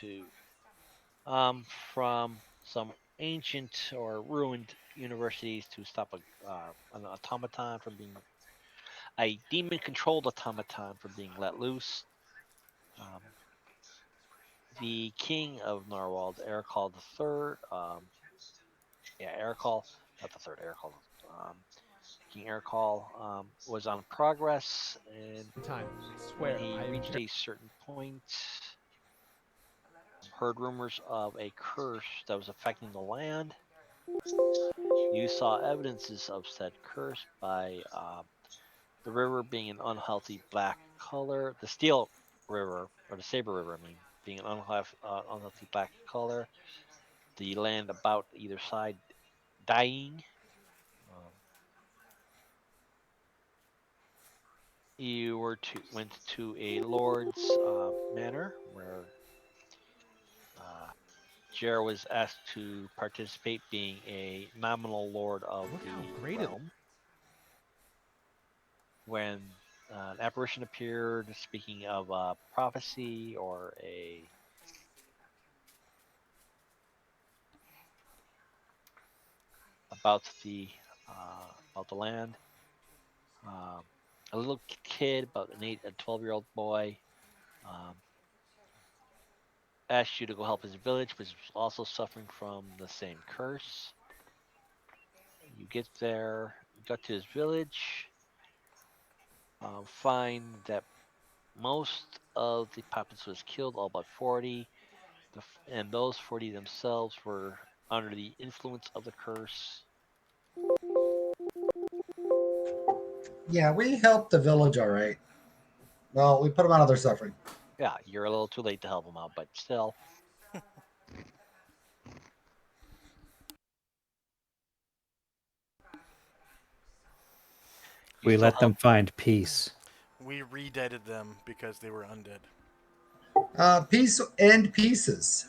to from some ancient or ruined universities to stop an automaton from being a demon-controlled automaton from being let loose. Um, the king of Narwhal, Ericol the Third, Ericol, not the third, Ericol, um, King Ericol was on progress, and Time. I when swear. he I am reached a certain point, heard rumors of a curse that was affecting the land. You saw evidences of said curse by the river being an unhealthy black color, the Steel River, or the Saber River, I mean, being an unhealthy black color, the land about either side dying. Um, you went to a lord's manor where uh, Jer was asked to participate, being a nominal lord of look how the great it. realm. When an apparition appeared, speaking of a prophecy or a about the about the land. Um, a little kid, about an 12-year-old boy, um, asked you to go help his village, but was also suffering from the same curse. You get there, you got to his village, find that most of the populace was killed, all but 40, and those 40 themselves were under the influence of the curse. Yeah, we helped the village all right. Well, we put them out of their suffering. Yeah, you're a little too late to help them out, but still, you We still let help. them find peace. We redeaded them because they were undead. Peace and pieces.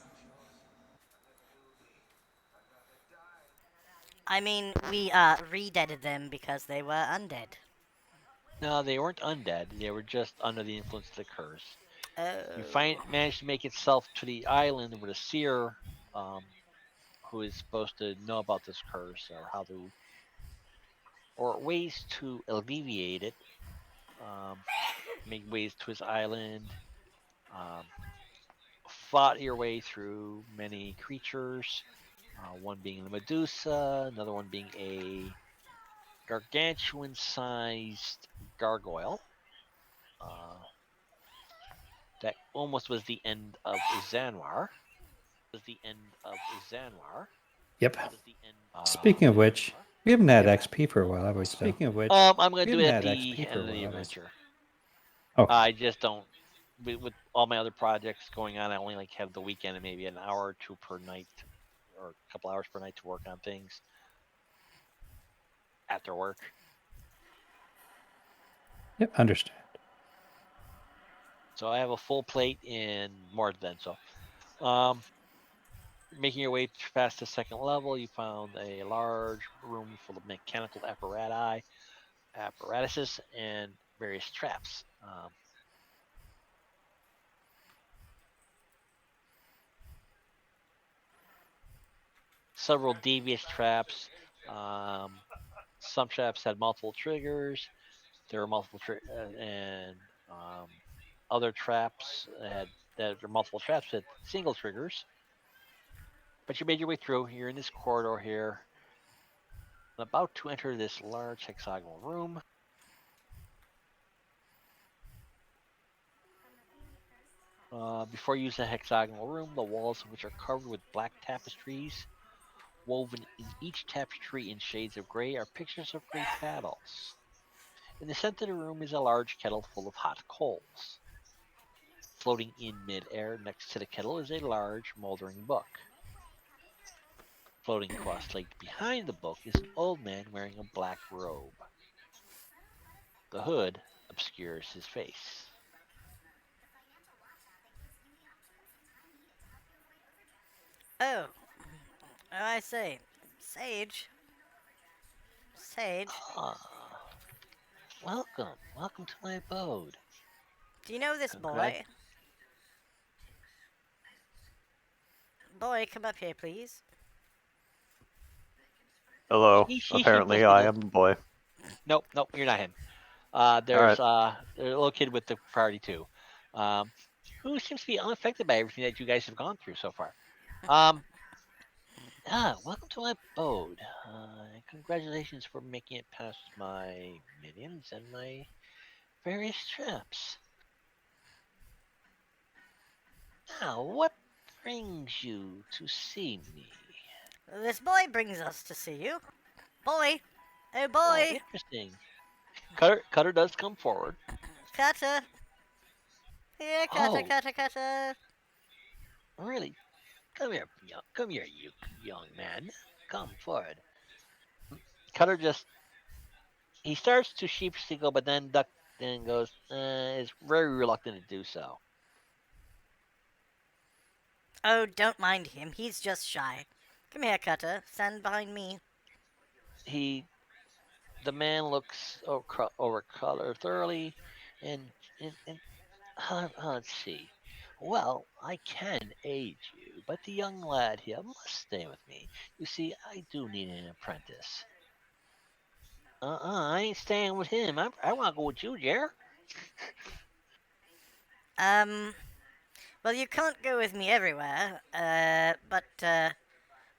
I mean, we redeaded them because they were undead. No, they weren't undead. They were just under the influence of the curse. You Oh. managed to make itself to the island where the seer, um, who is supposed to know about this curse or how to, or ways to alleviate it, um, make ways to his island. Um, Fought your way through many creatures. One being the Medusa, another one being a gargantuan-sized gargoyle. Uh, that almost was the end of Uzanwar. Yep. Uh, Speaking of which, we haven't had XP for a while, have we? Speaking of which, I'm going we to do haven't it at had the XP for end a of the while, have we? adventure. Oh, I just don't. With all my other projects going on, I only like have the weekend and maybe an hour or two per night, or a couple hours per night to work on things after work. yep, understand. So I have a full plate in more than so. Um, Making your way past the second level, you found a large room full of mechanical apparatuses, and various traps. Several devious traps. Um, some traps had multiple triggers. There were and um, other traps that are multiple traps had single triggers. But you made your way through. You're in this corridor here, about to enter this large hexagonal room. Before you use the hexagonal room, the walls of which are covered with black tapestries. Woven in each tapestry in shades of gray are pictures of great battles. In the center of the room is a large kettle full of hot coals. Floating in midair next to the kettle is a large, moldering book. Floating cross-legged behind the book is an old man wearing a black robe. The hood obscures his face. Oh. Oh, I see. Sage. Sage. Ah, welcome to my abode. Do you know this Congrat. boy? boy, come up here, please. Hello. He should Apparently, just be I the. am the boy. Nope, nope, you're not him. Alright. There's a little kid with the priority too, um, who seems to be unaffected by everything that you guys have gone through so far. Um, welcome to my abode. Congratulations for making it past my minions and my various traps. Now, what brings you to see me? This boy brings us to see you. Boy! Oh, Oh, boy! interesting. Cutter does come forward. Cutter! Here, Cutter, Oh, Cutter, Cutter! really? Come here, you young man. Come forward. Cutter just he starts to sheepishly go, but then goes, is very reluctant to do so. Oh, don't mind him. He's just shy. Come here, Cutter. Stand behind me. He the man looks over Cutter thoroughly, and let's see. Well, I can aid you, but the young lad here must stay with me. You see, I do need an apprentice. I ain't staying with him. I want to go with you, Jer. Well, you can't go with me everywhere, but,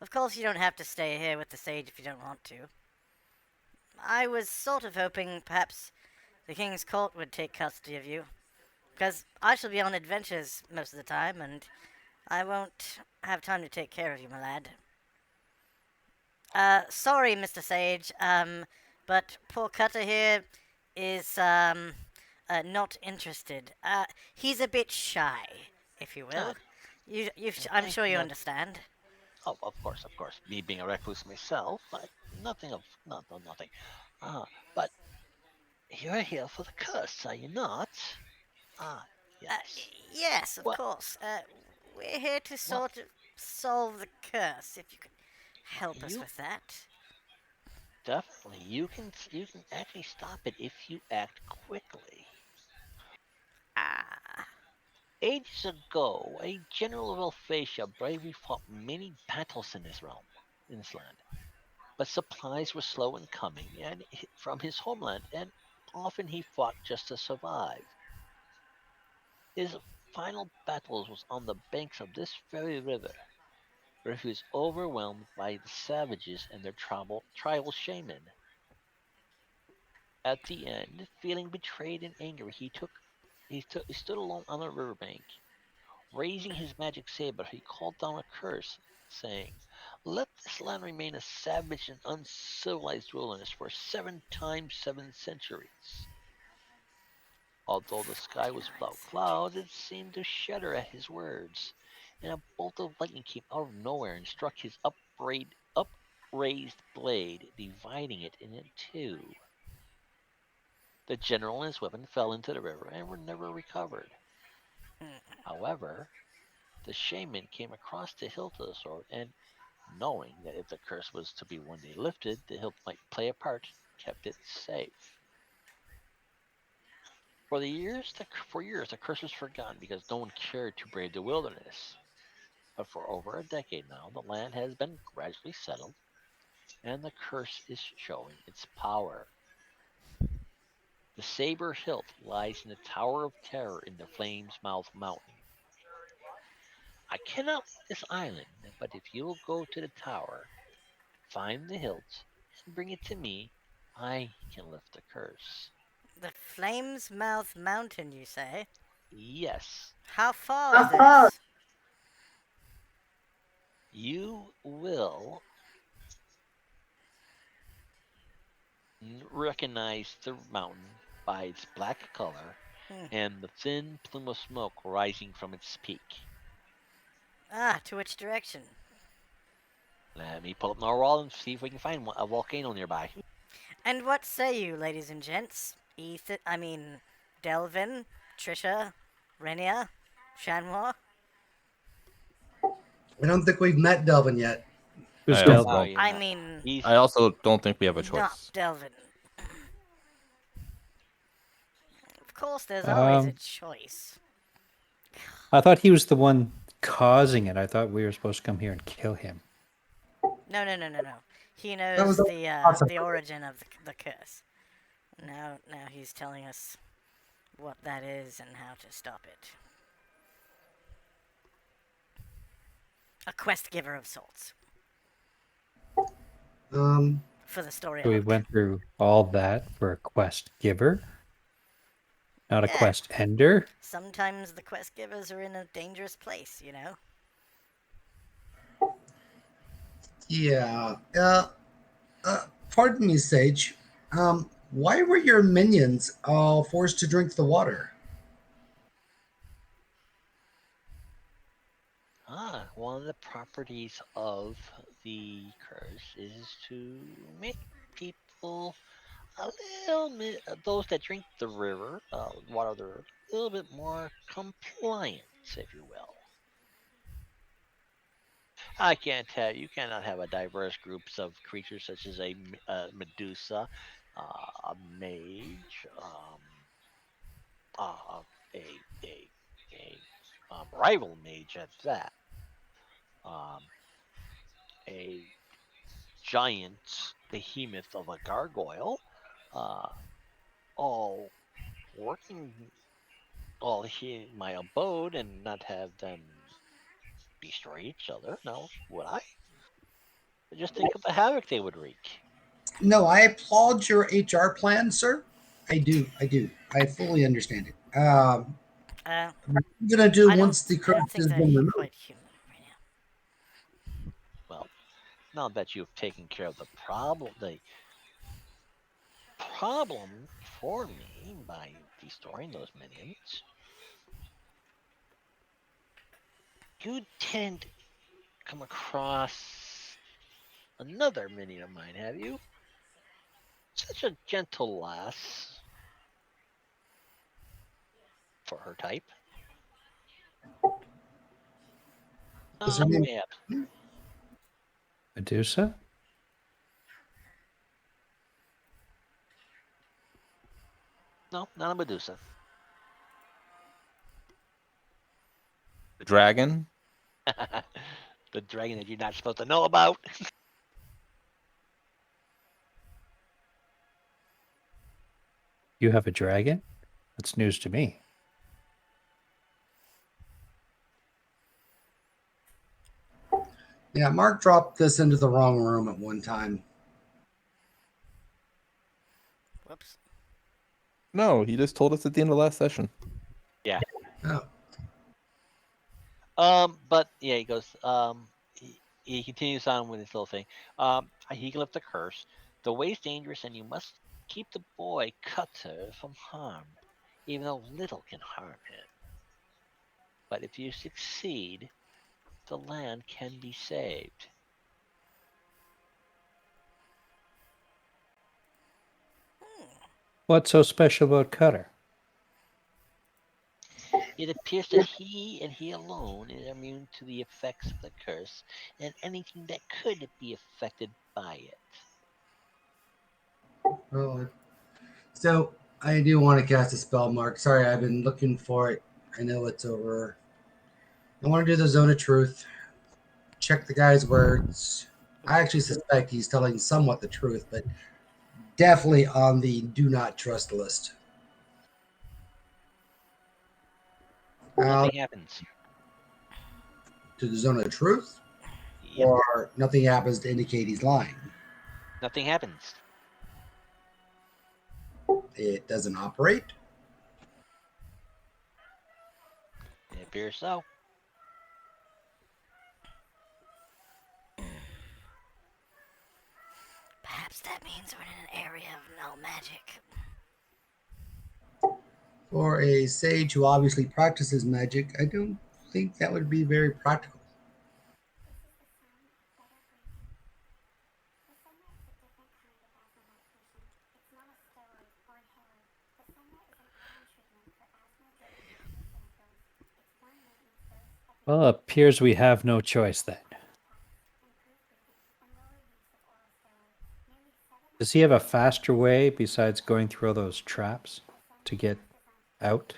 of course you don't have to stay here with the sage if you don't want to. I was sort of hoping perhaps the King's Court would take custody of you, because I shall be on adventures most of the time, and I won't have time to take care of you, my lad. Sorry, Mr. Sage, but poor Cutter here is, not interested. He's a bit shy, if you will. I'm sure you No, understand. oh, of course. Me being a recluse myself, nothing. Ah, but you're here for the curse, are you not? Ah, Uh, yes. yes, of Well, course. We're here to well, sort of solve the curse, if you could help us you with that. definitely you can actually stop it if you act quickly. Ah, Ages ago, a general of Alphasia bravely fought many battles in in this land. But supplies were slow in coming from his homeland, and often he fought just to survive. His final battles was on the banks of this very river, where he was overwhelmed by the savages and their tribal shaman. At the end, feeling betrayed and angry, he stood alone on the riverbank. Raising his magic saber, he called down a curse, saying, "Let this land remain a savage and uncivilized wilderness for 7 times 7 centuries." Although the sky was without 49 clouds, it centuries. seemed to shudder at his words, and a bolt of lightning came out of nowhere and struck his upraised blade, dividing it in two. The general and his weapon fell into the river and were never recovered. Hmm. However, the shaman came across the hilt of the sword, and knowing that if the curse was to be one day lifted, the hilt might play a part, kept it safe. For years, the curse was forgotten because no one cared to brave the wilderness. But for over a decade now, the land has been gradually settled, and the curse is showing its power. The saber hilt lies in the Tower of Terror in the Flames Mouth Mountain. I cannot leave this island, but if you will go to the tower, find the hilt, and bring it to me, I can lift the curse. The Flames Mouth Mountain, you say? Yes, How far is this? you will recognize the mountain by its black color Hmm. and the thin plume of smoke rising from its peak. Ah, to which direction? Let me pull up my wall and see if we can find a volcano nearby. And what say you, ladies and gents? Delvin, Trisha, Renia, Shanwa? I don't think we've met Delvin yet. Who's I Delvin? No, also, you're I not. mean, He's I also don't think we have a not choice. Delvin. Of course, there's always a Um, choice. I thought he was the one causing it. I thought we were supposed to come here and kill him. No. He That knows was awesome. the origin of the curse. Now he's telling us what that is and how to stop it. A quest giver of sorts. For the story So we arc. went through all that for a quest giver, not a Yeah. quest ender. Sometimes the quest givers are in a dangerous place, you know? Yeah. Pardon me, Sage. Why were your minions all forced to drink the water? One of the properties of the curse is to make people a little bit, those that drink the river, water the river, a little bit more compliant, if you will. I can't tell you cannot have a diverse groups of creatures such as a Medusa, a mage, uh, a a rival mage at that, um, a giant behemoth of a gargoyle, uh, all working all here in my abode and not have them destroy each other. No, would I? Just think of the havoc they would wreak. No, I applaud your HR plan, sir. I do. I fully understand it. What are you gonna do once the I curse don't think has they're been removed? quite human right now. Well, now that you've taken care of the problem for me by destroying those minions, you didn't come across another minion of mine, have you? Such a gentle lass for her type. Is her name? Yeah. Medusa? No, not a Medusa. The dragon? The dragon that you're not supposed to know about. You have a dragon? That's news to me. Yeah, Mark dropped this into the wrong room at one time. Whoops. No, he just told us at the end of last session. Yeah. Oh. But yeah, he goes. He continues on with his little thing. He can lift the curse. The way's dangerous, and you must keep the boy Cutter from harm, even though little can harm him. But if you succeed, the land can be saved. What's so special about Cutter? It appears that he and he alone is immune to the effects of the curse and anything that could be affected by it. Well, so I do want to cast a spell, Mark. Sorry, I've been looking for it. I know it's over. I want to do the Zone of Truth. Check the guy's words. I actually suspect he's telling somewhat the truth, but definitely on the do not trust list. Nothing happens. To the Zone of Truth, Yep. or nothing happens to indicate he's lying. Nothing happens. It doesn't operate. It appears so. Perhaps that means we're in an area of null magic. For a sage who obviously practices magic, I don't think that would be very practical. Well, it appears we have no choice then. Does he have a faster way besides going through all those traps to get out?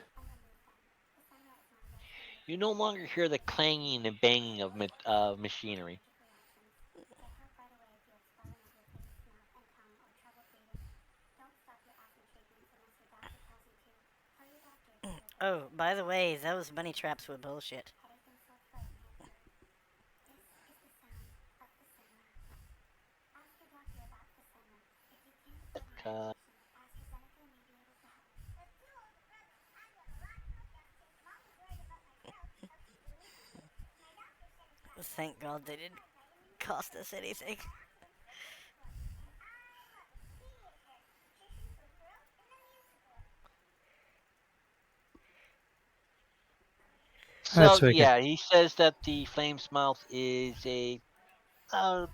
You no longer hear the clanging and banging of machinery. Oh, by the way, those bunny traps were bullshit. Uh, Thank God they didn't cost us anything. so That's okay. yeah, he says that the flame's mouth is about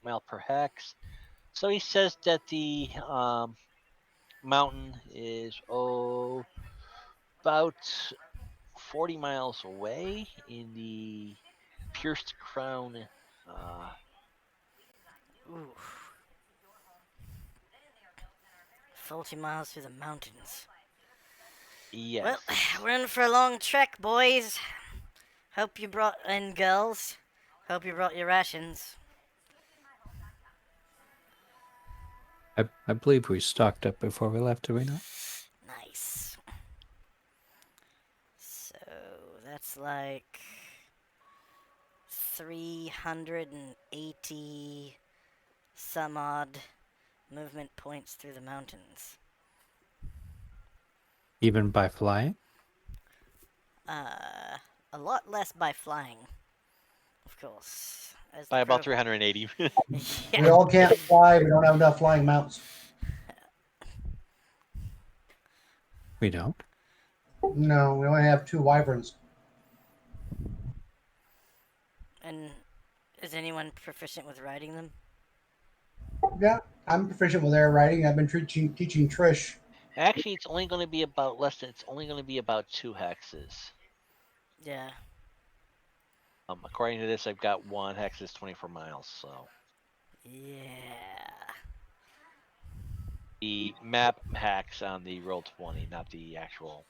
mile per hex. So he says that the mountain is about 40 miles away in the Pierced Crown. Uh, Ooh. 40 miles through the mountains. Well, yes. we're in for a long trek, boys. Hope you brought, and girls, hope you brought your rations. I believe we stocked up before we left, did we not? Nice. So that's like 380 some odd movement points through the mountains. Even by flying? A lot less by flying, of course. As By the about 380. We yeah. all can't fly. We don't have enough flying mounts. We don't. No, we only have 2 wyverns. And is anyone proficient with riding them? Yeah, I'm proficient with air riding. I've been teaching Trish. Actually, it's only going to be about less than. It's only going to be about 2 hexes. Yeah. According to this, I've got 1 hex is 24 miles. So Yeah. the map hacks on the roll 20, not the actual.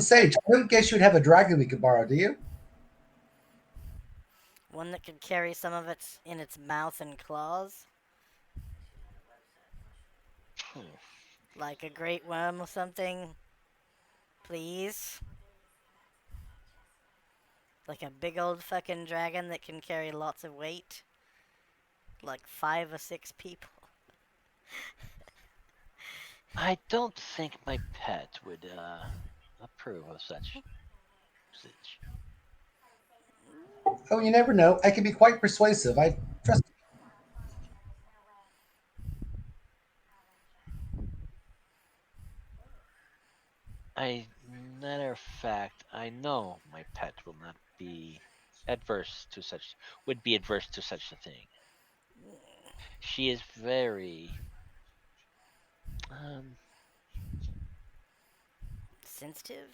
Sage, I don't guess you'd have a dragon we could borrow, do you? One that could carry some of it in its mouth and claws, Hmm. like a great worm or something. Please. Like a big old fucking dragon that can carry lots of weight. Like 5 or 6 people. I don't think my pet would approve of such usage. Oh, you never know. I can be quite persuasive. I trust. Matter of fact, I know my pet will not be adverse to such. Would be adverse to such a thing. She is very. Um, Sensitive?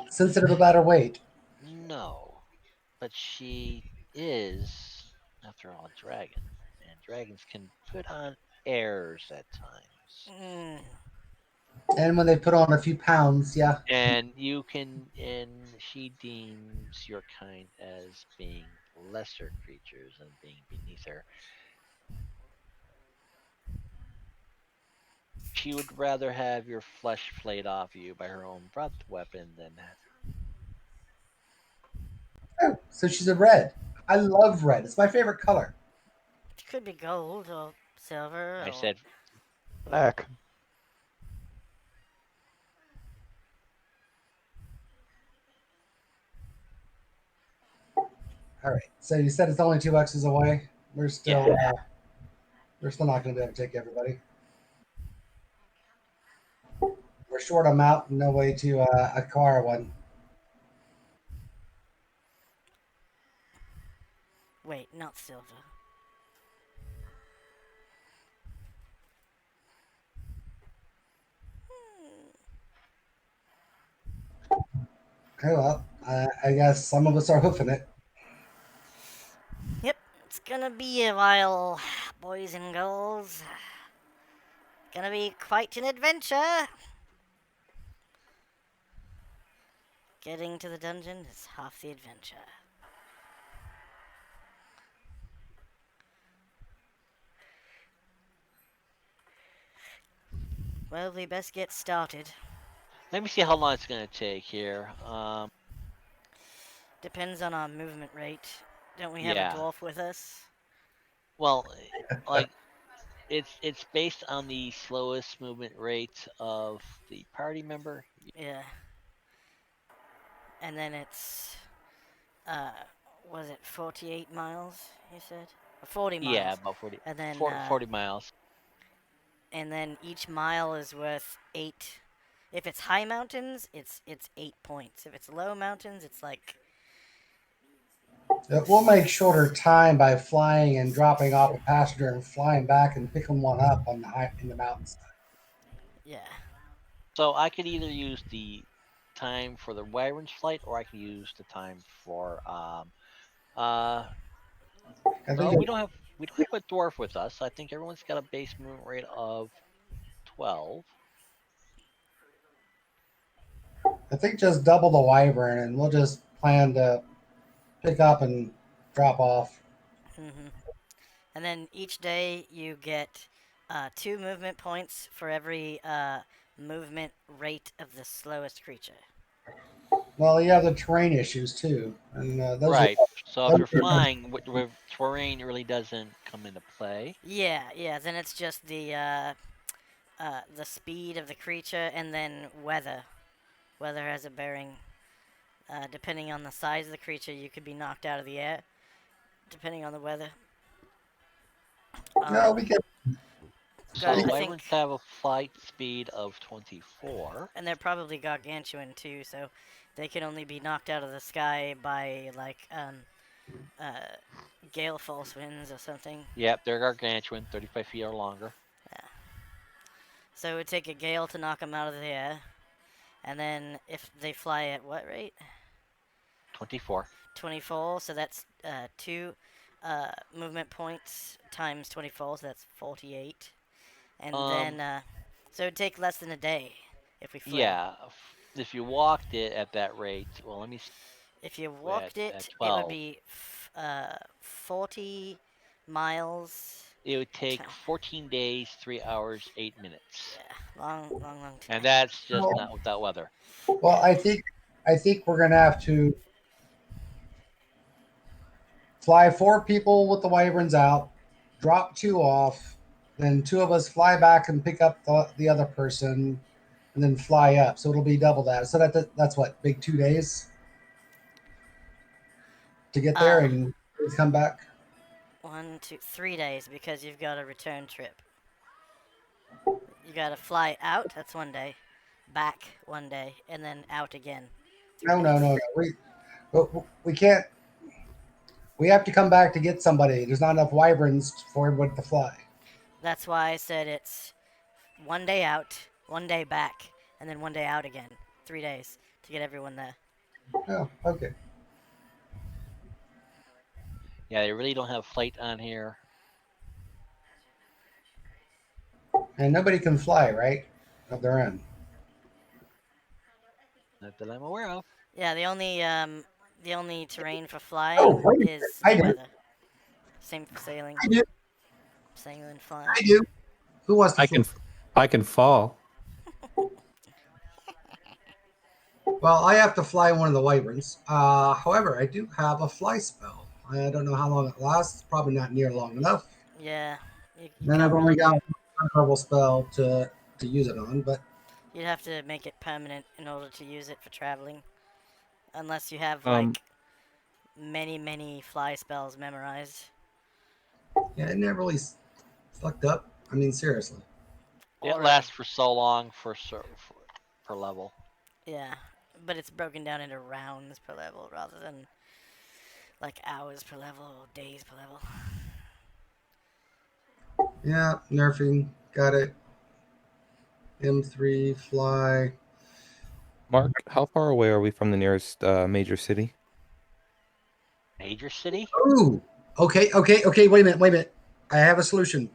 Sensitive about her weight. no, but she is, after all, a dragon, and dragons can put on airs at times. Mm. And when they put on a few pounds, yeah. And she deems your kind as being lesser creatures and being beneath her. She would rather have your flesh flayed off you by her own breath weapon than. Oh, so she's a red. I love red. It's my favorite color. It could be gold or silver I or. said, Black. All right. So you said it's only 2 X's away. We're still yeah. we're still not going to be able to take everybody. We're short on mount. No way to acquire one. Wait, not silver. Oh well, I guess some of us are hoofing it. Yep, it's gonna be a while, boys and girls. Gonna be quite an adventure. Getting to the dungeon is half the adventure. Well, we best get started. Let me see how long it's gonna take here. Depends on our movement rate. Don't we have a Yeah. dwarf with us? Well, like it's based on the slowest movement rate of the party member. Yeah. And then it's, uh, was it 48 miles, you said? Or 40 Yeah, miles. about 40, And then, 40 miles. and then each mile is worth 8. If it's high mountains, it's 8 points. If it's low mountains, it's like We'll make shorter time by flying and dropping off a passenger and flying back and picking one up on the in the mountains. yeah. So I could either use the time for the Wyvern's flight, or I could use the time for uh. I No, think we don't have a dwarf with us. I think everyone's got a base movement rate of 12. just double the wyvern, and we'll just plan to pick up and drop off. hmm And then each day you get 2 movement points for every movement rate of the slowest creature. Well, you have the terrain issues too, and Right. So if those you're flying, with terrain really doesn't come into play. Yeah, yeah. Then it's just the speed of the creature, and then weather. Weather has a bearing. Depending on the size of the creature, you could be knocked out of the air. Depending on the weather. no, Um, we can. So I Wyverns think, have a flight speed of 24. and they're probably gargantuan too, so they can only be knocked out of the sky by like uh, gale force winds or something. Yep, they're gargantuan, 35 feet or longer. Yeah. So it would take a gale to knock them out of the air, and then if they fly at what rate? 24. 24. So that's 2 movement points times 24. So that's 48. And Um, then so it would take less than a day if we flew. yeah, if you walked it at that rate, well, let me see, If you at, walked it, at it would 12, be 40 miles. it would take 14 days, 3 hours, 8 minutes. Yeah, long, long, long And time. that's just Well, not without weather. well, I think we're gonna have to fly 4 people with the wyverns out, drop 2 off, then 2 of us fly back and pick up the other person, and then fly up. So it'll be double that. So that's what big 2 days to get there Uh, and come back. 1, 2, 3 days because you've got a return trip. You got to fly out. That's 1 day. Back 1 day, and then out again. 3 No, no, days. no, no. We can't. We have to come back to get somebody. There's not enough wyverns for everybody to fly. That's why I said it's 1 day out, 1 day back, and then 1 day out again. 3 days to get everyone there. Oh, okay. Yeah, they really don't have flight on here. And nobody can fly, right? Of their own. Not that I'm aware of. Yeah, the only terrain for Oh, flying wait a minute. is I the do. weather. Same for sailing. I do. Sailing and I flying. do. Who wants to I fly? can fall. Well, I have to fly one of the wyverns. However, I do have a fly spell. I don't know how long it lasts. Probably not near long enough. Yeah, you Then can't I've only really got do. one verbal spell to use it on. But You'd have to make it permanent in order to use it for traveling. Unless you have Um, like many fly spells memorized. yeah, isn't that really fucked up? I mean, seriously. It Or lasts for so long per level. yeah, but it's broken down into rounds per level rather than Like hours per level, or days per level. Yeah, nerfing. Got it. M3 fly. Mark, how far away are we from the nearest major city? Major city? Ooh. Okay. Wait a minute. I have a solution.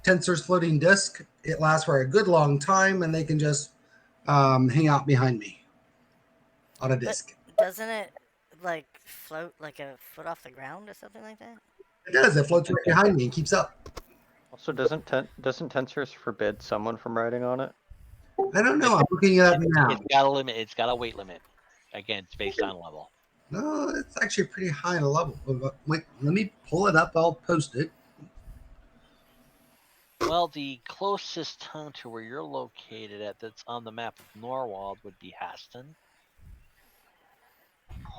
Tensor's floating disk. It lasts for a good long time, and they can just hang out behind me on a But disk. doesn't it like float like a foot off the ground or something like that? It does. It floats right behind me and keeps up. Also, doesn't Tensors forbid someone from riding on it? I don't know. I'm looking it up now. It's got a limit. It's got a weight limit. Again, it's based on level. No, it's actually pretty high in a level. Wait, let me pull it up. I'll post it. Well, the closest town to where you're located at that's on the map of Norwald would be Haston.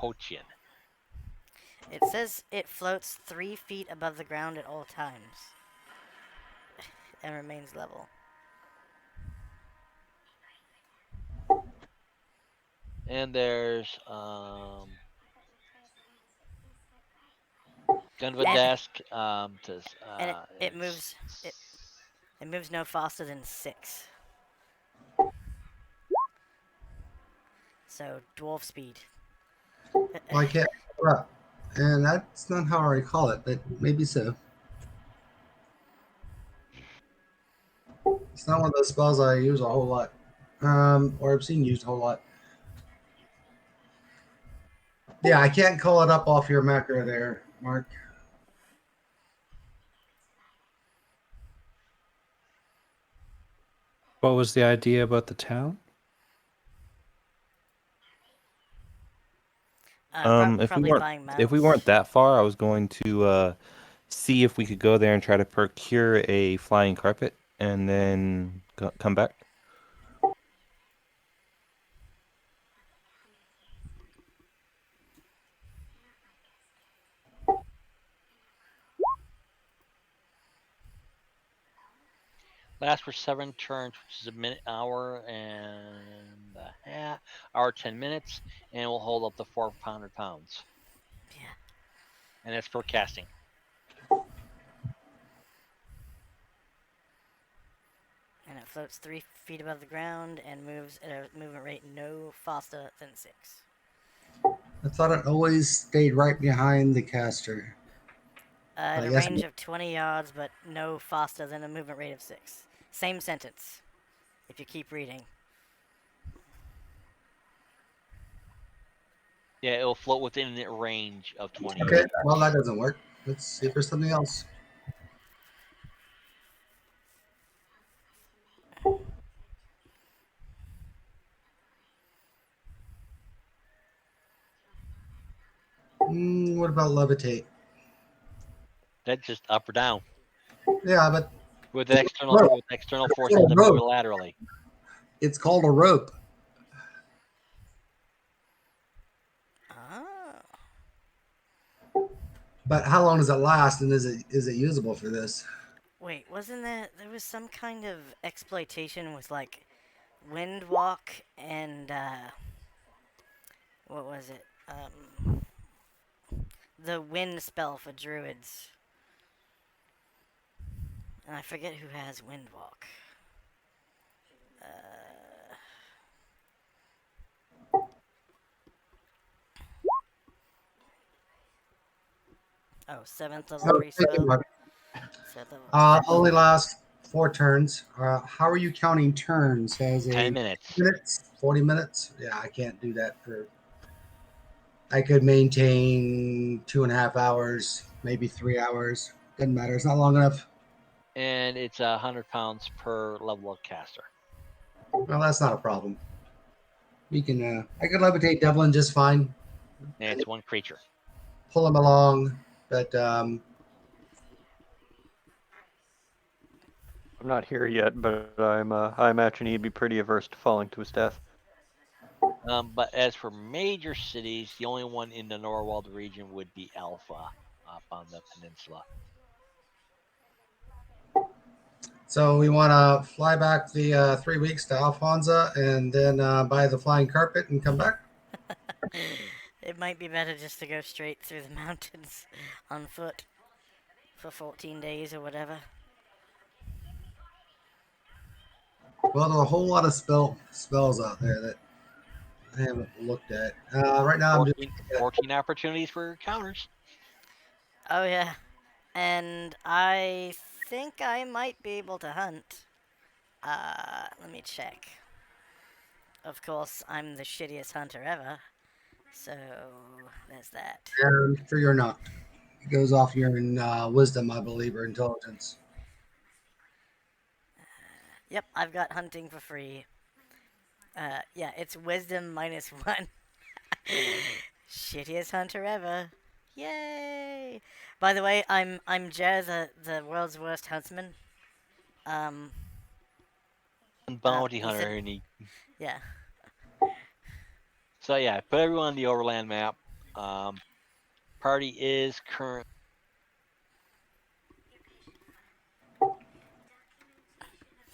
Hochian. It says it floats 3 feet above the ground at all times and remains level. And there's Gunvadesk. And it moves it moves no faster than 6. So dwarf speed. Well, I can't pull it up. And that's not how I recall it, but maybe so. It's not one of those spells I use a whole lot. Or I've seen used a whole lot. Yeah, I can't call it up off your macro there, Mark. What was the idea about the town? Probably buying mounts. If we weren't that far, I was going to see if we could go there and try to procure a flying carpet and then come back. lasts for 7 turns, which is a minute, hour and a half, hour 10 minutes, and will hold up to 400 pounds. Yeah. And that's for casting. And it floats 3 feet above the ground and moves at a movement rate no faster than 6. I thought it always stayed right behind the caster. At I a guess- range of 20 yards, but no faster than a movement rate of 6. Same sentence. If you keep reading. Yeah, it'll float within the range of 20 Okay, yards. well, that doesn't work. Let's see if there's something else. What about levitate? That's just up or down. Yeah, but With external forces Oh, that rope. move laterally. it's called a rope. Oh. But how long does it last, and is it usable for this? Wait, wasn't there was some kind of exploitation with like wind walk and what was it? The wind spell for druids. And I forget who has wind walk. Oh, 7th level Oh, priest thank you, spell. Mark. 7th level. Only lasts 4 turns. How are you counting turns? As a 10 minutes. 40 minutes? Yeah, I can't do that for. I could maintain 2.5 hours, maybe 3 hours. Doesn't matter. It's not long enough. And it's 100 pounds per level of caster. Well, that's not a problem. We can. I could levitate Devlin just fine. And it's 1 creature. Pull him along, but I'm not here yet, but I imagine he'd be pretty averse to falling to his death. But as for major cities, the only one in the Norwald region would be Alpha up on the peninsula. so we want to fly back the 3 weeks to Alfonza and then buy the flying carpet and come back. It might be better just to go straight through the mountains on foot for 14 days or whatever. Well, there are a whole lot of spells out there that I haven't looked at. Right now, I'm just 14 opportunities for counters. Oh, yeah. And I think I might be able to hunt. Let me check. Of course, I'm the shittiest hunter ever. So, there's that. I'm sure you're not. It goes off your wisdom, I believe, or intelligence. Yep, I've got hunting for free. Yeah, it's wisdom minus 1. Shittiest hunter ever. Yay! By the way, I'm Jer, the world's worst huntsman. Um, Bounty hunter, Ethan. and he. Yeah. So yeah, put everyone on the overland map. Party is current.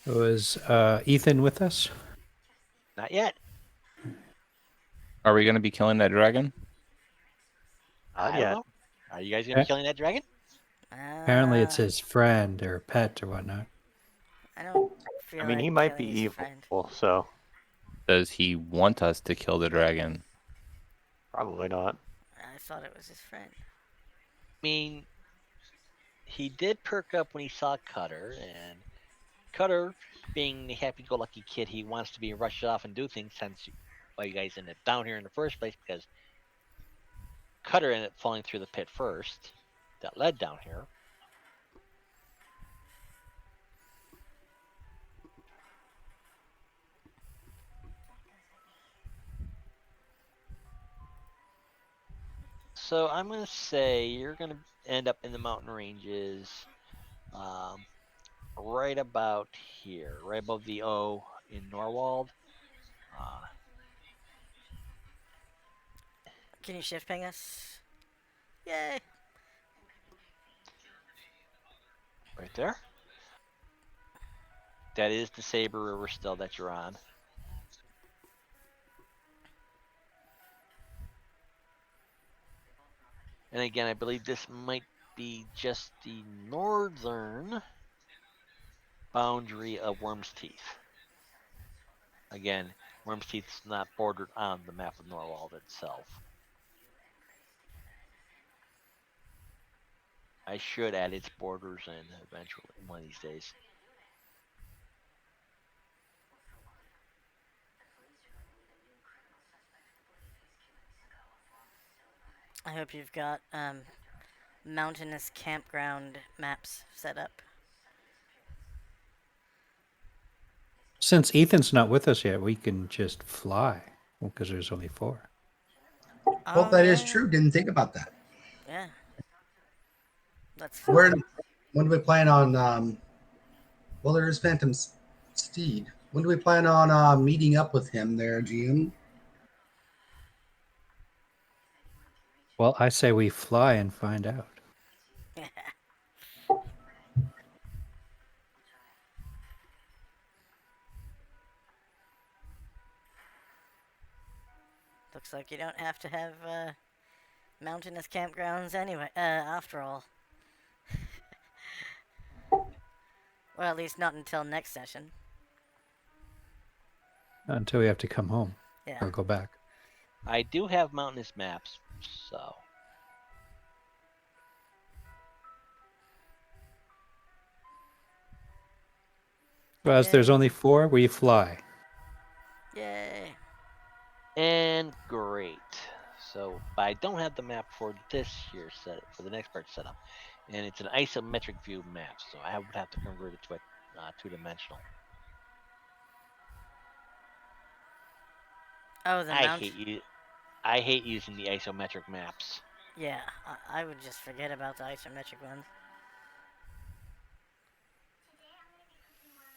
Was Ethan with us? Not yet. Are we going to be killing that dragon? Not I don't yet. know. Are you guys gonna be killing that dragon? Apparently, it's his friend or pet or whatnot. I don't feel I mean, like he might be killing his evil, friend. so Does he want us to kill the dragon? probably not. I thought it was his friend. I mean, he did perk up when he saw Cutter, and Cutter, being the happy-go-lucky kid he wants to be, rushed off and do things. Hence, why you guys ended up down here in the first place, because Cutter ended up falling through the pit first that led down here. So I'm gonna say you're gonna end up in the mountain ranges, right about here, right above the O in Norwald. Can you shift ping us? Yay! Right there. That is the Saber River still that you're on. And again, I believe this might be just the northern boundary of Worm's Teeth. Again, Worm's Teeth is not bordered on the map of Norwald itself. I should add its borders in eventually, one of these days. I hope you've got mountainous campground maps set up. Since Ethan's not with us yet, we can just fly because there's only 4. Well, Oh, that is yeah. true. Didn't think about that. Yeah. Let's Where? fly. When do we plan on? Well, there is Phantom's Steed. When do we plan on meeting up with him there, GM? Well, I say we fly and find out. Looks like you don't have to have mountainous campgrounds anyway, after all. Well, at least not until next session. Until we have to come home Yeah. or go back. I do have mountainous maps, so Well, as there's Yay. only 4, we fly. Yay. and great. So, but I don't have the map for this year's set for the next part setup, and it's an isometric view map, so I would have to convert it to a two-dimensional. Oh, the I mount. hate using the isometric maps. Yeah, I would just forget about the isometric ones.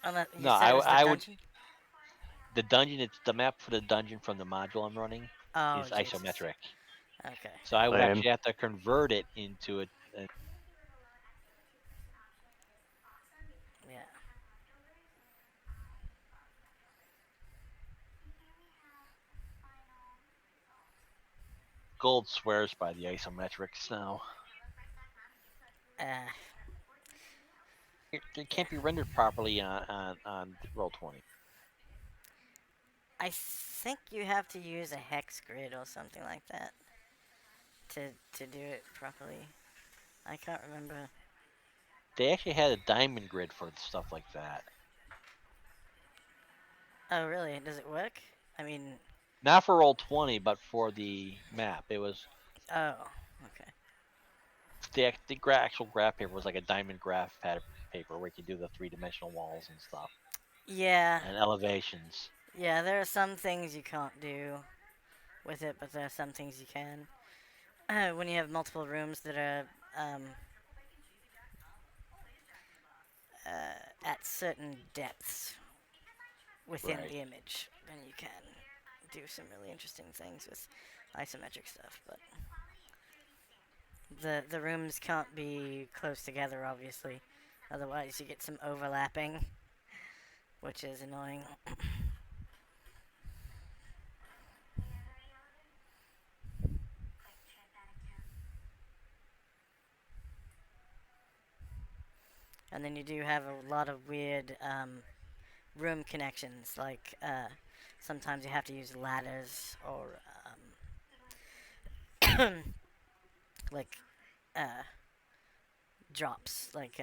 Unless you No, said it was the I would. dungeon? The dungeon, it's the map for the dungeon from the module I'm running Oh, is Jesus. isometric. Okay. So I would Lame. actually have to convert it into a Yeah. Gold swears by the isometrics now. Uh, It can't be rendered properly on Roll20. I think you have to use a hex grid or something like that to do it properly. I can't remember. They actually had a diamond grid for stuff like that. Oh, really? Does it work? I mean, Not for Roll20, but for the map. It was oh, okay. the actual graph paper was like a diamond graph pad paper where you could do the 3-dimensional walls and stuff Yeah, and elevations. yeah. There are some things you can't do with it, but there are some things you can. When you have multiple rooms that are um, at certain depths within Right. the image, then you can do some really interesting things with isometric stuff. But the rooms can't be close together, obviously. Otherwise, you get some overlapping, which is annoying. And then you do have a lot of weird room connections, like sometimes you have to use ladders or like uh, drops, like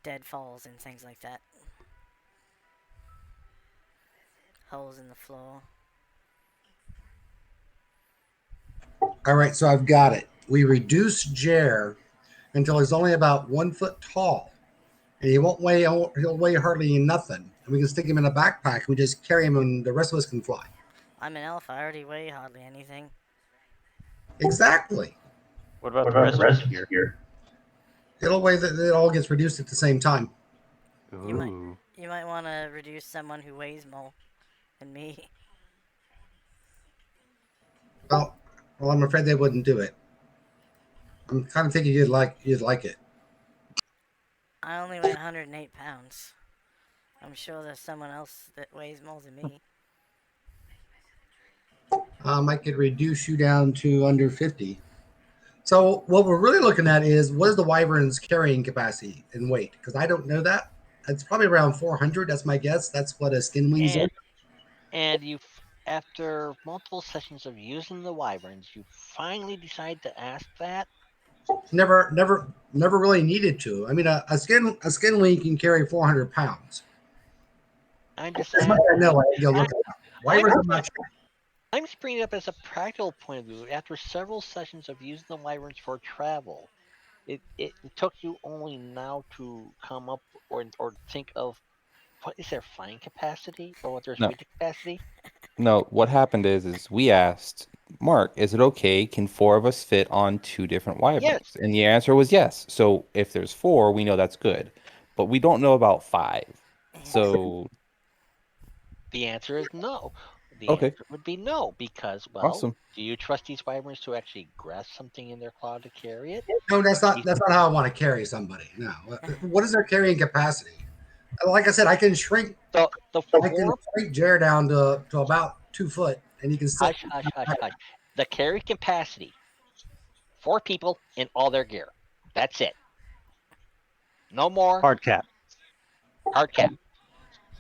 deadfalls and things like that. Holes in the floor. All right, so I've got it. We reduce Jer until he's only about 1 foot tall, and he'll weigh hardly nothing. And we can stick him in a backpack. And we just carry him, and the rest of us can fly. I'm an elf. I already weigh hardly anything. Exactly. What about What the about the rest of rest us of here? here? It'll weigh that it all gets reduced at the same time. You might Ooh. you might want to reduce someone who weighs more than me. Well, well, I'm afraid they wouldn't do it. I'm kind of thinking you'd like it. I only weigh 108 pounds. I'm sure there's someone else that weighs more than me. I could reduce you down to under 50. So what we're really looking at is what is the wyvern's carrying capacity and weight? Because I don't know that. It's probably around 400. That's my guess. That's what a skin wings is. And you, after multiple sessions of using the wyverns, you finally decide to ask that. Never really needed to. I mean, a skin wing can carry 400 pounds. I'm just As much asking. as I know, I can go look it up. Wyverns, I'm not sure. I'm just bringing it up as a practical point of view. After several sessions of using the wyverns for travel, it took you only now to come up or think of what is their flying capacity or what their No, speed capacity. no. What happened is we asked Mark, is it okay? Can four of us fit on two different Yes, wyverns? And the answer was yes. So if there's four, we know that's good. But we don't know about five. Yeah. So the answer is no. The okay, answer would be no because, well, awesome. do you trust these wyverns to actually grasp something in their claw to carry it? No, You- that's not how I want to carry somebody. No. What is their carrying capacity? Like I said, the I can four shrink Jer down to about 2 foot, and he can still. hush hush hush hush. The carry capacity, 4 people in all their gear. That's it. No more. Hard cap. Hard cap.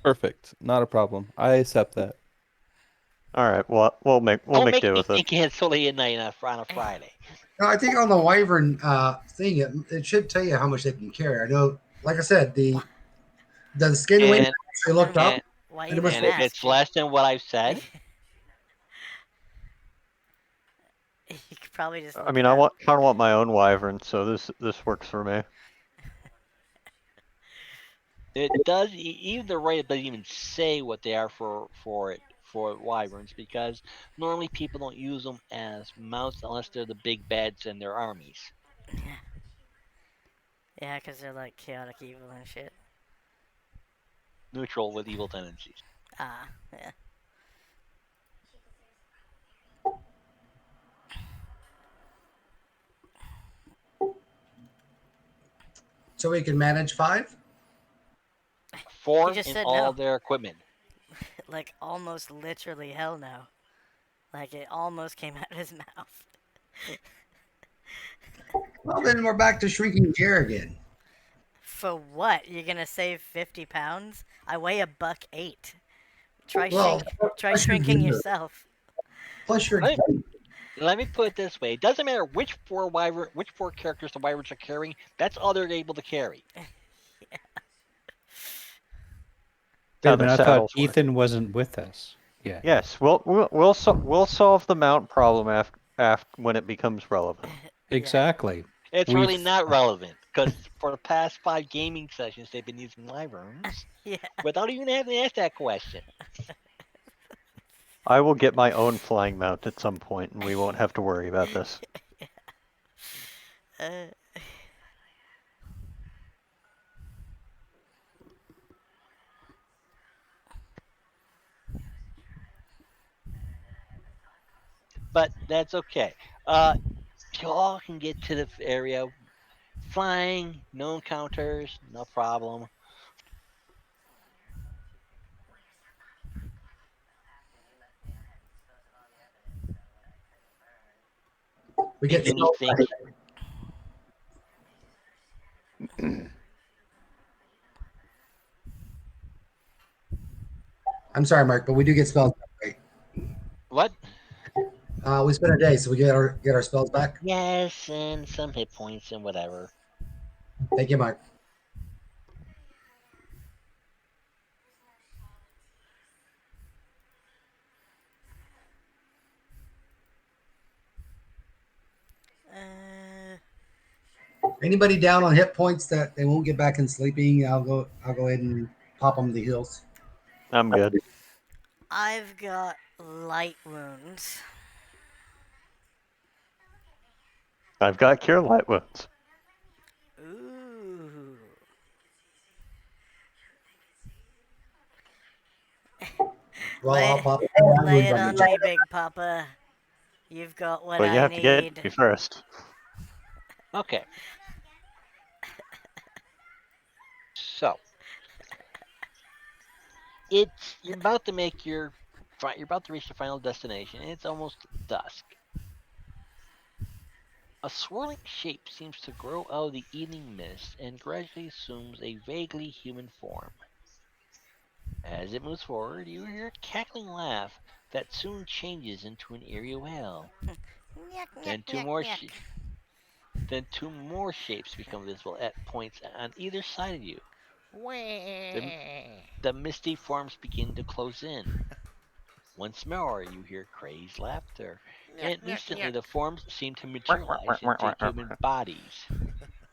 Perfect. Not a problem. I accept that. All right. Well, we'll Don't make make do me with it. think it's only at night on a Friday. No, I think on the wyvern thing, it should tell you how much they can carry. I know, like I said, the skin wing And actually looked up, and Why and it even was and if ask? it's less than what I've said, You could probably just I look mean, it up. kind of want my own wyvern, so this works for me. it does. Even the rate it doesn't even say what they are for wyverns because normally people don't use them as mounts unless they're the big bads in their armies. Yeah, because they're like chaotic evil and shit. Neutral with evil tendencies. Ah, yeah. so we can manage 5. Four He just in said all no. their equipment. Like almost literally hell no. Like it almost came out of his mouth. Well, then we're back to shrinking chair again. For what? You're gonna save 50 pounds? I weigh $1.08. Try Well, try plus your shrinking gear, yourself. plus your Let me, let me put it this way: it doesn't matter which four characters the wyverns are carrying. That's all they're able to carry. Wait How a their minute, I thought saddles work. Ethan wasn't with us. Yeah. Yes, we'll solve the mount problem after when it becomes relevant. Exactly. It's We've really not relevant because for the past 5 gaming sessions, they've been using wyverns Yeah. without even having to ask that question. I will get my own flying mount at some point, and we won't have to worry about this. Uh, But that's okay. You all can get to the area flying, no encounters, no problem. we get. Anything I'm sorry, Mark, but we do get spells back, what? right? We spend a day, so we get our spells back. Yes, and some hit points and whatever. Thank you, Mark. uh, Anybody down on hit points that they won't get back in sleeping? I'll go. I'll go ahead and pop them the heals. I'm good. I've got light wounds. I've got cure light wounds. Ooh. Well, Lay, I'll pop. lay it on me, Big Papa. You've got what But you I have to get need. me first. Okay. So you're about to you're about to reach the final destination, and it's almost dusk. A swirling shape seems to grow out of the evening mist and gradually assumes a vaguely human form. As it moves forward, you hear a cackling laugh that soon changes into an eerie wail. Yuck, yuck, Then two yuck, more yuck. then two more shapes become visible at points on either side of you. The, the misty forms begin to close in. Once more, you hear crazed laughter, Yuck, and yuck, instantly yuck. the forms seem to materialize into human bodies.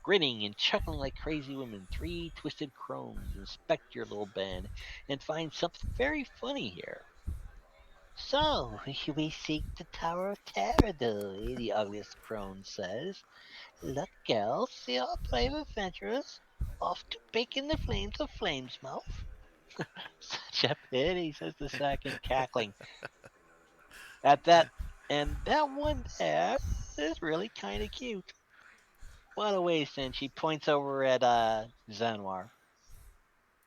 Grinning and chuckling like crazy women, three twisted crones inspect your little band and find something very funny here. So, we seek the Tower of Terror, do we? The ugliest crone says. Look, girls, you're brave adventurers, off to bake in the flames of Flamesmouth. Such a pity, says the second, cackling. At that, and that one there is really kind of cute. What a waste, and she points over at Zanwar.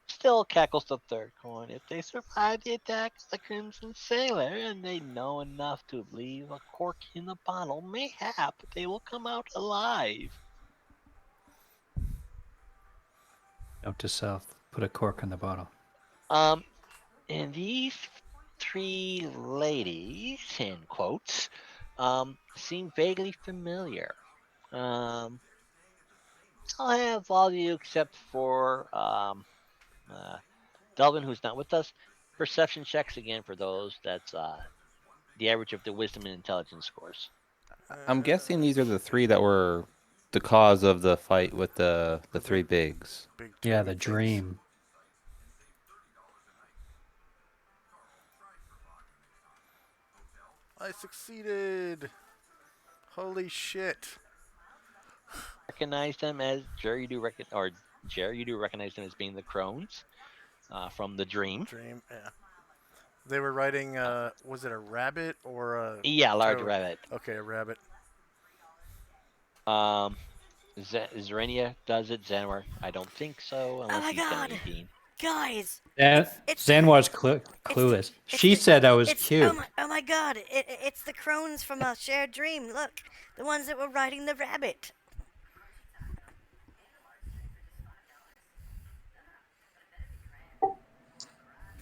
Still cackles the third coin. If they survive the attack of the Crimson Sailor and they know enough to leave a cork in the bottle, mayhap they will come out alive. note to self: put a cork in the bottle. Um, and these three ladies, in quotes, seem vaguely familiar. Um, I'll have all of you except for uh, Delvin, who's not with us. Perception checks again for those. That's the average of the wisdom and intelligence scores. I'm guessing these are the three that were the cause of the fight with the three big, bigs. big Yeah, twin the things. dream. I succeeded. Holy shit. Recognize them as Jerry, you do recognize them as being the crones from the dream. Dream. Yeah. They were riding. Was it a rabbit or a Yeah, large toad? rabbit. Okay, a rabbit. Um, Zerenia does it. Zanwar, I don't think so, Oh unless my he's got god! anything. Guys, it's Zanwa's it's clueless. it's She said I was it's cute. oh my god! It's the crones from a shared dream. Look, the ones that were riding the rabbit.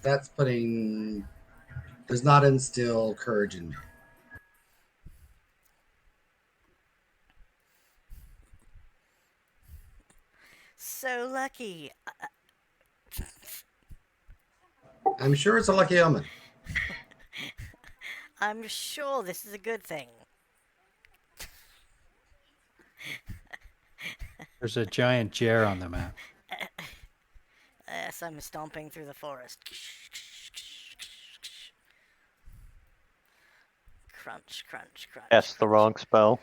That's putting does not instill courage in me. So lucky. I'm sure it's a lucky omen. I'm sure this is a good thing. There's a giant jar on the map. Yes, I'm stomping through the forest. Crunch, crunch, crunch. That's the wrong spell.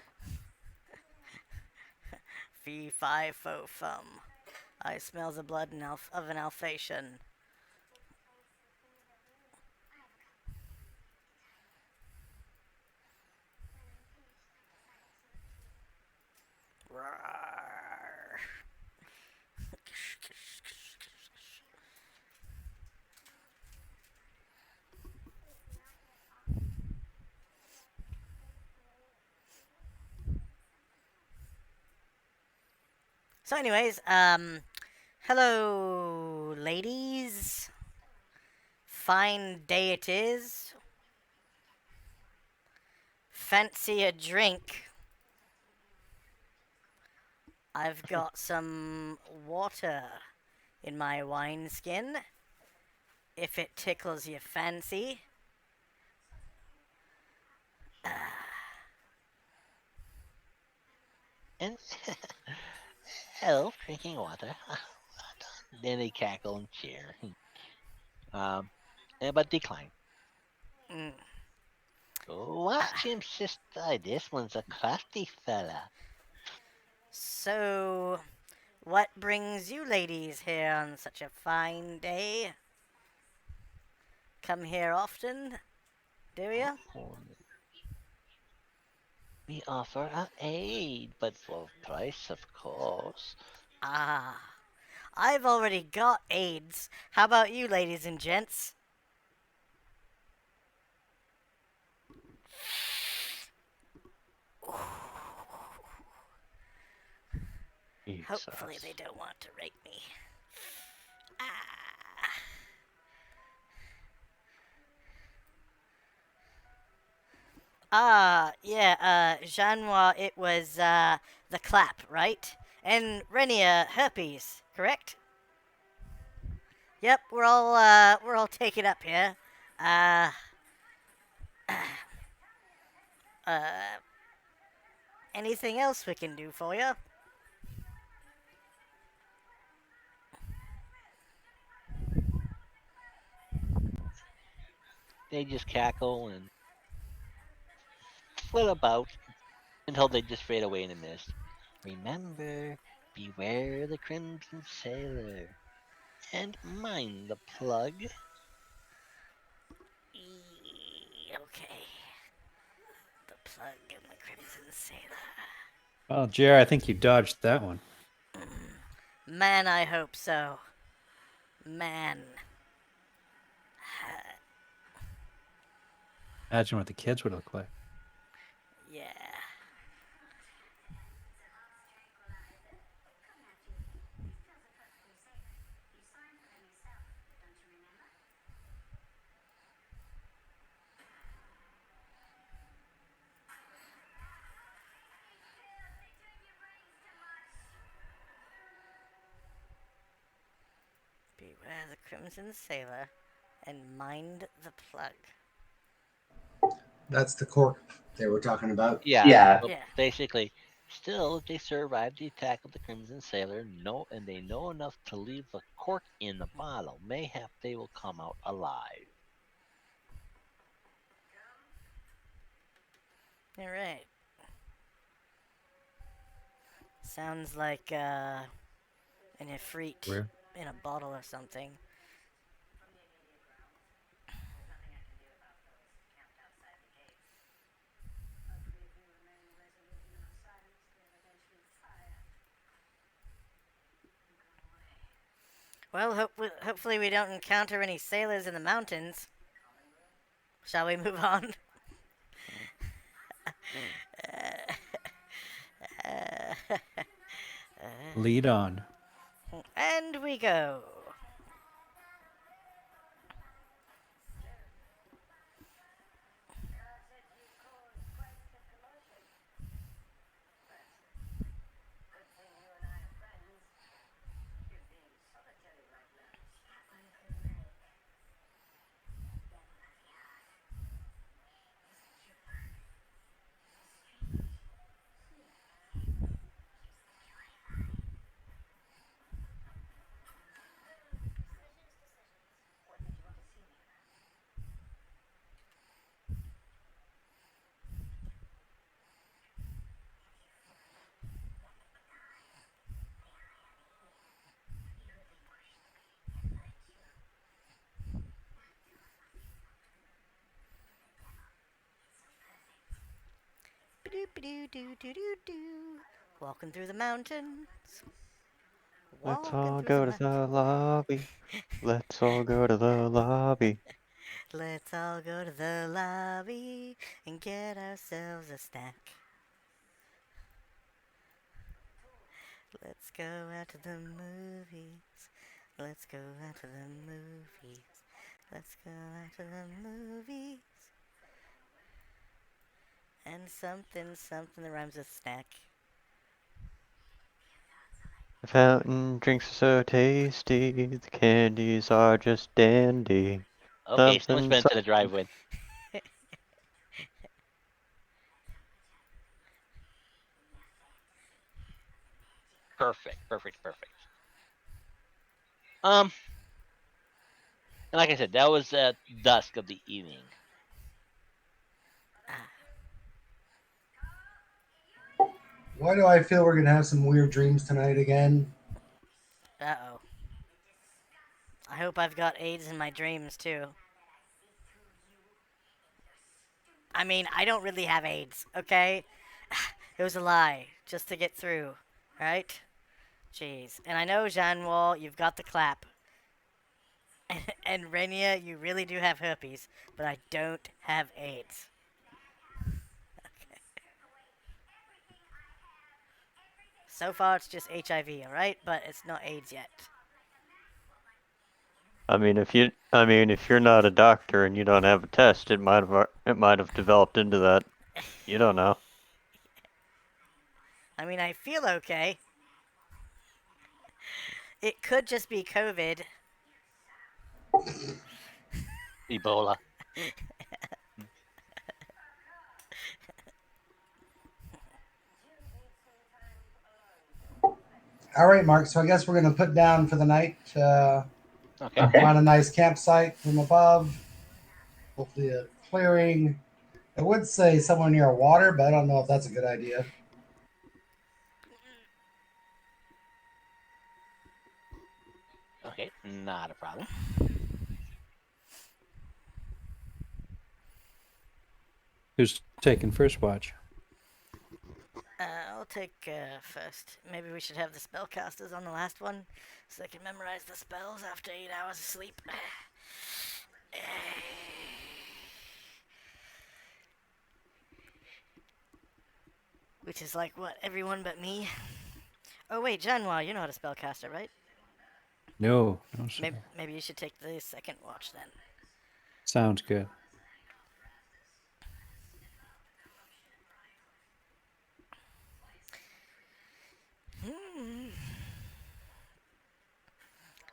Fee, fi, fo, fum. I smell the blood of an Alsatian. Rawr. So, anyways, hello, ladies. Fine day it is. Fancy a drink? I've got some water in my wineskin. If it tickles your fancy. And hello, drinking water. Then they cackle and cheer. But decline. Mm. Watch him, sister. This one's a crafty fella. So, what brings you ladies here on such a fine day? Come here often, do you? Oh, we offer our aid, but for a price, of course. Ah, I've already got AIDS. How about you, ladies and gents? Hopefully they don't want to rape me. Yeah, Jeannois, it was, the clap, right? And Renia, herpes, correct? Yep, we're all taken up here. Uh, uh, anything else we can do for you? They just cackle and flit about until they just fade away in the mist. Remember, beware the Crimson Sailor. And mind the plug. Okay. The plug and the Crimson Sailor. Well, Jer, I think you dodged that one. Man, I hope so. Man. Imagine what the kids would look like. Yeah. Beware the Crimson Sailor and mind the plug. That's the cork they were talking about. Yeah. Well, Yeah. basically, still, if they survive the attack of the Crimson Sailor, and they know enough to leave the cork in the bottle, mayhap they will come out alive. You're right. Sounds like an ifrit Where? in a bottle or something. Well, hopefully we don't encounter any sailors in the mountains. Shall we move on? Lead on. And we go. Walking through the mountains. Let's Walking all through the go to mountains. the lobby. Let's all go to the lobby. Let's all go to the lobby and get ourselves a snack. Let's go out to the movies. Let's go out to the movies. Let's go out to the movies. And something that rhymes with snack. The fountain drinks are so tasty. The candies are just dandy. Okay, someone's Something, been to the something. drive-in. Perfect, perfect, perfect. Um, and like I said, that was at dusk of the evening. Ah, Why do I feel we're gonna have some weird dreams tonight again? uh-oh. I hope I've got AIDS in my dreams, too. I mean, I don't really have AIDS, okay? It was a lie, just to get through, right? Jeez. And I know, Jean Wall, you've got the clap. And Renia, you really do have herpes, but I don't have AIDS. So far, it's just HIV, alright? But it's not AIDS yet. If you're not a doctor and you don't have a test, it might have developed into that. You don't know. I mean, I feel okay. It could just be COVID. Ebola. All right, Mark. So I guess we're gonna put down for the night. Okay. Find a nice campsite from above. Hopefully a clearing. I would say somewhere near water, but I don't know if that's a good idea. Okay, not a problem. Who's taking first watch? I'll take first. Maybe we should have the spellcasters on the last one so they can memorize the spells after 8 hours of sleep. Which is like, what, everyone but me? Oh, wait, Janwa, you're not a spellcaster, right? No, no, Maybe, sir. maybe you should take the second watch then. Sounds good. Hmm.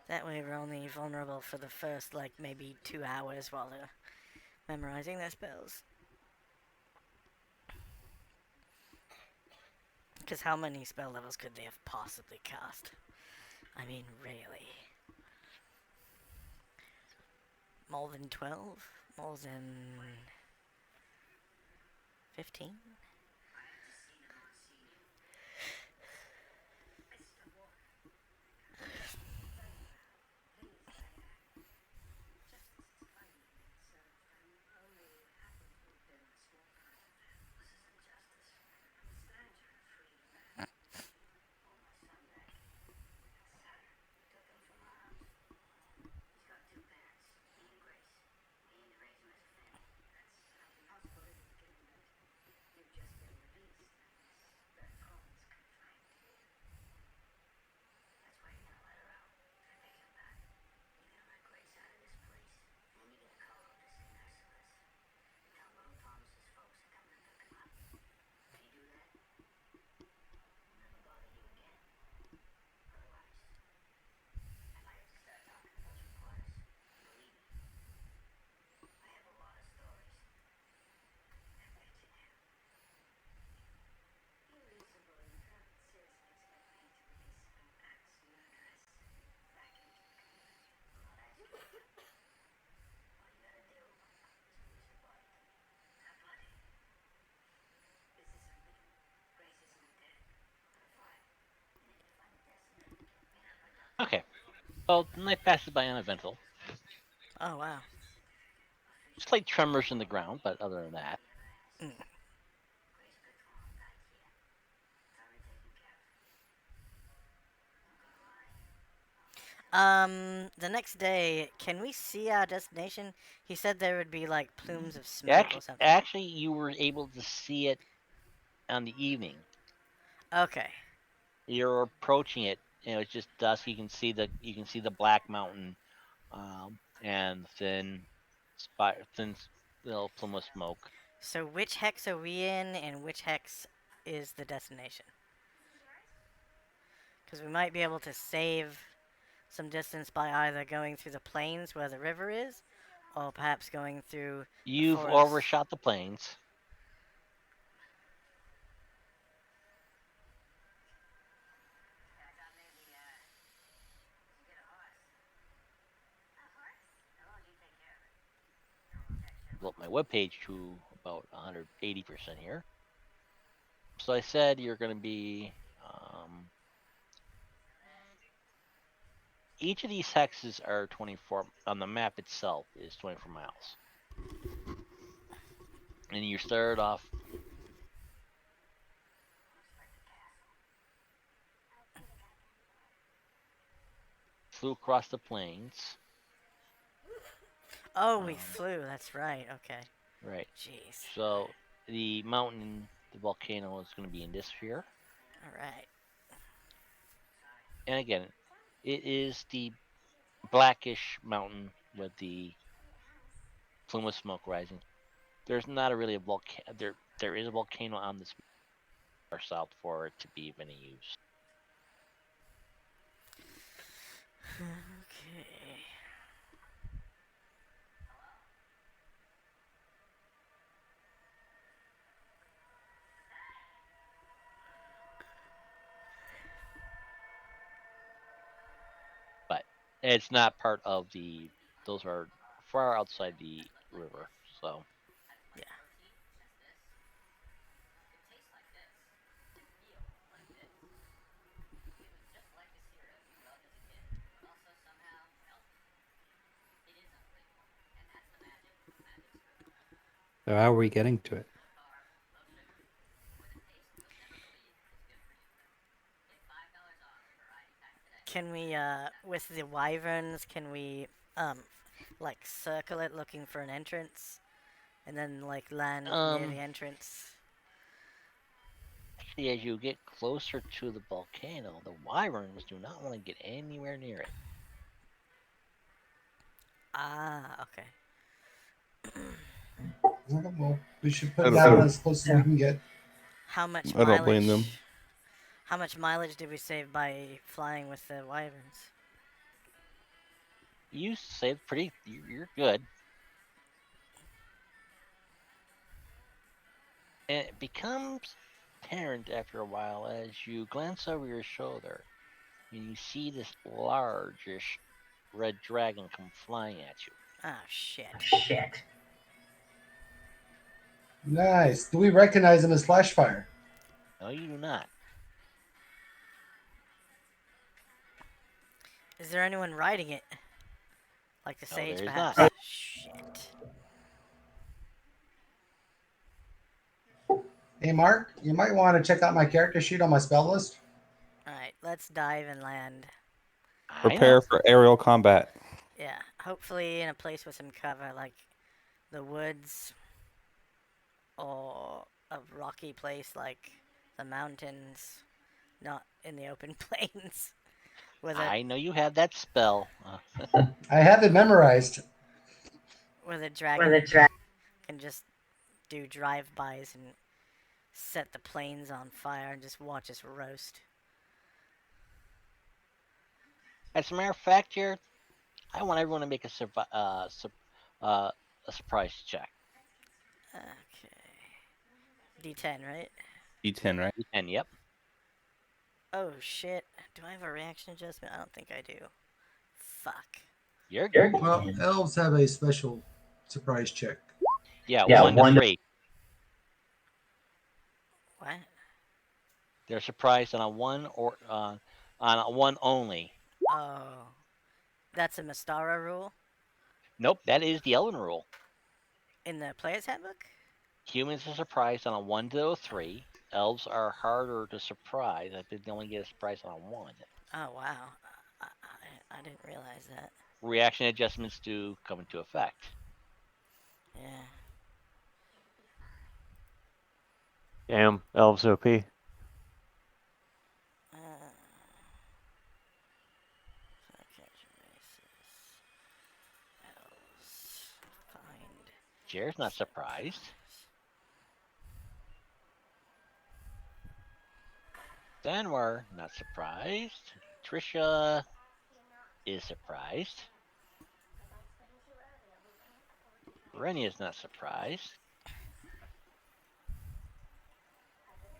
That way we're only vulnerable for the first, like, maybe 2 hours while they're memorizing their spells. Because how many spell levels could they have possibly cast? I mean, really. More than 12? More than 15? Well, the night passes by uneventful. Oh wow. Slight tremors in the ground, but other than that, Mm. The next day, can we see our destination? He said there would be like plumes of smoke or something. actually, you were able to see it on the evening. Okay. You're approaching it, and it's just dusk. You can see the black mountain, and thin little plume of smoke. So which hex are we in, and which hex is the destination? Because we might be able to save some distance by either going through the plains where the river is, or perhaps going through the You've forest. overshot the plains. Built my webpage to about 180% here. So I said you're going to be. Each of these hexes are 24 on the map itself is 24 miles, and you started off. Flew across the plains. Oh, we flew. That's right. Okay. Right. Jeez. So the mountain, the volcano is going to be in this sphere. All right. And again, it is the blackish mountain with the plume of smoke rising. There's not really a volcano. There is a volcano on this far south for it to be of any use. Okay. But it's not part of the. Those are far outside the river. So Yeah. So how are we getting to it? Can we, with the wyverns, can we, like circle it looking for an entrance, and then like land near the entrance? actually, as you get closer to the volcano, the wyverns do not want to get anywhere near it. Ah, okay. Well, we should I put don't that know. as close as we can get. How much I don't blame them. mileage? How much mileage did we save by flying with the wyverns? You saved pretty. You're good. And it becomes apparent after a while as you glance over your shoulder and you see this largish red dragon come flying at you. Ah, shit. Shit. Nice. Do we recognize him as Flashfire? No, you do not. Is there anyone riding it? Like the No, sage, there is perhaps? not. Shit. Hey, Mark, you might want to check out my character sheet on my spell list. Alright, let's dive and land. I Prepare know. for aerial combat. Yeah, hopefully in a place with some cover, like the woods, or a rocky place like the mountains, not in the open plains. I know you have that spell. I have it memorized. Where the dragon can just do drive-bys and set the plains on fire and just watch us roast. As a matter of fact, here, I want everyone to make a surprise check. Okay. D10, right? D10, right? And yep, Oh shit. Do I have a reaction adjustment? I don't think I do. Fuck. you're good. Well, elves have a special surprise check. Yeah, Yeah, 1 to 3. What? They're surprised on a 1 or on a 1 only. Oh. that's a Mystara rule Nope, that is the Elven rule. in the player's handbook? Humans are surprised on a 1 to 3. Elves are harder to surprise. I think they only get a surprise on a 1. Oh, wow. I didn't realize that. Reaction adjustments do come into effect. Yeah. Damn, elves OP. Catch races. Elves. Find. Jared's not surprised. Danwar, not surprised. Trisha is surprised. Renia's not surprised.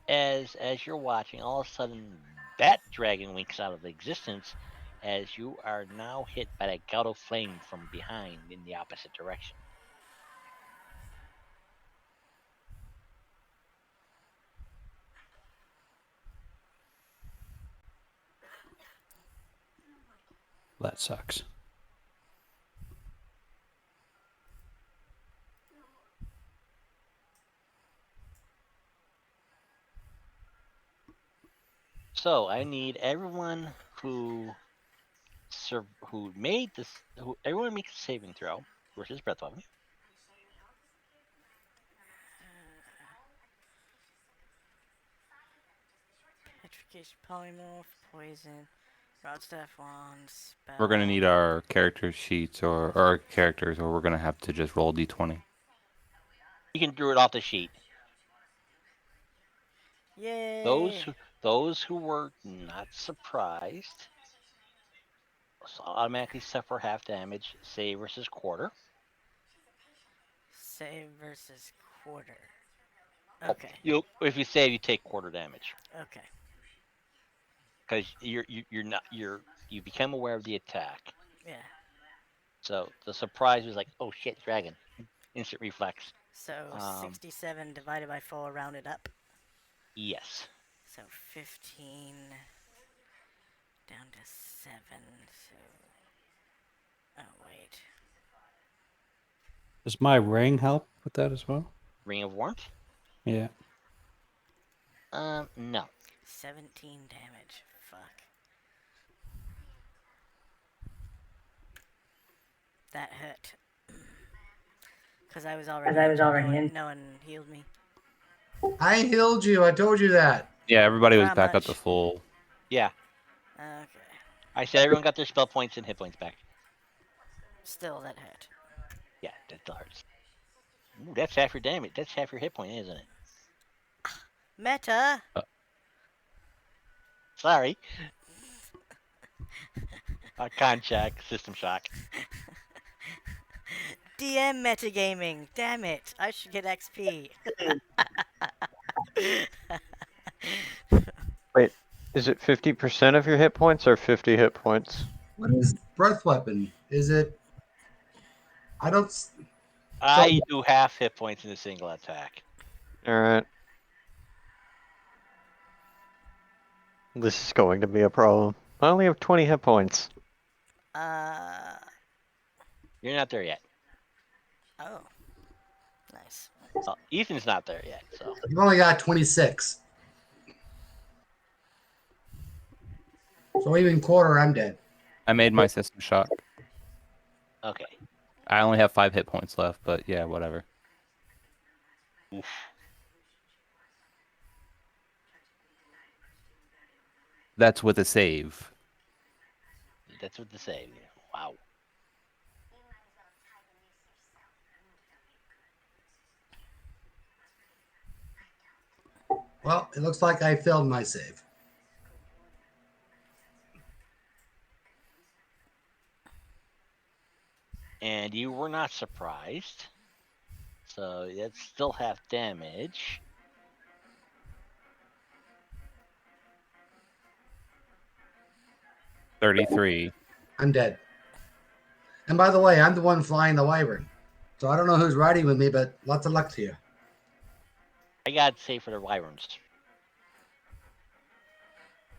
As you're watching, all of a sudden that dragon winks out of existence as you are now hit by that gout of flame from behind in the opposite direction. That sucks. So I need everyone who made this, everyone makes a saving throw versus breath weapon. Petrification, polymorph, poison, rod staff, wand, spell. We're gonna need our character sheets or our characters, or we're gonna have to just roll d20. You can draw it off the sheet. Yay! Those who were not surprised automatically suffer half damage. Save versus quarter. Save versus quarter. Oh, Okay. if you save, you take quarter damage Okay. because you become aware of the attack. Yeah. So the surprise was like, oh shit, dragon! Instant reflex. So 67 divided by 4 rounded up. Yes. So 15 down to 7. So. Oh, wait. Does my ring help with that as well? Ring of warmth. Yeah. No. 17 damage. Fuck. That hurt. Because I was already in. No one healed me. I healed you. I told you that. Yeah, everybody was How back up much? to full. Yeah. Okay. I said everyone got their spell points and hit points back. Still, that hurt. Yeah, that still hurts. Ooh, that's half your damage. That's half your hit point, isn't it? Meta! Sorry. Con check, system shock. DM metagaming. Damn it. I should get XP. Wait, is it 50% of your hit points or 50 hit points? What is breath weapon? Is it? I don't. I do half hit points in a single attack. Alright. This is going to be a problem. I only have 20 hit points. You're not there yet. Oh. Nice. Ethan's not there yet, so. You've only got 26. So even quarter, I'm dead. I made my system shock. Okay. I only have 5 hit points left, but yeah, whatever. Oof. That's with a save. That's what to say. Wow. Well, it looks like I failed my save. And you were not surprised. So that's still half damage. $33. I'm dead. And by the way, I'm the one flying the wyvern. So I don't know who's riding with me, but lots of luck to you. I got to say for the wyverns.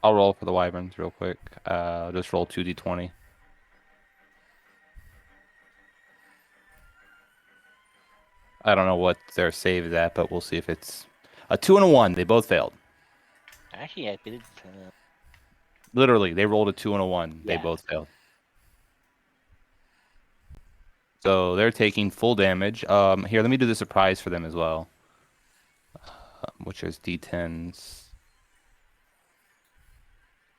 I'll roll for the wyverns real quick. Just roll 2d20. I don't know what their save is at, but we'll see if it's a 2 and a 1. They both failed. Actually, I did. Literally, they rolled a 2 and a 1. They Yeah. both failed. So they're taking full damage. Here, let me do the surprise for them as well, which is D10s.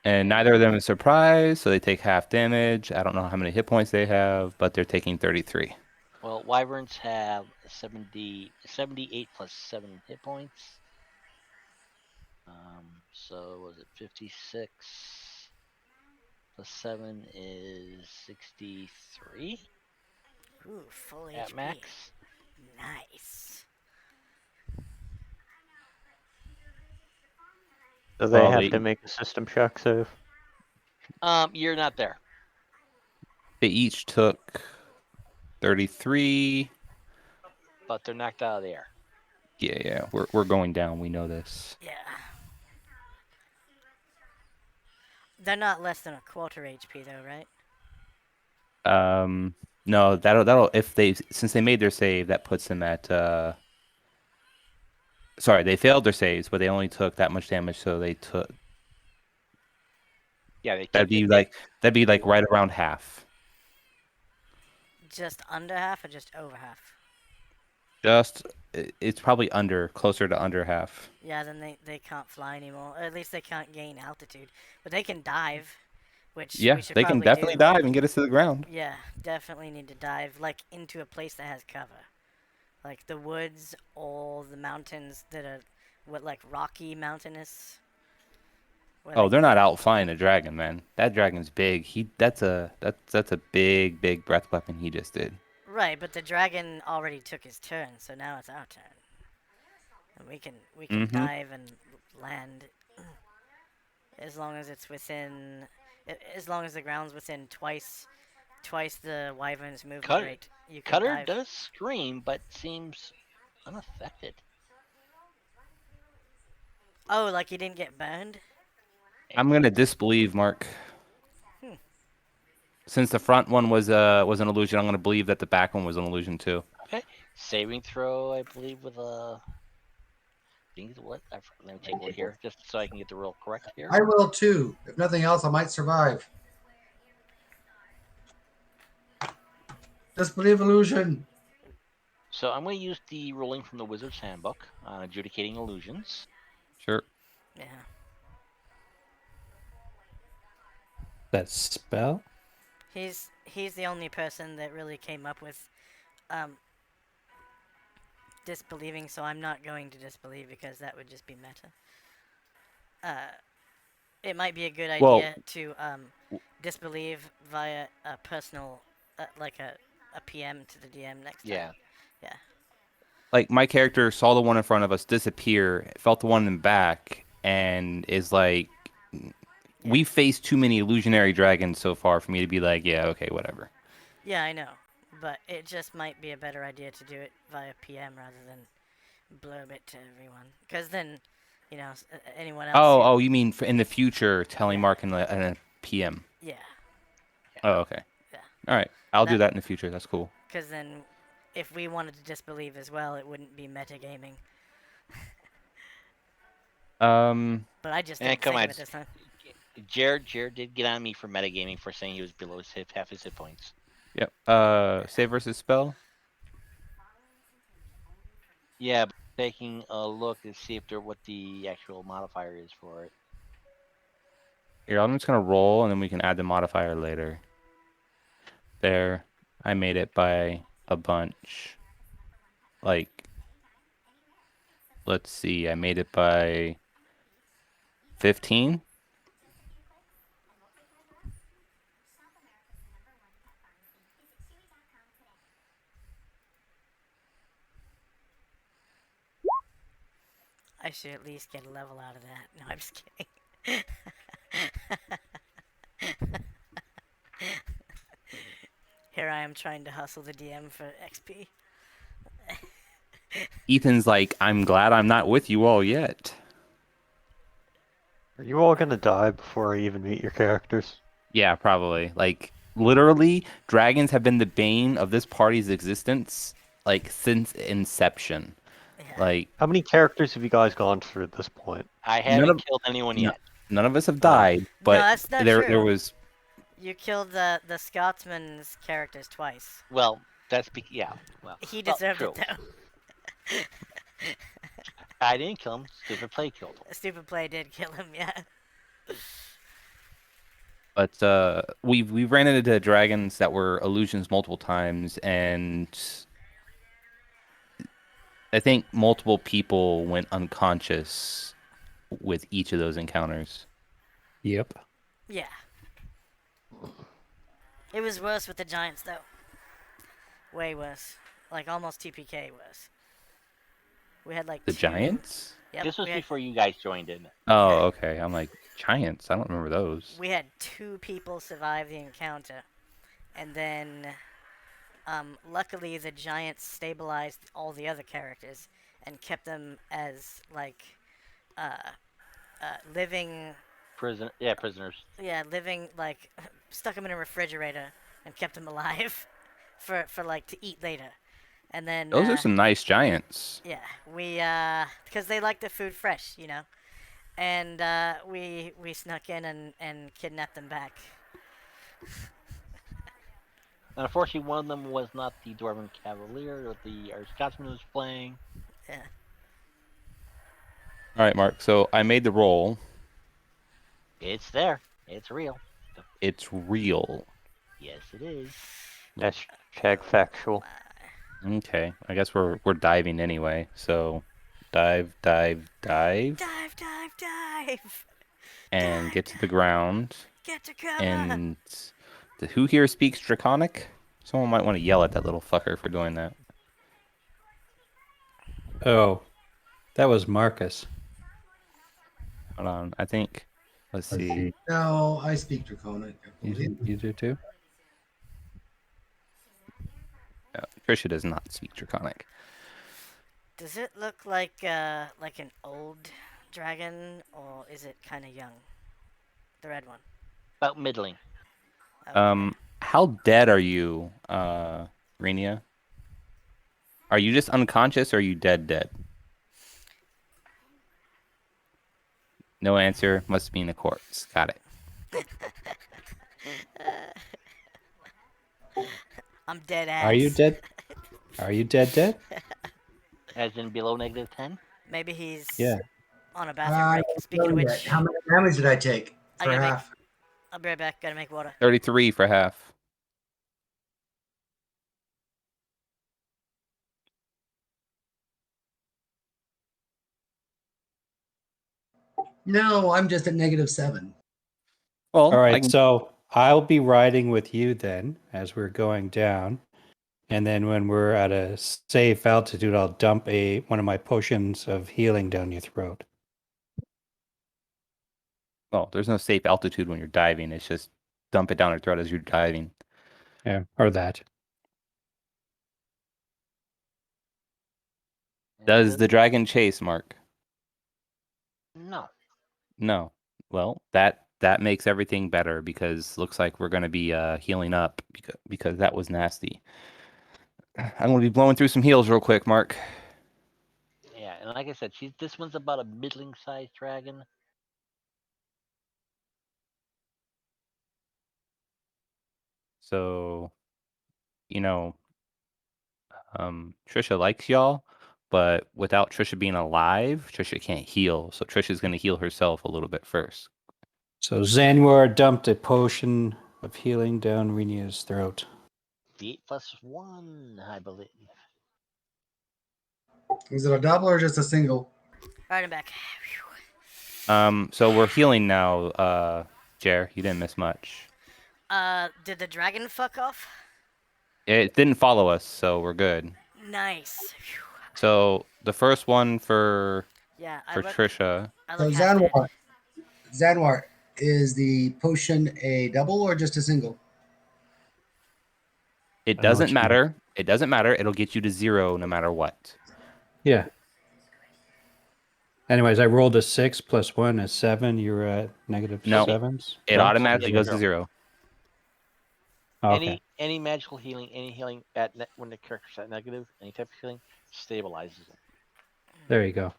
And neither of them is surprised, so they take half damage. I don't know how many hit points they have, but they're taking 33. Well, wyverns have 78 plus 7 hit points. So was it 56 plus 7 is 63 Ooh, full at HP. max. Nice. Do they Well, have to make a system shock save? You're not there. they each took 33. But they're knocked out of the air. Yeah, we're going down. We know this. Yeah. They're not less than a quarter HP though, right? No, that'll if they since they made their save, that puts them at sorry, they failed their saves, but they only took that much damage, so they took Yeah, they that'd took be it. like that'd be like right around half. Just under half or just over half? Just it's probably closer to under half. Yeah, then they can't fly anymore. Or at least they can't gain altitude. But they can dive, which Yeah, we should they can probably definitely do. dive and get us to the ground. Yeah, definitely need to dive, like, into a place that has cover. Like the woods or the mountains that are, like, rocky mountainous. Oh, they're not out flying a dragon, man. That dragon's big. That's a big breath weapon he just did. Right, but the dragon already took his turn, so now it's our turn. And we can Mm-hmm. dive and land as long as it's within, as long as the ground's within twice the wyvern's movement rate. You can Cutter dive. does scream, but seems unaffected. Oh, like he didn't get burned? I'm gonna disbelieve Mark. Since the front one was an illusion, I'm gonna believe that the back one was an illusion too. Okay. Saving throw, I believe, with a. What? Let me take a look here, just so I can get the real correct here. I will too. If nothing else, I might survive. Disbelieve illusion. So I'm going to use the ruling from the Wizard's Handbook on adjudicating illusions. Sure. Yeah. That spell? He's the only person that really came up with disbelieving, so I'm not going to disbelieve because that would just be meta. It might be a good idea to disbelieve via a personal, like a PM to the DM next time. Yeah. Yeah. Like my character saw the one in front of us disappear, felt the one in the back, and is like, we faced too many illusionary dragons so far for me to be like, yeah, okay, whatever. Yeah, I know, but it just might be a better idea to do it via PM rather than blurb it to everyone, because then, you know, anyone else. Oh, you mean in the future, telling Yeah. Mark in a PM? Yeah. Oh, okay. Yeah. All right, I'll do that in the future. That's cool. Because then, if we wanted to disbelieve as well, it wouldn't be metagaming. But I just didn't think of it this time. Jared did get on me for metagaming for saying he was below half his hit points. Yep. Save versus spell. Yeah, but taking a look to see if what the actual modifier is for it. Here, I'm just gonna roll, and then we can add the modifier later. There, I made it by a bunch. Like, let's see, I made it by 15. I should at least get a level out of that. No, I'm just kidding. Here I am trying to hustle the DM for XP. Ethan's like, I'm glad I'm not with you all yet. Are you all gonna die before I even meet your characters? Yeah, probably. Like, literally, dragons have been the bane of this party's existence like since inception. Yeah. Like How many characters have you guys gone through at this point? I none haven't of killed anyone no, yet. none of us have Oh. died, No, but that's not there true. was You killed the Scotsman's characters twice. Well, yeah. Well, He deserved true. it though. I didn't kill him. Stupid play killed him. A stupid play did kill him, yeah. but we ran into dragons that were illusions multiple times, and I think multiple people went unconscious with each of those encounters. Yep. Yeah. It was worse with the Giants though. Way worse. Like almost TPK worse. We had like The two. Giants? Yep. This was we had, before you guys joined in. Oh, okay. I'm like, Giants? I don't remember those. we had 2 people survive the encounter, and then luckily the Giants stabilized all the other characters and kept them as like living. Prisoners. Yeah, living like stuck them in a refrigerator and kept them alive for like to eat later. And then Those are some nice giants. yeah, we because they like the food fresh, you know. And we snuck in and kidnapped them back. Unfortunately, one of them was not the Dwarven Cavalier that our Scotsman was playing. Yeah. All right, Mark. So I made the roll. It's there. It's real. It's real. Yes, it is. Hashtag factual. Okay. I guess we're diving anyway. So dive, dive, dive, Dive, dive, dive. and Dive, get to the ground. Get to cover. And who here speaks Draconic? Someone might want to yell at that little fucker for doing that. Oh, that was Marcus. Hold on. I think. Let's see. No, I speak Draconic. I You believe. do, you do too? No, Trisha does not speak Draconic. Does it look like an old dragon, or is it kind of young? The red one. About middling. Oh, How dead are you, Renia? Are you just unconscious or are you dead? No answer. Must be in a corpse. Got it. I'm dead ass. Are you dead? Are you dead? As in below -10? Maybe he's Yeah. on a bathroom break. don't Speaking of know which, yet. How much damage did I take I for gotta make- half? I'll be right back. Gotta make water. 33 for half. No, I'm just at -7. Well, All I right, can- so I'll be riding with you then as we're going down. And then when we're at a safe altitude, I'll dump one of my potions of healing down your throat. well, there's no safe altitude when you're diving. It's just dump it down her throat as you're diving. Yeah, or that. Does the dragon chase, Mark? No. No. Well, that makes everything better because looks like we're going to be healing up because that was nasty. I'm going to be blowing through some heals real quick, Mark. Yeah, and like I said, this one's about a middling-sized dragon. So, Trisha likes y'all, but without Trisha being alive, Trisha can't heal. So Trisha's going to heal herself a little bit first. So Zanwar dumped a potion of healing down Renia's throat. The 8+1, I believe. Is it a double or just a single? Right, I'm back. So we're healing now, Jer. You didn't miss much. Did the dragon fuck off? It didn't follow us, so we're good. Nice. So the first one for Yeah, Trisha. I So look half dead. Zanwar, is the potion a double or just a single? It I know what doesn't you mean. matter. It doesn't matter. It'll get you to 0 no matter what. Yeah. Anyways, I rolled a 6 plus 1 is 7. You're at No. -7s. It No? automatically goes to 0. Okay. any magical healing, any healing at when the character's at negative, any type of healing stabilizes them. There you go.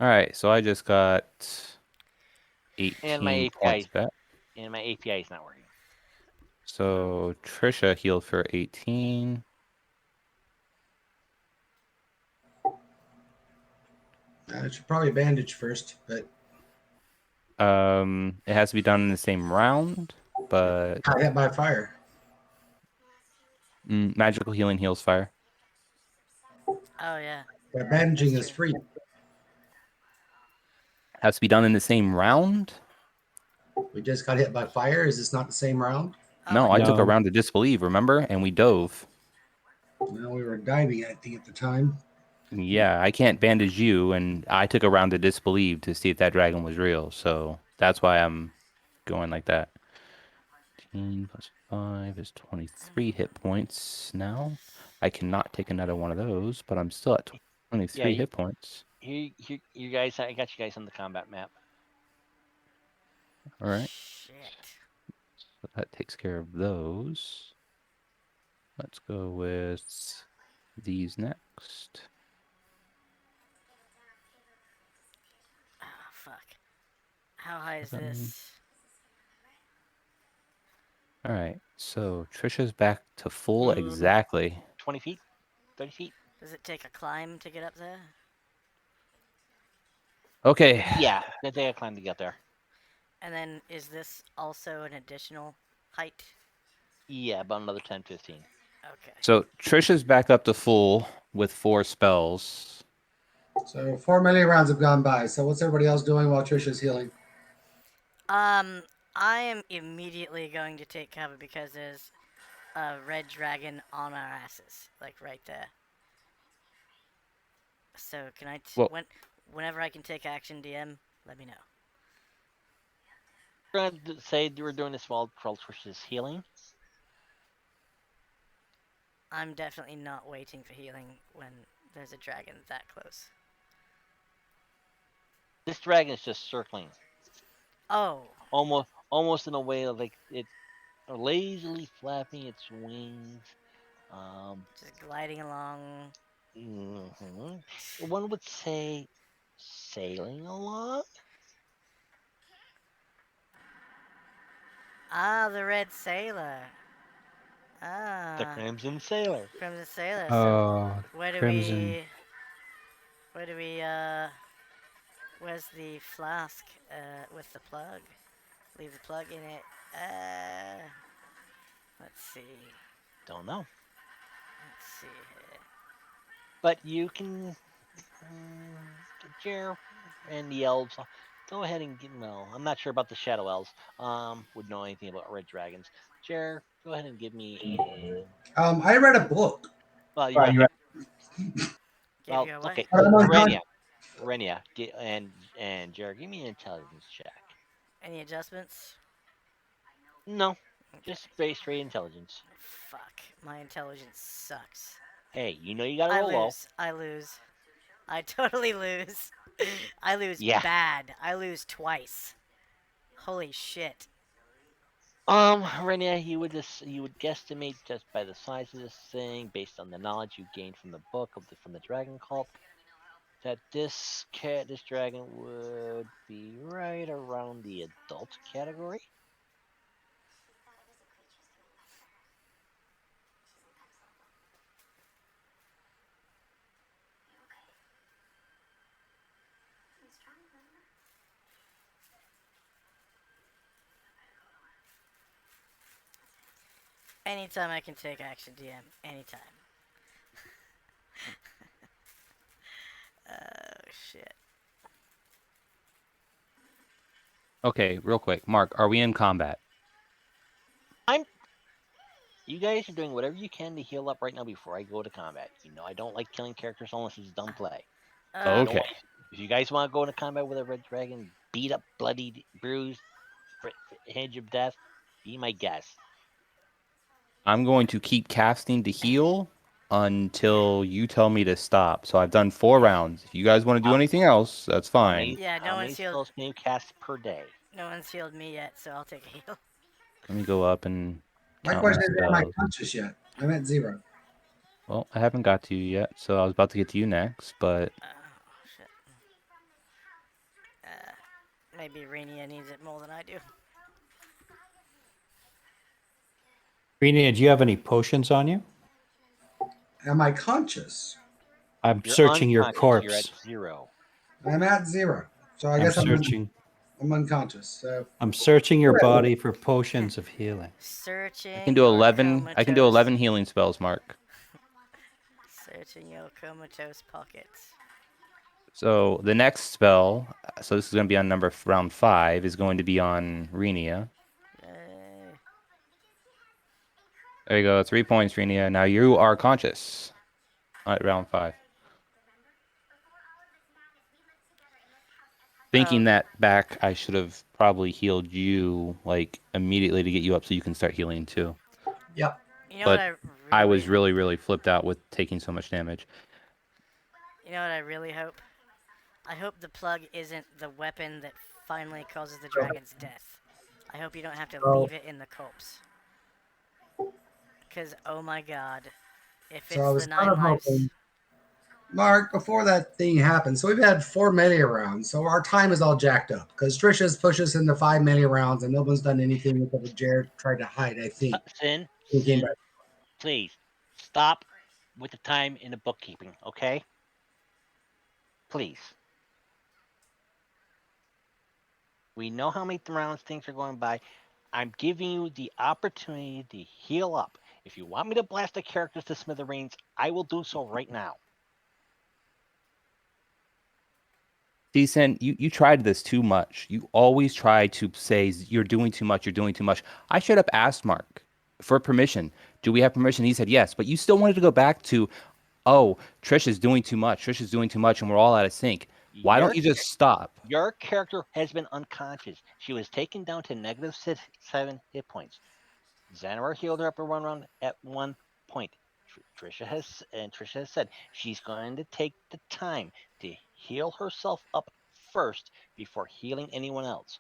All right, so I just got And my 18 points API back. and my API is not working. So Trisha healed for 18. I should probably bandage first, but It has to be done in the same round, but got hit by fire. magical healing heals fire. Oh yeah. But bandaging That's is true. free. Has to be done in the same round. We just got hit by fire. Is this not the same round? No, I took a No. round to disbelieve, remember? And we dove. Well, we were diving, I think, at the time. Yeah, I can't bandage you, and I took a round to disbelieve to see if that dragon was real. So that's why I'm going like that. 18 plus 5 is 23 hit points now. I cannot take another one of those, but I'm still at 23 Yeah, hit points. you guys, I got you guys on the combat map. All right, Shit. so that takes care of those. Let's go with these next. Oh fuck. How high is 7. this? All right, so Trisha's back to full exactly. 20 feet, 30 feet. Does it take a climb to get up there? Okay, Yeah, then they climb to get there. And then is this also an additional height? Yeah, about another 10, 15. Okay. so Trisha's back up to full with 4 spells. So 4 million rounds have gone by. So what's everybody else doing while Trisha's healing? I am immediately going to take cover because there's a red dragon on our asses, like right there. So can I? Well- Whenever I can take action, DM, let me know. We're gonna say we're doing this while Trish is healing. I'm definitely not waiting for healing when there's a dragon that close. This dragon is just circling, Oh, almost in a way of like it's lazily flapping its wings. just gliding along. One would say sailing along. Ah, the red sailor. The Ah, Crimson Sailor. Crimson Sailor. Oh, So where do Crimson. we? Where do we? Where's the flask? With the plug. Leave the plug in it. Let's see. Don't know, Let's see here. but you can, Jer and the elves. Go ahead and get. No, I'm not sure about the Shadow Elves. Would know anything about red dragons. Jer, go ahead and give me a. I read a book. Well, you read. Give Well, you away. okay, Oh my God. Renia, and Jared, give me an intelligence check. Any adjustments? No, just straight intelligence. Fuck. My intelligence sucks. Hey, you know you gotta I roll low. lose. I lose. I totally lose. I lose Yeah. bad. I lose twice. Holy shit. Renia, you would guesstimate just by the size of this thing, based on the knowledge you gained from the book from the dragon cult, that this dragon would be right around the adult category. Anytime I can take action, DM. Anytime. Oh, shit. Okay, real quick, Mark, are we in combat? You guys are doing whatever you can to heal up right now before I go to combat. You know I don't like killing characters unless it's dumb play. Okay. If you guys want to go into combat with a red dragon, beat up, bloodied, bruised, edge of death, be my guest. I'm going to keep casting to heal until you tell me to stop. So I've done 4 rounds. If you guys want to do anything else, that's fine. Yeah, How many spells can you cast per day? No one's healed me yet, so I'll take a heal. Let me go up and My count my question is, am I spells. conscious yet? I'm at 0. Well, I haven't got to you yet, so I was about to get to you next, but Oh, shit. Maybe Renia needs it more than I do. Renia, do you have any potions on you? Am I conscious? I'm You're searching your unconscious. You're at corpse. 0. I'm at 0. So I I'm guess searching. I'm unconscious. So I'm searching your body for potions of healing. I can Searching do your 11. I can do comatose. 11 healing spells, Mark. Searching your comatose pockets. So the next spell, so this is going to be on round 5, is going to be on Renia. Yay. There you go, 3 points, Renia. Now you are conscious at round 5. Thinking that back, I should have probably healed you like immediately to get you up so you can start healing too. yep. You know But what I was really, really flipped out with taking so much damage. You know what I really hope? I hope the plug isn't the weapon that finally causes the dragon's death. I hope you don't have to So, leave it in the corpse. Because, oh my god, if so I it's the was kind 9 of lives. hoping, Mark, before that thing happened. So we've had 4 melee rounds. So our time is all jacked up because Trisha's pushed us into 5 melee rounds and no one's done anything except for Jared tried to hide, I think. Sin, He came back. please stop with the time in the bookkeeping, okay? Please. We know how many rounds things are going by. I'm giving you the opportunity to heal up. If you want me to blast the characters to smithereens, I will do so right now. Decent, you tried this too much. You always try to say you're doing too much, you're doing too much. I should have asked Mark for permission. Do we have permission? He said yes, but you still wanted to go back to, oh, Trish is doing too much. Trish is doing too much, and we're all out of sync. Why don't Your you just stop? your character has been unconscious. She was taken down to negative 7 hit points. Xanor healed her up a 1 round at 1 point. Trisha has said she's going to take the time to heal herself up first before healing anyone else.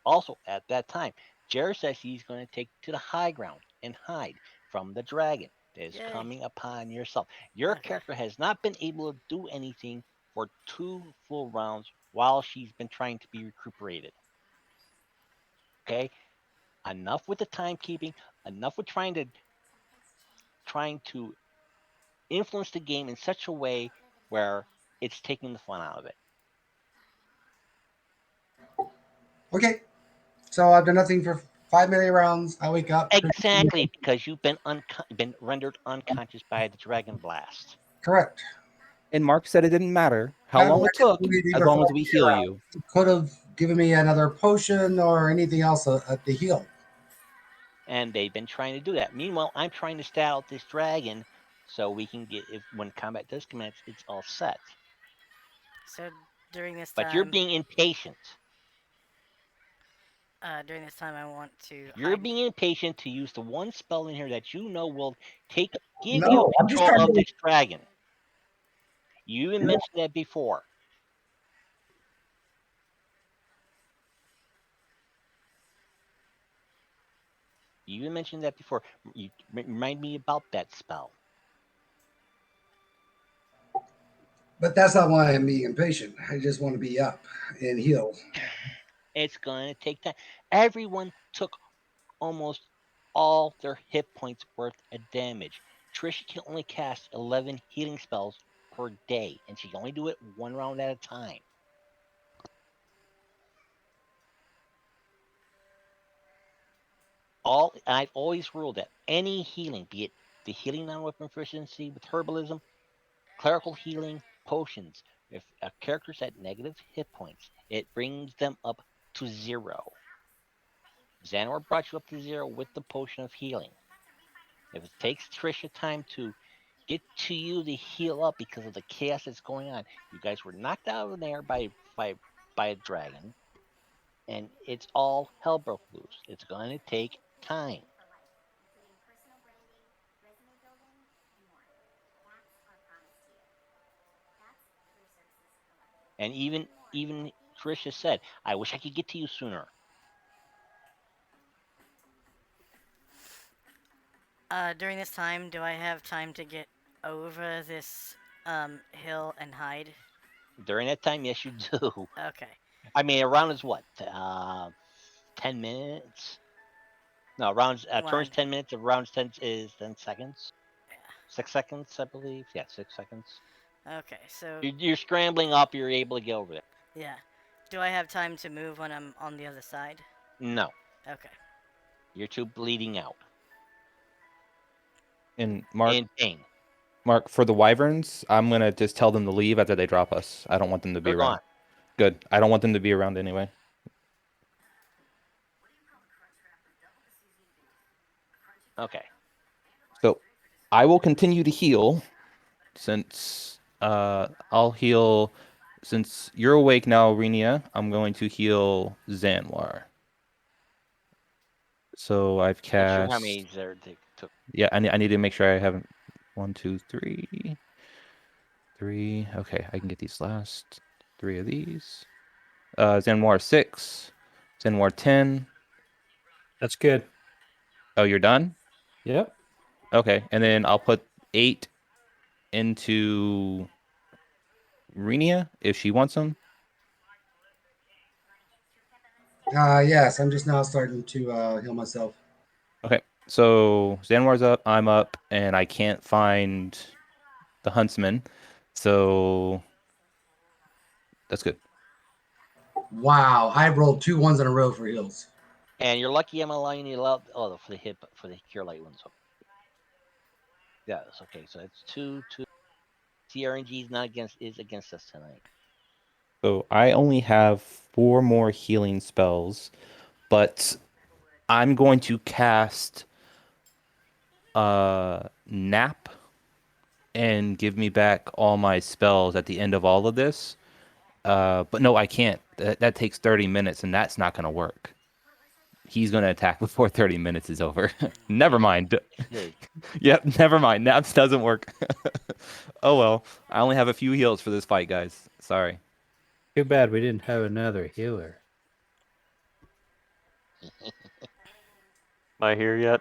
Also, at that time, Jared says he's going to take to the high ground and hide from the dragon that is Yay. coming upon yourself. Your Okay. character has not been able to do anything for 2 full rounds while she's been trying to be recuperated. Okay? Enough with the timekeeping, enough with trying to influence the game in such a way where it's taking the fun out of it. Okay. So I've done nothing for 5 melee rounds. I wake up. Exactly, because you've been rendered unconscious by the dragon blast. Correct. And Mark said it didn't matter how Have long it took, electrocuted as long before as we heal you. could have given me another potion or anything else at the heal. And they've been trying to do that. Meanwhile, I'm trying to stat out this dragon so we can get, if when combat does commence, it's all set. So during this But you're time, being impatient. I want to You're hide. being impatient to use the one spell in here that you know will give you No, I'm just control trying of to. this dragon. You even mentioned that before. You even mentioned that before. You remind me about that spell. But that's not why I'm being impatient. I just want to be up and heal. It's going to take time. Everyone took almost all their hit points worth of damage. Trisha can only cast 11 healing spells per day, and she can only do it 1 round at a time. I've always ruled that any healing, be it the healing non-weapon proficiency with herbalism, clerical healing, potions, if a character's at negative hit points, it brings them up to 0. Xanor brought you up to 0 with the potion of healing. If it takes Trisha time to get to you to heal up because of the chaos that's going on, you guys were knocked out of there by a dragon, and it's all hell broke loose. It's going to take time. And even Trisha said, "I wish I could get to you sooner." During this time, do I have time to get over this hill and hide? During that time, yes, you do. Okay. I mean, a round is what? 10 minutes? No, rounds turns One. 10 minutes. A round's 10 seconds. Yeah. 6 seconds, I believe. Yeah, 6 seconds. Okay, so You're scrambling up. You're able to get over there. yeah. Do I have time to move when I'm on the other side? No, Okay. you're too bleeding out And Mark, in pain. Mark, for the wyverns, I'm gonna just tell them to leave after they drop us. I don't want them to be They're around. gone. Good. I don't want them to be around anyway. Okay. So I will continue to heal since I'll heal since you're awake now, Renia. I'm going to heal Zanwar. So I've Not sure how cast. many there they took. Yeah, I need to make sure I haven't. 1, 2, 3, 3. Okay, I can get these last 3 of these. Zanwar 6, Zanwar 10. That's good. Oh, you're done? Yep. Okay, and then I'll put 8 into Renia if she wants them. Yes, I'm just now starting to heal myself. Okay, so Zanwar's up, I'm up, and I can't find the huntsman. So that's good. Wow, I rolled 2 ones in a row for heals. And you're lucky I'm allowing you allowed. Oh, for the hit, for the cure light ones. Yeah, that's okay. So it's 2. TRNG is against us tonight. So I only have 4 more healing spells, but I'm going to cast Nap and give me back all my spells at the end of all of this. But no, I can't. That takes 30 minutes, and that's not going to work. He's going to attack before 30 minutes is over. Never Yes, mind. it is. Yep, never mind. Naps doesn't work. Oh well. I only have a few heals for this fight, guys. Sorry. Too bad we didn't have another healer. Am I here yet?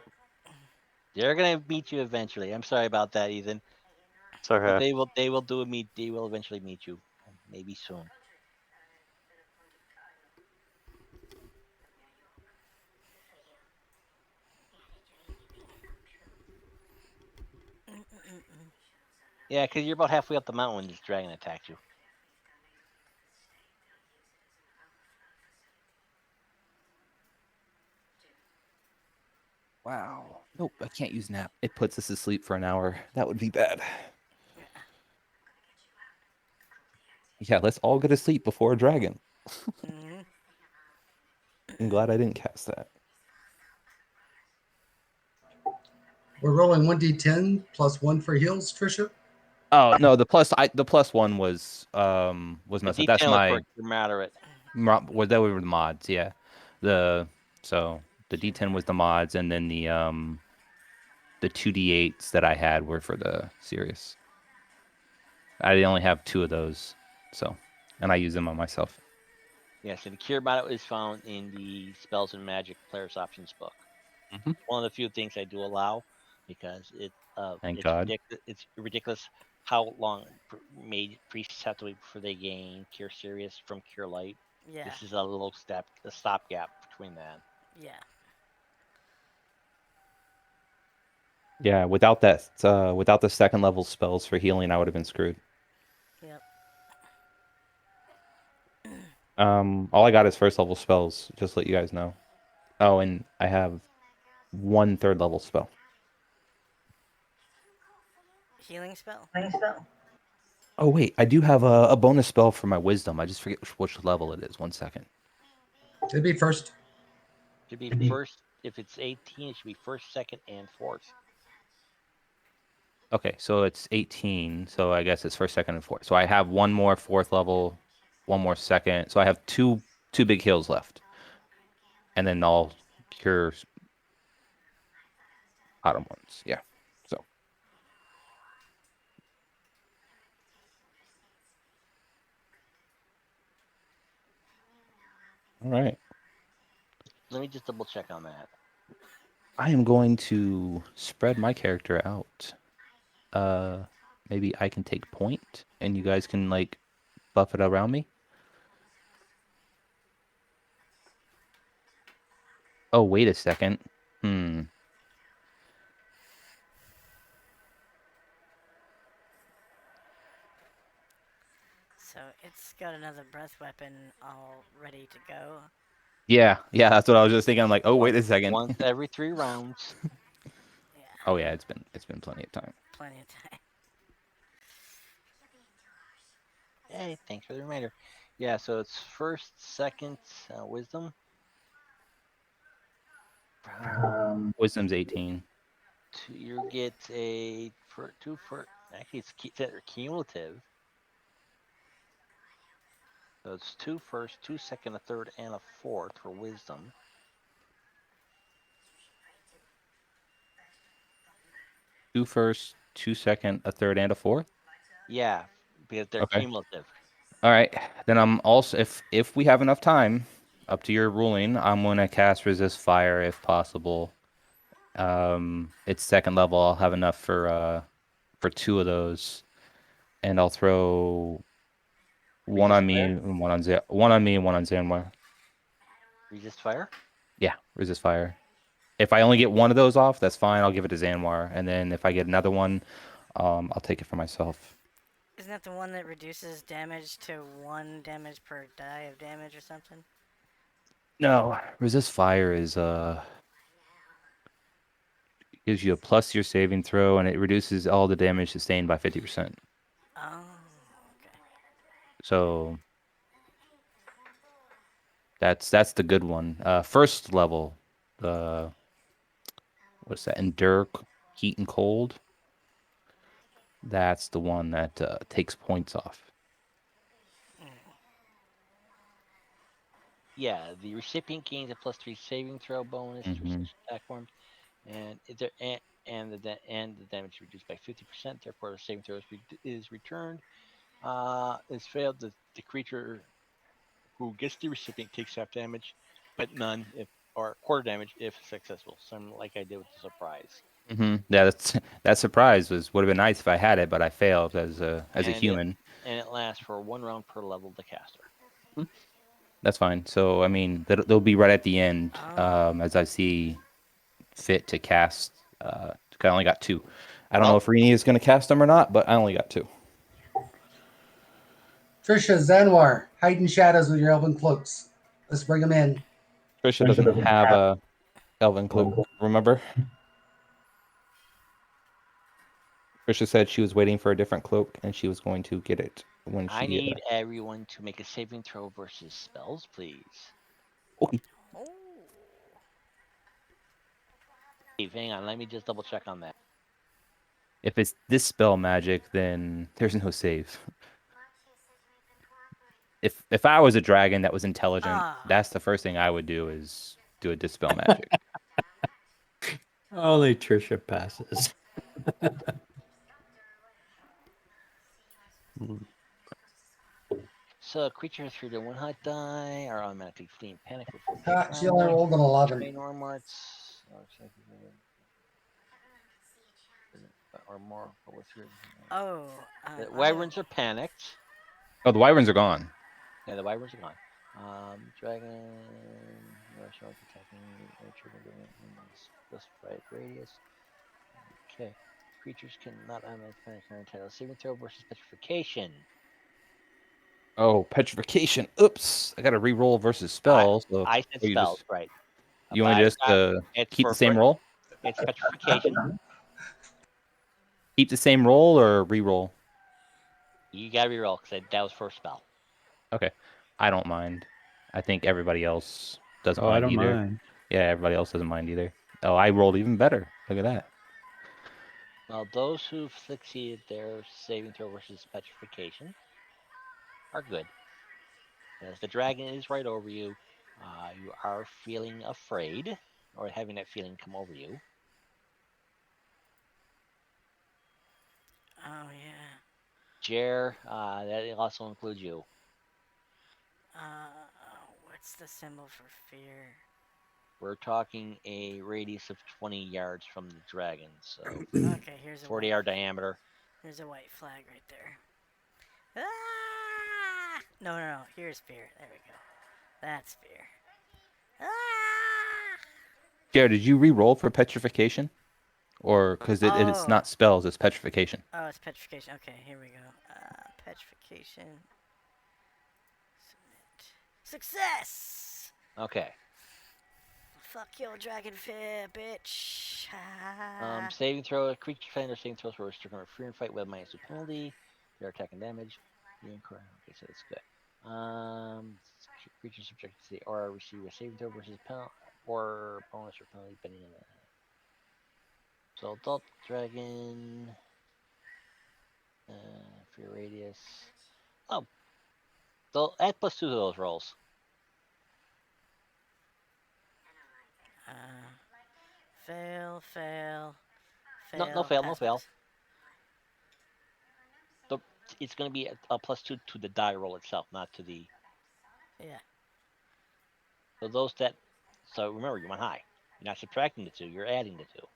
They're gonna meet you eventually. I'm sorry about that, Ethan. It's But okay. they will eventually meet you. Maybe soon. Yeah, because you're about halfway up the mountain when this dragon attacked you. Wow. Nope, I can't use nap. It puts us to sleep for an hour. That would be bad. Yeah, let's all go to sleep before a dragon. Mm-hmm. I'm glad I didn't cast that. We're rolling 1d10 plus 1 for heals, Trisha. Oh no, the plus one was The messed up. That's D10 was for my moderate. what that were the mods, yeah. The so the D10 was the mods, and then the 2D8s that I had were for the serious. I only have 2 of those, so and I use them on myself. Yes, and the cure model is found in the Spells and Magic Player's Options book. Mm-hmm. One of the few things I do allow because Thank it's God. ridiculous. It's ridiculous how long made priests have to wait before they gain Cure Serious from Cure Light. Yeah. This is a little a stopgap between that. Yeah. Yeah, without the second level spells for healing, I would have been screwed. Yep. All I got is first level spells, just to let you guys know. Oh, and I have 1 third level spell. Healing spell. Oh wait, I do have a bonus spell for my wisdom. I just forget which level it is. 1 second. It'd be first. Should be first if it's 18. It should be first, second, and fourth. Okay, so it's 18. So I guess it's first, second, and fourth. So I have 1 more fourth level, 1 more second. So I have two big heals left, and then I'll cure bottom ones. Yeah. So all right. Let me just double check on that. I am going to spread my character out. Maybe I can take point, and you guys can like buff it around me. Oh, wait a second. Hmm. So it's got another breath weapon all ready to go. Yeah, that's what I was just thinking. I'm like, oh, wait a second. Once every 3 rounds. Yeah, Oh yeah, it's been plenty of time. plenty of time. Hey, thanks for the reminder. Yeah, so it's first, second, wisdom. Wisdom's 18. You get a for two for actually they're cumulative. So it's two first, two second, a third, and a fourth for wisdom. Two first, two second, a third, and a fourth. Yeah, because they're Okay. cumulative. All right. Then I'm also if we have enough time, up to your ruling, I'm gonna cast resist fire if possible. It's second level. I'll have enough for two of those, and I'll throw one Resist on me fire. and one on one on me and one on Zanwar. Resist fire. Yeah, resist fire. If I only get one of those off, that's fine. I'll give it to Zanwar, and then if I get another one, I'll take it for myself. Isn't that the one that reduces damage to 1 damage per die of damage or something? No, resist fire is gives you a plus to your saving throw, and it reduces all the damage sustained by 50%. Oh, okay. So that's the good one. First level, the what's that? Endure heat and cold. That's the one that takes points off. Yeah, the recipient gains a +3 saving throw bonus through Hmm. such attack forms, and the damage reduced by 50%. Therefore, the saving throw is returned. Is failed. The creature who gets the recipient takes half damage, but none if or quarter damage if successful. Something like I did with the surprise. Yeah, that surprise would have been nice if I had it, but I failed as a And it human. lasts for 1 round per level of the caster. That's fine. So I mean, they'll be right at the end, Oh. as I see fit to cast. I only got two. I don't know Well, if Rini is going to cast them or not, but I only got two. Trisha, Zanwar, hide in shadows with your elven cloaks. Let's bring them in. Trisha doesn't have a Elven cloak. Remember, Trisha said she was waiting for a different cloak, and she was going to get it when I she. need everyone to make a saving throw versus spells, please. Okay. Oh. Hey, hang on, let me just double check on that. If it's this spell magic, then there's no save. If I was a dragon that was intelligent, Ah. that's the first thing I would do is do a dispel magic. Only Trisha passes. So creatures through the 1 hot die are automatically flee and panic before being She only surrounded. rolled an 11. Terrain or marks or more. But what's your, Oh. the I don't. wyverns are panicked. Oh, the wyverns are gone. Yeah, the wyverns are gone. Dragon, shark attacking nature specified radius. Okay. Creatures cannot automatically panic or entitled saving throw versus petrification. Oh, petrification. Oops, I got to re-roll versus I spell. So I said spells, right? you But want me I've just got it's keep the for same roll? it's petrification. Keep the same roll or re-roll? You gotta reroll because that was first spell. Okay, I don't mind. I think everybody else doesn't Oh, I mind don't either. mind. Yeah, everybody else doesn't mind either. Oh, I rolled even better. Look at that. Well, those who've succeeded their saving throw versus petrification are good. As the dragon is right over you, you are feeling afraid or having that feeling come over you. Oh yeah. Jer, that also includes you. What's the symbol for fear? We're talking a radius of 20 yards from the dragon, so Okay, here's a 40 white. yard diameter. Here's a white flag right there. Ah! No, no, no. Here's fear. There we go. That's fear. Ah! Jared, did you re-roll for petrification? Or because it's Oh. not spells, it's petrification. Oh, it's petrification. Okay, here we go. Petrification. Submit. Success! Okay. Fuck your dragon fear, bitch. Ah. Saving throw. Creature defender saving throws were restricted from fear and fight with -2 penalty. Their attack and damage. Being correct. Okay, so that's good. Creature subjected to the aura receive a saving throw versus penalty or bonus or penalty depending on that. So adult dragon. Fear radius. Oh, they'll add +2 to those rolls. Uh, fail, fail, No, fail. no fail, no pass, fail. pass. So it's going to be a +2 to the die roll itself, not to the. Yeah. So those that. So remember, you went high. You're not subtracting the 2. You're adding the 2.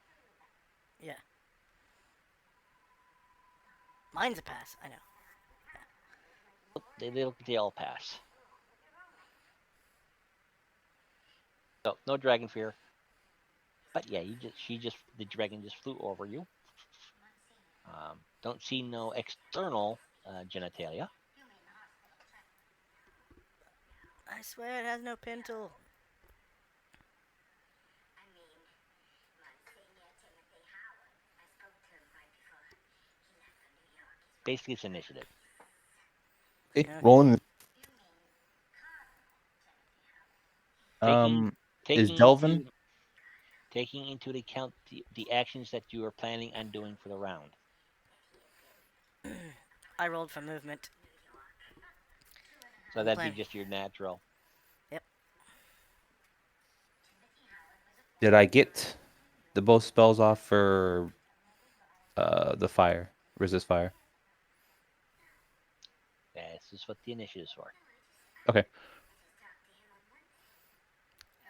Yeah. Mine's a pass. I know. They all pass. So no dragon fear. But yeah, the dragon just flew over you. Don't see no external genitalia. I swear it has no pintle. Basically, it's initiative. Okay, Okay. rolling. Taking Is taking Delvin? taking into account the actions that you are planning on doing for the round. I rolled for movement. So that'd be just your natural. Yep. Did I get the both spells off for the fire, resist fire? This is what the initiative's for. Okay.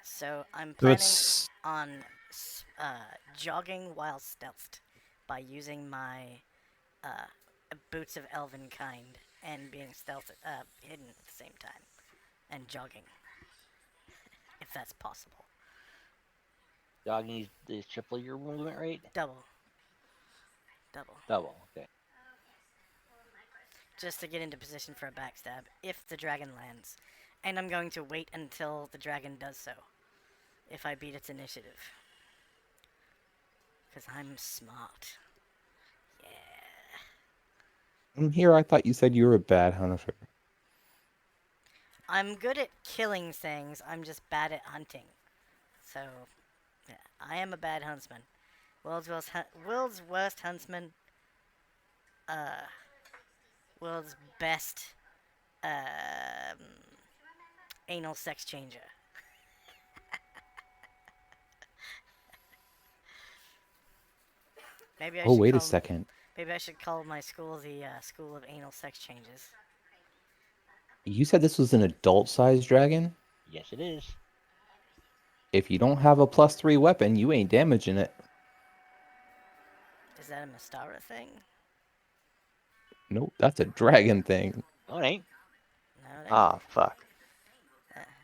So I'm So planning it's on jogging while stealthed by using my boots of elven kind and being hidden at the same time and jogging, if that's possible. Jogging is triple your movement rate? Double. Double. Double, okay. Just to get into position for a backstab if the dragon lands. And I'm going to wait until the dragon does so if I beat its initiative. Because I'm smart. Yeah. here. I thought you said you were a bad hunter. I'm good at killing things, I'm just bad at hunting. So, yeah, I am a bad huntsman. World's worst huntsman. World's best anal sex changer. Maybe I Oh, should wait a call. second. Maybe I should call my school the School of Anal Sex Changes. You said this was an adult-sized dragon? Yes, it is. If you don't have a +3 weapon, you ain't damaging it. Is that a Mystara thing? Nope, that's a dragon thing. No, it ain't. No, it ain't. Ah, fuck.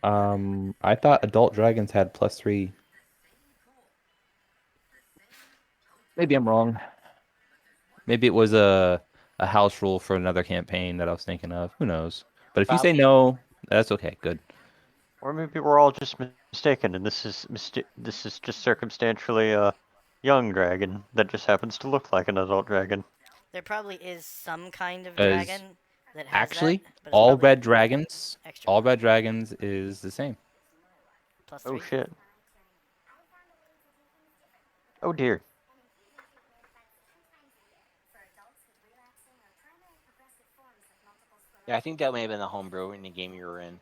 I thought adult dragons had +3. Maybe I'm wrong. Maybe it was a house rule for another campaign that I was thinking of. Who knows? But if you say Probably. no, that's okay. Good. Or maybe we're all just mistaken, and this is just circumstantially a young dragon that just happens to look like an adult dragon. There probably is some kind of As dragon that has actually, that, but it's all probably red dragons, extra all power. red dragons is the same. Plus Oh 3. shit. Oh dear. Yeah, I think that may have been the homebrew in the game you were in.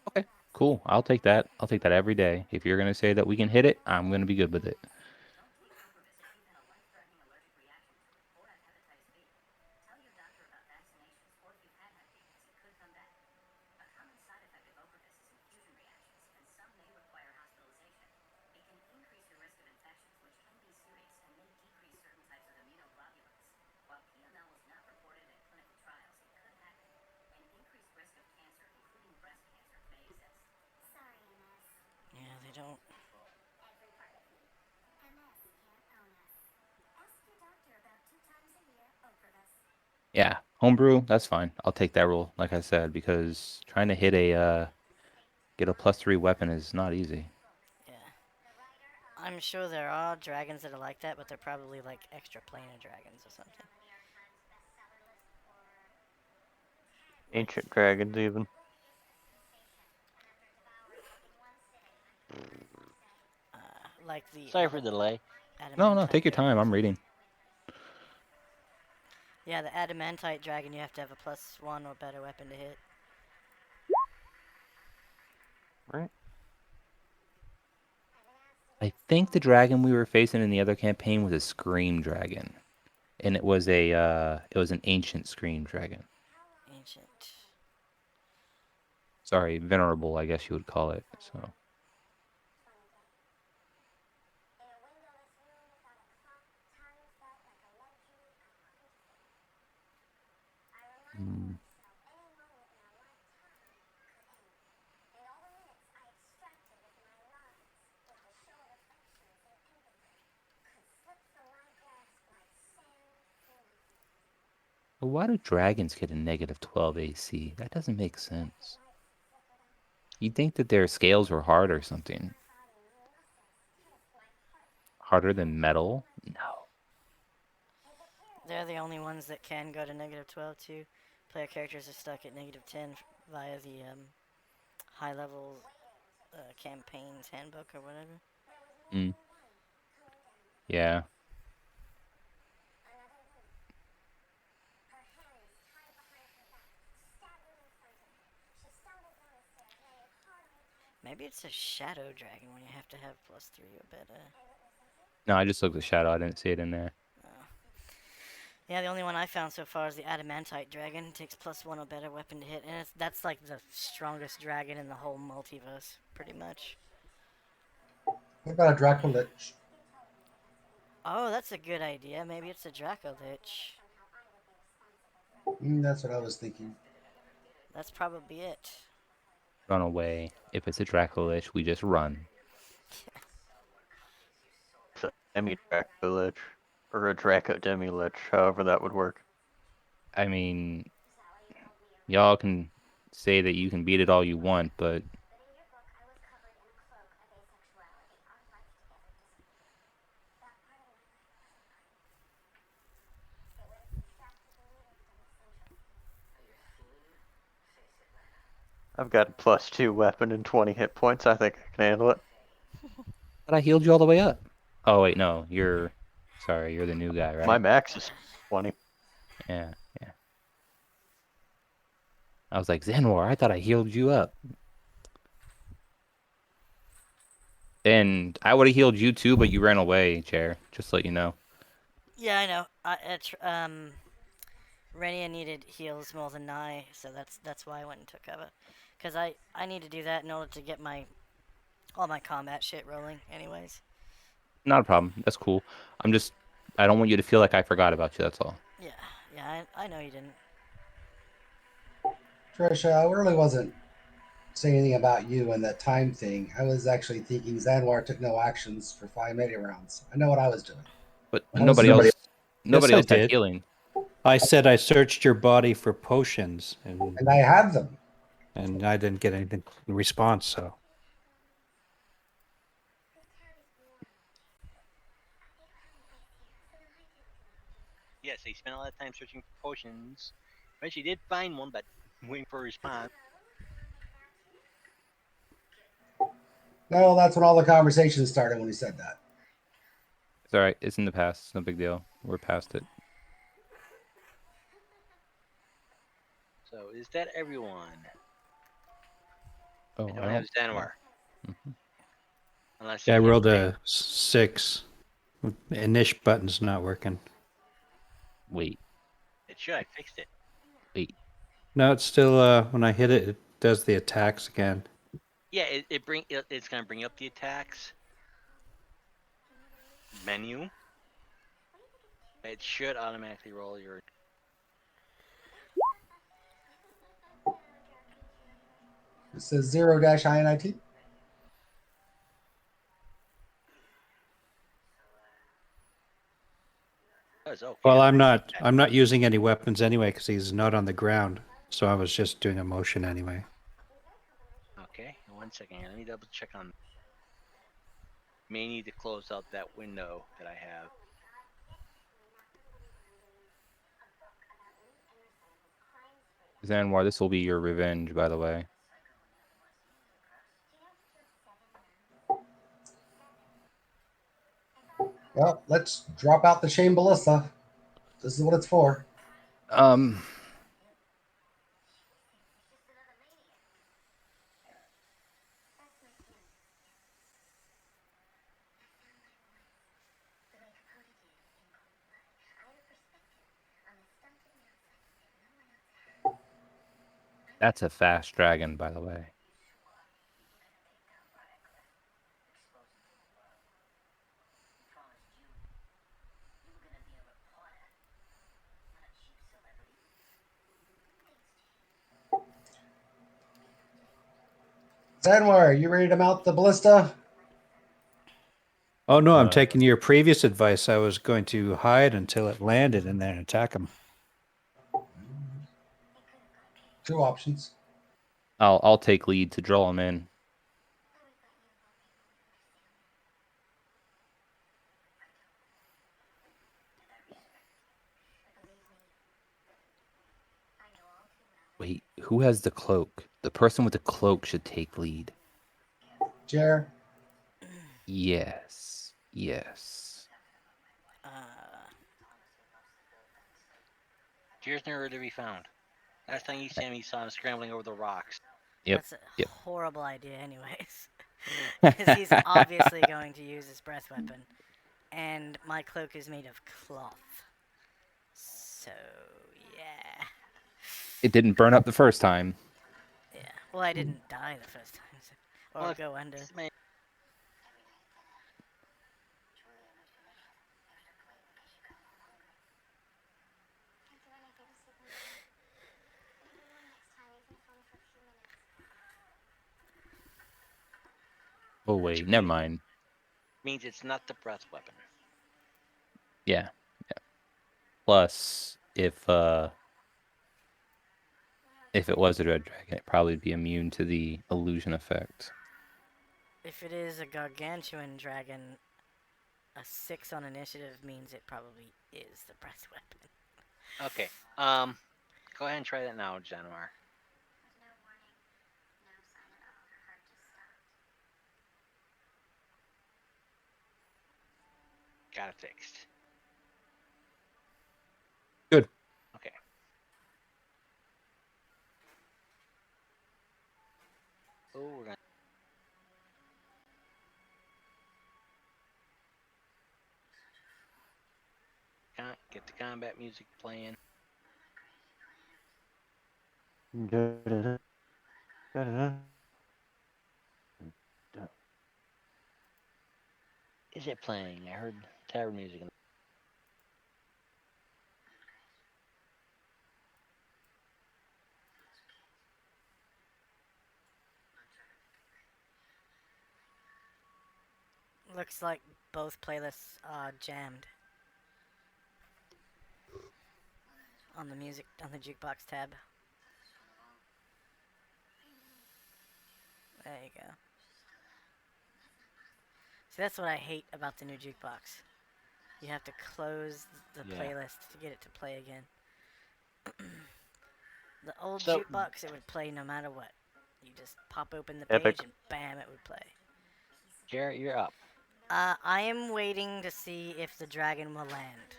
Okay, cool. I'll take that. I'll take that every day. If you're gonna say that we can hit it, I'm gonna be good with it. Yeah, homebrew, that's fine. I'll take that rule, like I said, because trying to hit a get a +3 weapon is not easy. Yeah. I'm sure there are dragons that are like that, but they're probably like extra planar dragons or something. Ancient dragons, even. Like the Sorry for the delay. No, adamantite take your time. dragons. I'm reading. Yeah, the adamantite dragon, you have to have a +1 or better weapon to hit. Right. I think the dragon we were facing in the other campaign was a scream dragon, and it was an ancient scream dragon. Ancient. Sorry, venerable, I guess you would call it. So. Hmm. But why do dragons get a -12 AC? That doesn't make sense. You'd think that their scales were hard or something. Harder than metal? No. They're the only ones that can go to -12 too. Player characters are stuck at -10 via the high level campaigns handbook or whatever. Mm. Yeah. Maybe it's a shadow dragon when you have to have +3 or better. No, I just looked at Shadow. I didn't see it in there. Oh. Yeah, the only one I found so far is the adamantite dragon. It takes +1 or better weapon to hit, and that's like the strongest dragon in the whole multiverse, pretty much. What about a Dracolich? Oh, that's a good idea. Maybe it's a Dracolich. That's what I was thinking. That's probably it. Run away. If it's a Dracolich, we just run. It's a demi-Draco Lich. Or a Draco demi-Lich, however that would work. I mean, y'all can say that you can beat it all you want, but I've got a +2 weapon and 20 hit points. I think I can handle it. I healed you all the way up. Oh wait, no, sorry, you're the new guy, right? My max is 20. Yeah, yeah. I was like, Zanwar, I thought I healed you up. And I would have healed you too, but you ran away, Chair. Just to let you know. Yeah, I know. Renia needed heals more than I, so that's why I went and took cover. Cause I need to do that in order to get all my combat shit rolling. Anyways. Not a problem. That's cool. I don't want you to feel like I forgot about you. That's all. Yeah, I know you didn't. Trisha, I really wasn't saying anything about you and that time thing. I was actually thinking Zanwar took no actions for 5 melee rounds. I know what I was doing. But I was nobody I else had did. healing. I said I searched your body for potions, and I had them. and I didn't get anything in response. So Yes, they spent a lot of time searching for potions. Eventually did find one, but waiting for a response. No, that's when all the conversations started when he said that. It's all right. It's in the past. It's no big deal. We're past it. So is that everyone? Oh, I don't have Zanwar. Mhm. Unless yeah, I you have rolled Ray. a 6. Initial button's not working. Wait. It should. I fixed it. Wait. No, it's still when I hit it, it does the attacks again. Yeah, it's gonna bring up the attacks menu. It should automatically roll your. It says 0-INIT. was okay. Well, I'm not using any weapons anyway because he's not on the ground. So I was just doing a motion anyway. Okay, 1 second here. Let me double check on. May need to close out that window that I have. Zanwar, this will be your revenge, by the way. Well, let's drop out the chain ballista. This is what it's for. Um, that's a fast dragon, by the way. Zanwar, you ready to mount the ballista? Oh no, I'm Uh, taking your previous advice. I was going to hide until it landed and then attack him. Two options. I'll take lead to draw him in. Wait, who has the cloak? The person with the cloak should take lead. Jer. Yes. Yes. Uh, Deer's nowhere to be found. Last time you saw him, saw him scrambling over the rocks. Yep. that's a Yep. horrible idea, anyways. Because he's obviously going to use his breath weapon. And my cloak is made of cloth. So, yeah. It didn't burn up the first time. Yeah. Well, I didn't die the first time. So, or Well, go under. Oh wait, never mind. Means it's not the breath weapon. Yeah. Yeah. Plus, if it was a red dragon, it'd probably be immune to the illusion effect. If it is a gargantuan dragon, a 6 on initiative means it probably is the breath weapon. Okay. Go ahead and try that now, Januar. Got it fixed. Good. Okay. Oh, we're gonna. Get the combat music playing. Is it playing? I heard tavern music. Looks like both playlists are jammed. On the music, on the jukebox tab. There you go. See, that's what I hate about the new jukebox. You have to close the playlist to get it to play again. The old jukebox, it would play no matter what. You just pop open the page and bam, it would play. Jarrett, you're up. I am waiting to see if the dragon will land.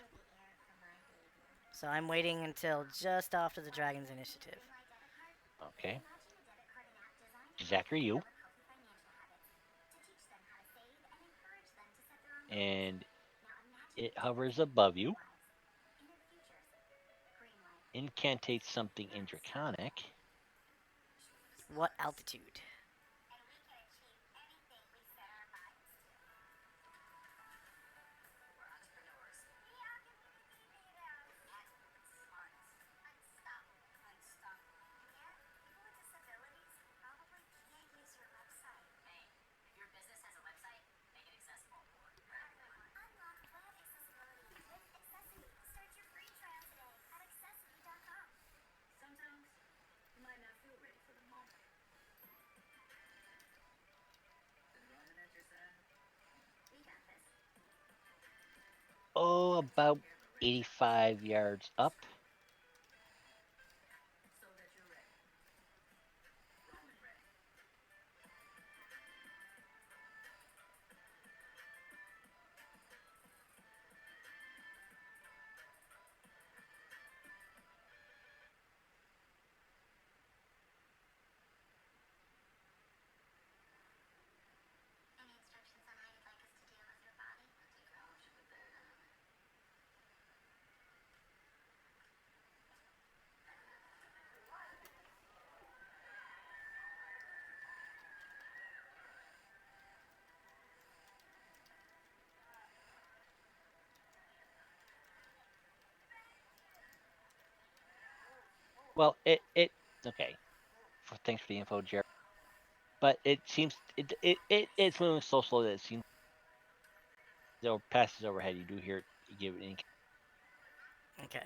So I'm waiting until just after the dragon's initiative. Okay. Zachary, you. And it hovers above you. Incantates something in Draconic. What altitude? go about 85 yards up. Well, okay. Thanks for the info, Jared. But it seems it's moving so slow that it seems though passes overhead. You do hear it. You give it. Okay.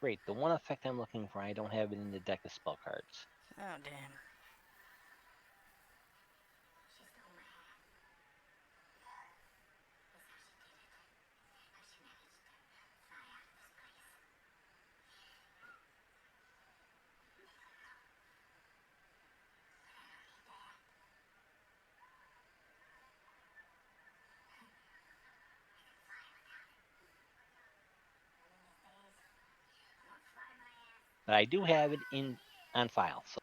Great. The one effect I'm looking for, I don't have it in the deck of spell cards. Oh, damn. But I do have it in on file. So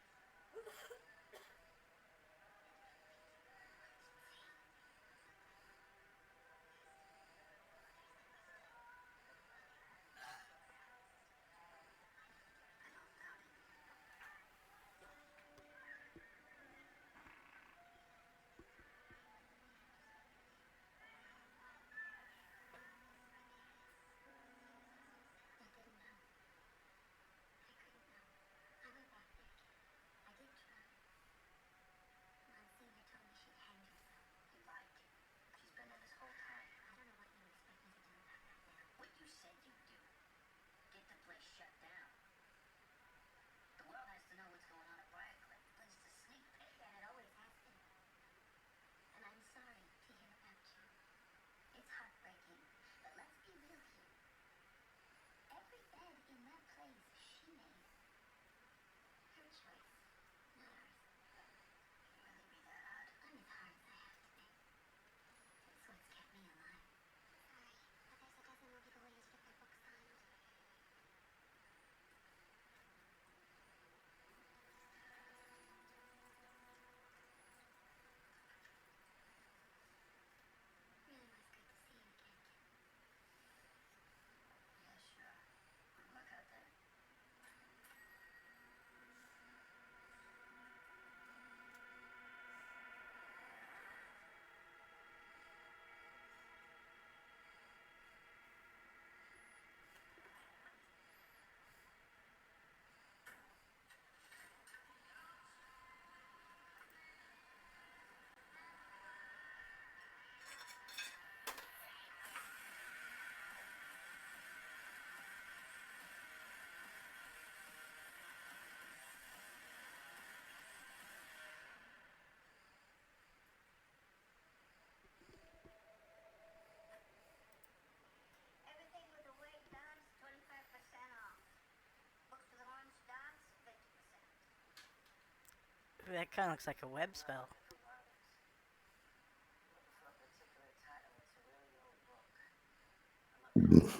Ooh, that kind of looks like a web spell.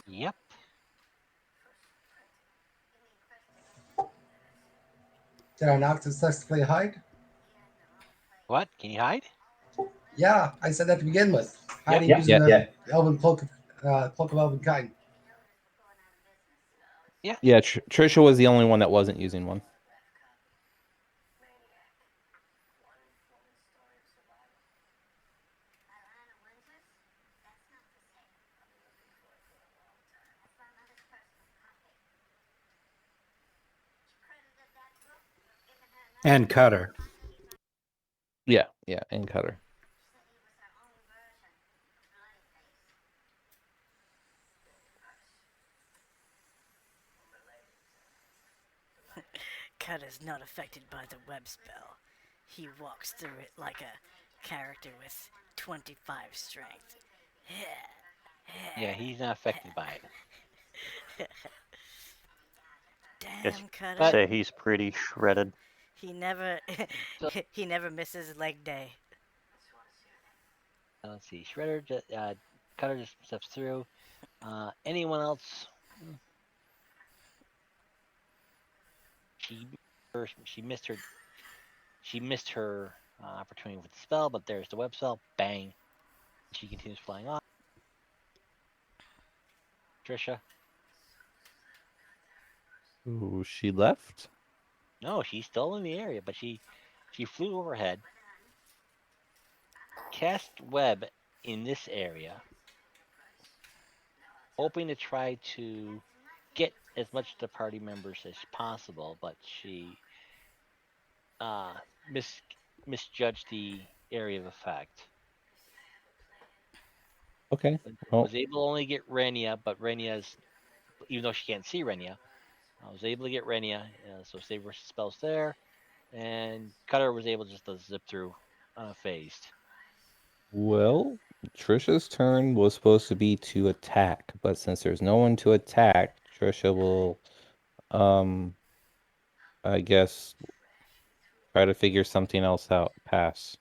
yep. Did I not successfully hide? What? Can you hide? Yeah, I said that to begin with. Hiding Yep. using the elven cloak of elven kind. Yeah, Trisha was the only one that wasn't using one. And Cutter. Yeah, and Cutter. Cut is not affected by the web spell. He walks through it like a character with 25 strength. Yeah, he's not affected by it. Guess Damn, you Cutter. could say he's pretty shredded. He never So- he never misses leg day. Let's see. Shredder, Cutter just steps through. Anyone else? She she missed her opportunity with the spell, but there's the web spell. Bang. She continues flying off. Trisha. Ooh, she left? No, she's still in the area, but she flew overhead, cast web in this area, hoping to try to get as much of the party members as possible, but she uh, misjudged the area of effect. Okay. Well, Was able to only get Renia, but Renia's, even though she can't see Renia, I was able to get Renia, so save her spells there, and Cutter was able just to zip through unfazed. well, Trisha's turn was supposed to be to attack, but since there's no one to attack, Trisha will, I guess, try to figure something else out. Pass.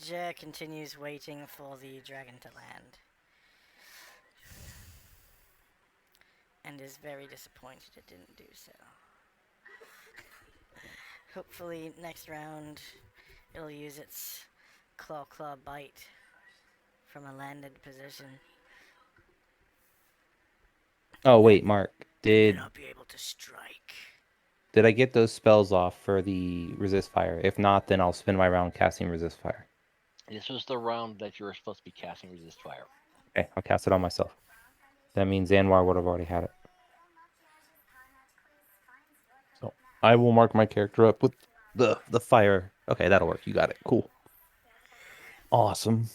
Jer continues waiting for the dragon to land. And is very disappointed it didn't do so. Hopefully next round it'll use its claw bite from a landed position. Oh, wait, Mark. And Did then I'll be able to strike. I get those spells off for the resist fire? If not, then I'll spend my round casting resist fire. This was the round that you were supposed to be casting resist fire. Okay, I'll cast it on myself. That means Zanwar would have already had it. So I will mark my character up with the fire. Okay, that'll work. You got it. Cool. Awesome.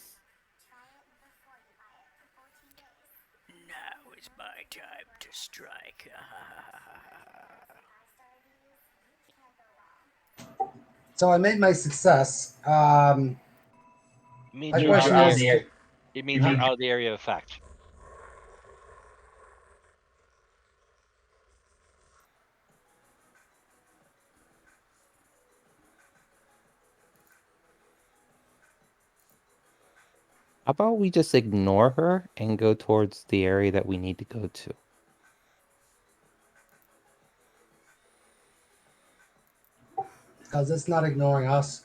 Now is my time to strike. So I made my success. It means My you're out question of is, the area. It means you're out of the area of effect. How about we just ignore her and go towards the area that we need to go to? because it's not ignoring us.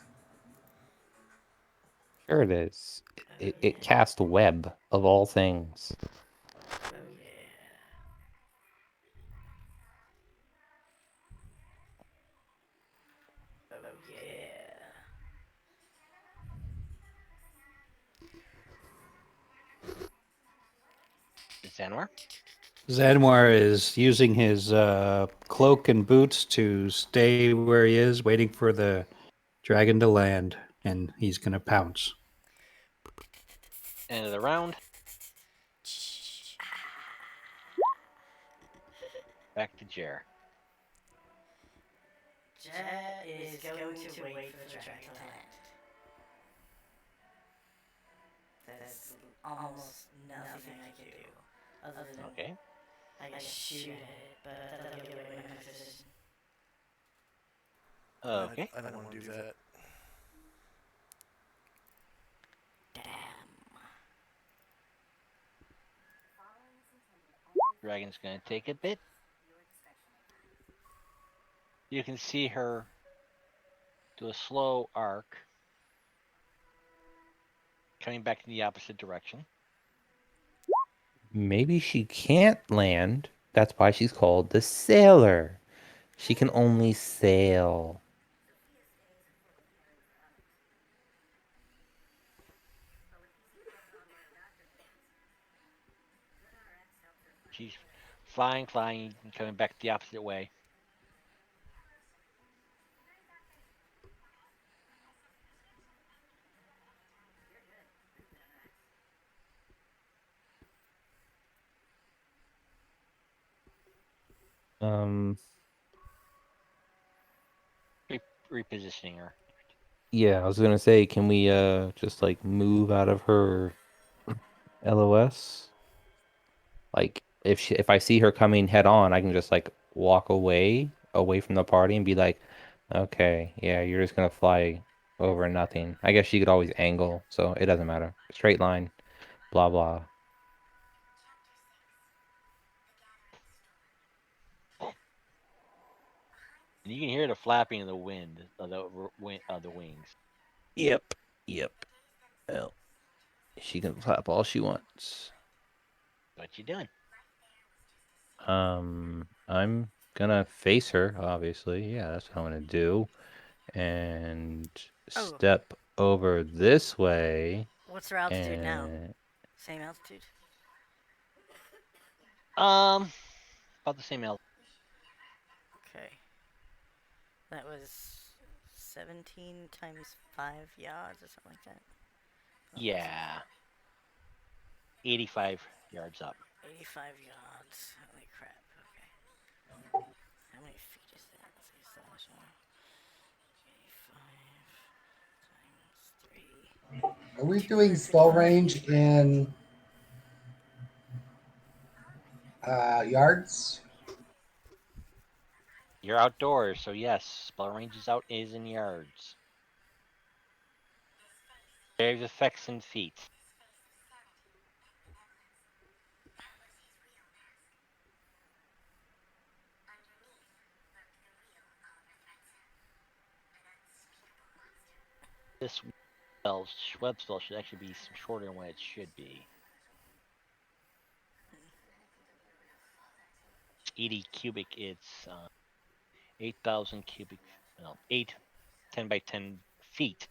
Sure it is. It cast web of all things. Oh yeah. Oh yeah. Zanwar? Zanwar is using his cloak and boots to stay where he is, waiting for the dragon to land, and he's going to pounce. End of the round. Back to Jer. Jet is going to wait for the dragon to land. There's almost nothing I can do other than Okay. I guess shoot at it, but that'll give away my position. Okay. I don't want to do that. Damn. Dragon's gonna take a bit. You can see her do a slow arc, coming back in the opposite direction. Maybe she can't land. That's why she's called the sailor. She can only sail. She's flying, and coming back the opposite way. Um, Repositioning her. yeah, I was gonna say, can we just like move out of her LOS? Like if I see her coming head on, I can just like walk away from the party and be like, okay, yeah, you're just gonna fly over nothing. I guess she could always angle, so it doesn't matter. Straight line, blah blah. And you can hear the flapping of the wind of the wings. Yep. Yep. Well, she can flap all she wants. What you doing? I'm gonna face her, obviously. Yeah, that's what I'm gonna do. And Oh, step over this way what's her altitude now? and Same altitude? About the same altitude. Okay. That was 17 times 5 yards or something like that. What was it? Yeah. 85 yards up. 85 yards. Holy crap. Okay. How many feet is that? Let's see, slash 85 times 3. Are we doing spell 255 range feet. in yards? You're outdoors, so yes, spell range is in yards. There's effects in feet. This web spell should actually be shorter than what it should be. 80 cubic, it's 8,000 cubic, no, 10 by 10 feet.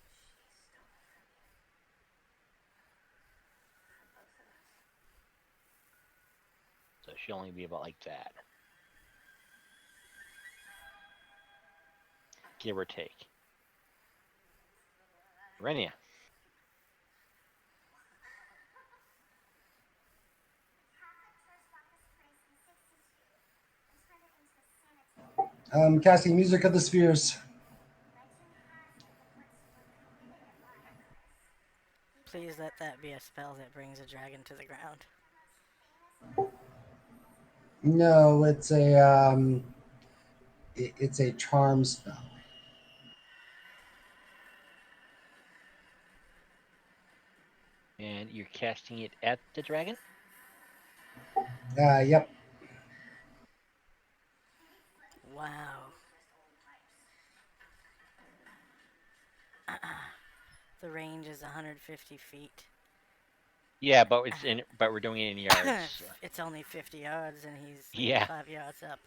So it should only be about like that. Give or take. Renia. Casting Music of the Spheres. Please let that be a spell that brings a dragon to the ground. No, it's a charm spell. And you're casting it at the dragon? Yep. Wow. The range is 150 feet. Yeah, but we're doing it in yards. It's only 50 yards and he's Yeah. 5 yards up.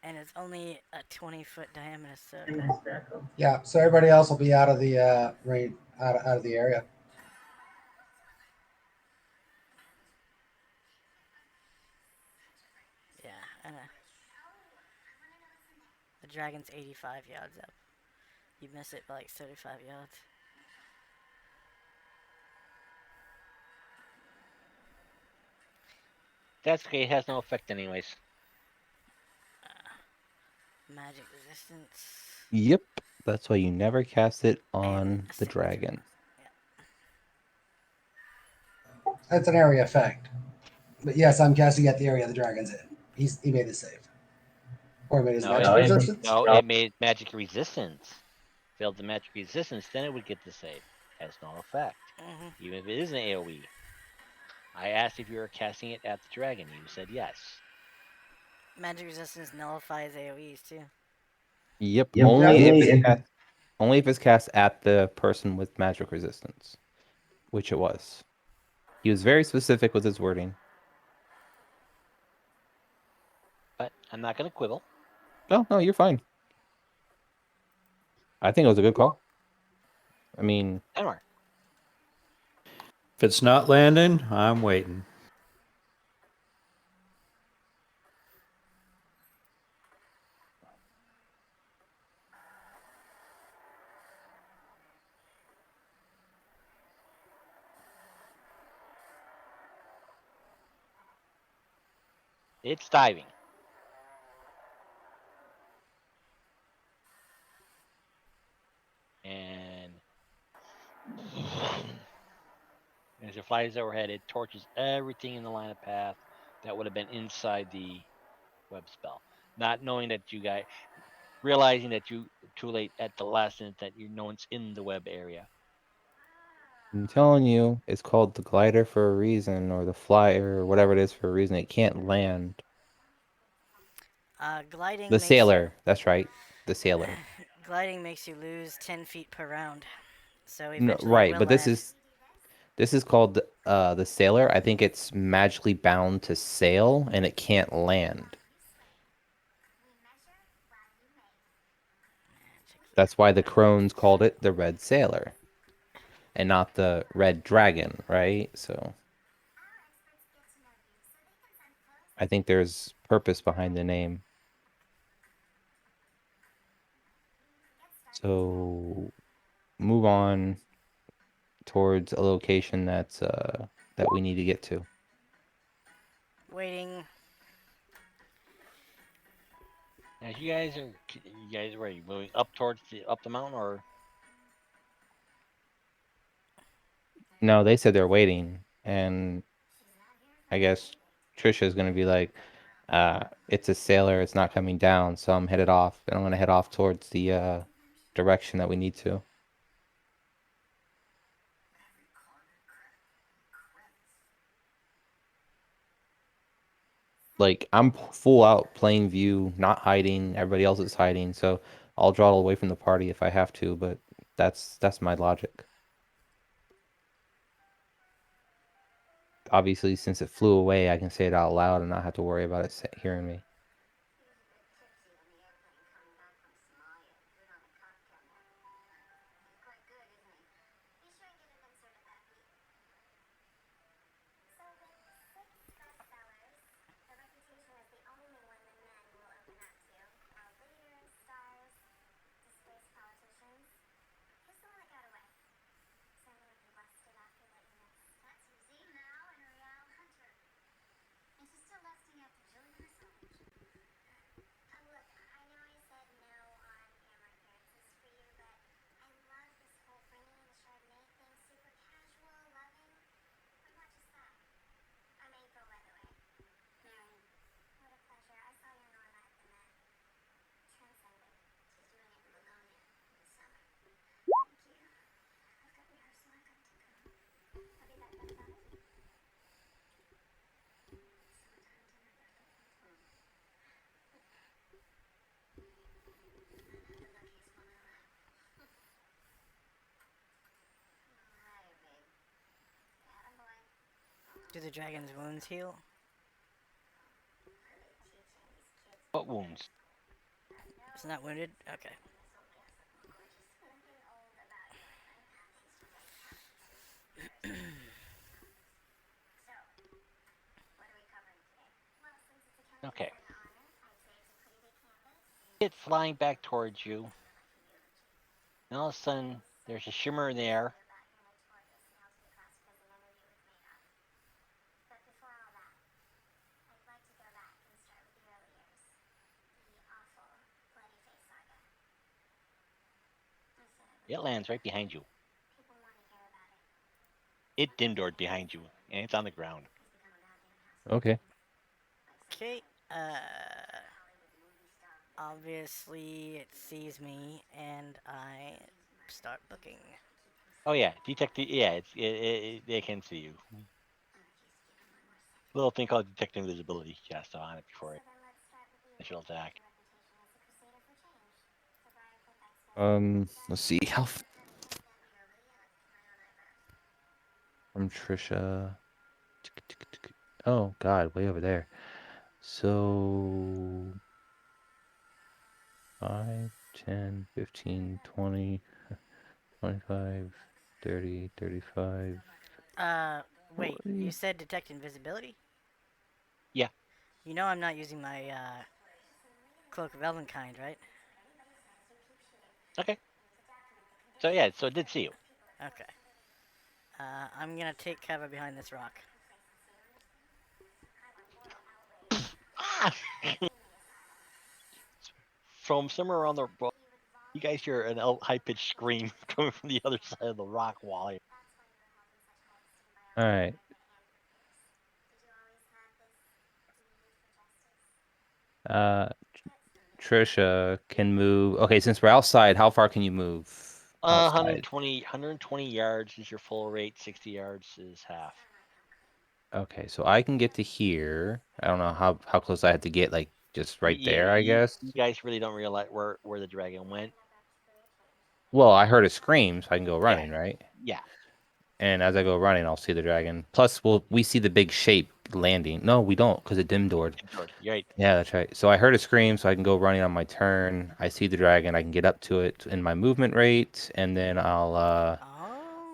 And it's only a 20-foot diameter circle. Yeah. So everybody else will be out of the range, out of the area. Yeah, and the dragon's 85 yards up. You miss it by like 35 yards. That's okay, it has no effect anyways. Magic resistance. yep, that's why you never cast it And on a the saving dragon. throw. That's an area effect. But yes, I'm casting at the area the dragon's in. He made a save. Or he made his No, magic resistance. it made magic resistance. Failed the magic resistance, then it would get the save. Has no effect. Mm-hmm. Even if it is an AoE. I asked if you were casting it at the dragon. You said yes. Magic resistance nullifies AoEs too. Yep, Yep. only if it's cast at the person with magic resistance, which it was. He was very specific with his wording. But I'm not going to quibble. No, no, you're fine. I think it was a good call. I mean, Anwar. If it's not landing, I'm waiting. It's diving. And as it flies overhead, it torches everything in the line of path that would have been inside the web spell. Not knowing that you guys, realizing that you too late at the last minute that no one's in the web area. I'm telling you, it's called the glider for a reason, or the flyer, or whatever it is for a reason. It can't land. Gliding The makes sailor, that's right. The sailor. gliding makes you lose 10 feet per round. So No, eventually it right, will but this land. is called the sailor. I think it's magically bound to sail and it can't land. That's why the crones called it the red sailor and not the red dragon, right? So I think there's purpose behind the name. So move on towards a location that we need to get to. Waiting. As you guys were you moving up towards up the mountain, or No, they said they're waiting, and I guess Trisha's gonna be like, it's a sailor, it's not coming down, so I'm headed off, and I'm gonna head off towards the direction that we need to. Like I'm full out plain view, not hiding. Everybody else is hiding, so I'll draw away from the party if I have to, but that's my logic. Obviously, since it flew away, I can say it out loud and not have to worry about it hearing me. Do the dragon's wounds heal? what wounds? It's not wounded? Okay. Okay. It flying back towards you, and all of a sudden there's a shimmer in the air. It lands right behind you. It dim-doored behind you, and it's on the ground. Okay. Okay. Obviously it sees me, and I start looking. Oh yeah, detect the yeah. They can see you. little thing called detect invisibility cast on it before it initial attack. Let's see how from Trisha. Oh God, way over there. So 5, 10, 15, 20, 25, 30, 35. Wait, 40. you said detect invisibility? Yeah. You know I'm not using my Cloak of Elvenkind, right? Okay. So yeah, so it did see you. Okay. I'm gonna take cover behind this rock. Ah! From somewhere around the you guys hear an high pitched scream coming from the other side of the rock wall. All right. Trisha can move. Okay, since we're outside, how far can you move outside? 120 yards is your full rate. 60 yards is half. Okay, so I can get to here. I don't know how close I have to get, like just right Yeah, there, I guess. you guys really don't realize where the dragon went. Well, I heard a scream, so I can go Yeah, running, right? yeah. And as I go running, I'll see the dragon. Plus, we see the big shape landing. No, we don't, because it dim doored. You're right. Yeah, that's right. So I heard a scream, so I can go running on my turn. I see the dragon. I can get up to it in my movement rate, and then I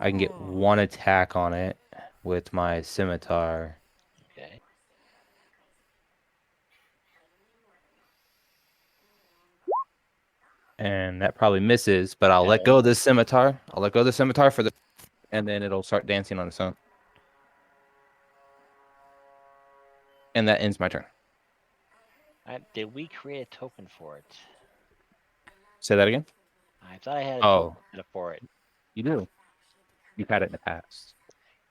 can get Oh. one attack on it with my scimitar. Okay. And that probably misses, but I'll let go of the scimitar. I'll let go of the scimitar and then it'll start dancing on its own. And that ends my turn. Did we create a token for it? Say that again? I thought I had a Oh, token for it. you do. You've had it in the past.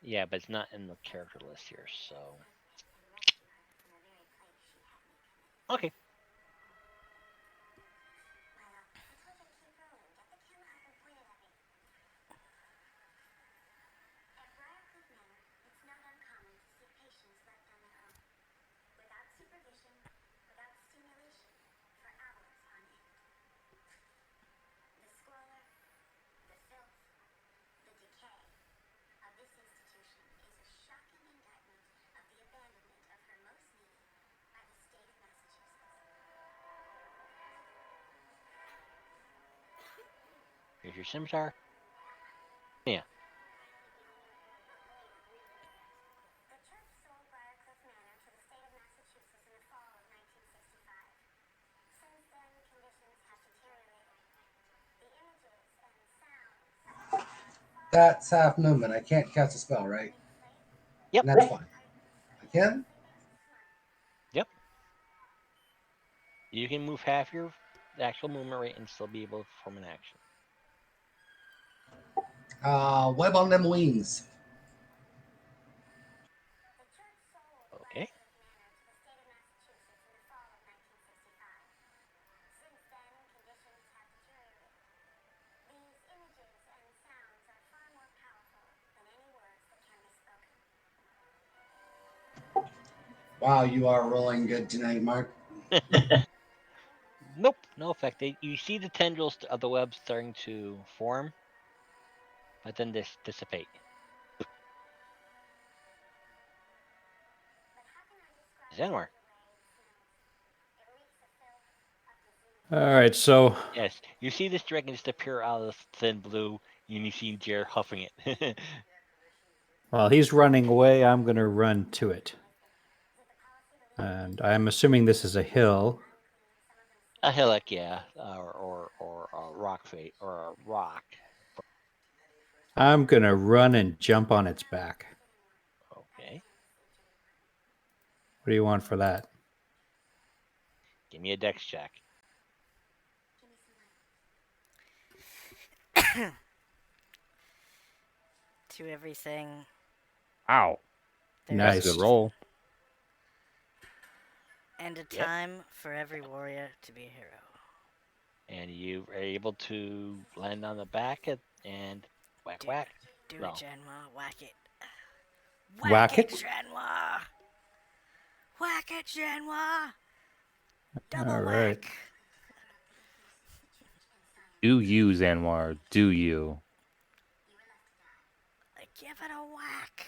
Yeah, but it's not in the character list here, so. Okay. Here's your scimitar. Yeah. That's half movement. I can't cast a spell, right? Yep. And that's fine. I can? Yep. You can move half your actual movement rate and still be able to perform an action. Web on them wings. Okay. Wow, you are rolling good tonight, Mark. Nope, no effect. You see the tendrils of the web starting to form, but then dissipate. Zenwar. All right, so Yes, you see this dragon just appear out of the thin blue, and you see Jared huffing it. while he's running away, I'm going to run to it. And I'm assuming this is a hill. A hillock, yeah, or a rock fate, or a rock. I'm going to run and jump on its back. Okay, What do you want for that? give me a dex check. To everything. Ow. There That's a is good Nice. roll. and a Yep. time for every warrior to be a hero. And you are able to land on the back and whack whack. Do No. it, Janwa. Whack it. Whack it? Janwa. Whack it, Genoa! Double All right. whack! Do you, Zanwar? Do you? Give it a whack!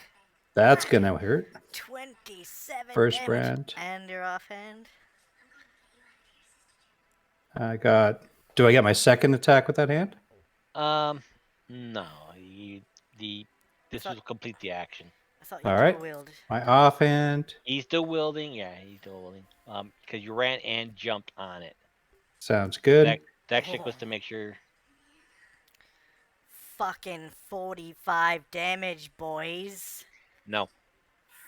That's Whack. gonna hurt. 27 First damage. brand. And your offhand. I got. Do I get my second attack with that hand? No. This thought- will complete the action. I thought you All dual right. wield. My offhand. He's still wielding. Yeah, he's still wielding. Because you ran and jumped on it. Sounds good. That check was to make sure. Fucking 45 damage, boys. No.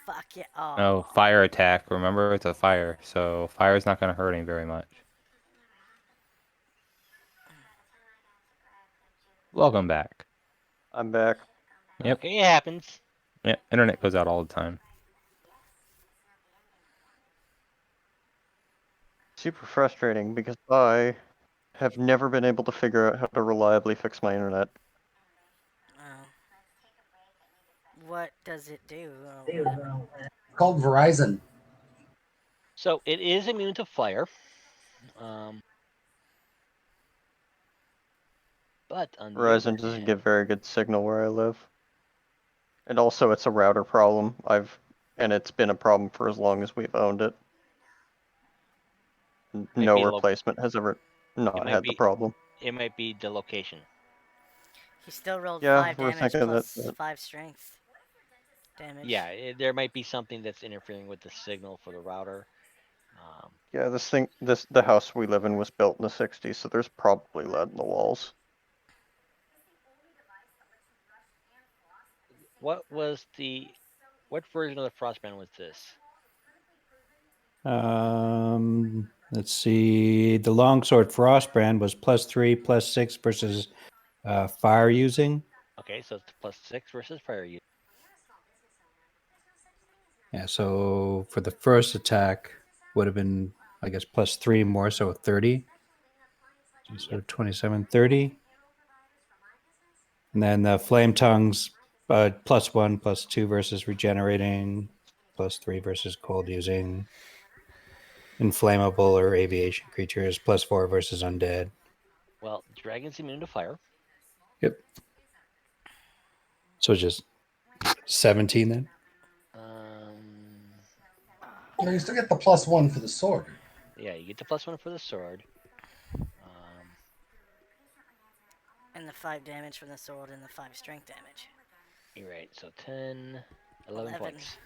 Fuck yeah. Oh. No, fire attack. Remember, it's a fire, so fire's not going to hurt him very much. Welcome back. I'm back. Yep. Okay, it happens. Yeah, internet goes out all the time. Super frustrating because I have never been able to figure out how to reliably fix my internet. Oh. What does it do? Called Verizon. So it is immune to fire. But on the Verizon other doesn't hand, give very good signal where I live. And also it's a router problem. And it's been a problem for as long as we've owned it. No be replacement has ever not had the problem. it might be the location. He still rolled Yeah, 5 we're damage thinking plus that- 5 strength damage. Yeah, there might be something that's interfering with the signal for the router. Yeah, the house we live in was built in the 60s, so there's probably lead in the walls. What version of the Frostbrand was this? Let's see. The longsword Frostbrand was +3, +6 versus fire using. Okay, so it's +6 versus fire use. Yeah, so for the first attack would have been, I guess, +3 more, so 30. So 27, 30. And then the flame tongues, +1, +2 versus regenerating, +3 versus cold using. Inflammable or aviation creatures, +4 versus undead. Well, dragon's immune to fire. Yep. So just 17 then? No, you still get the +1 for the sword. Yeah, you get the +1 for the sword. And the 5 damage from the sword and the 5 strength damage. You're right, so 10, 11 points.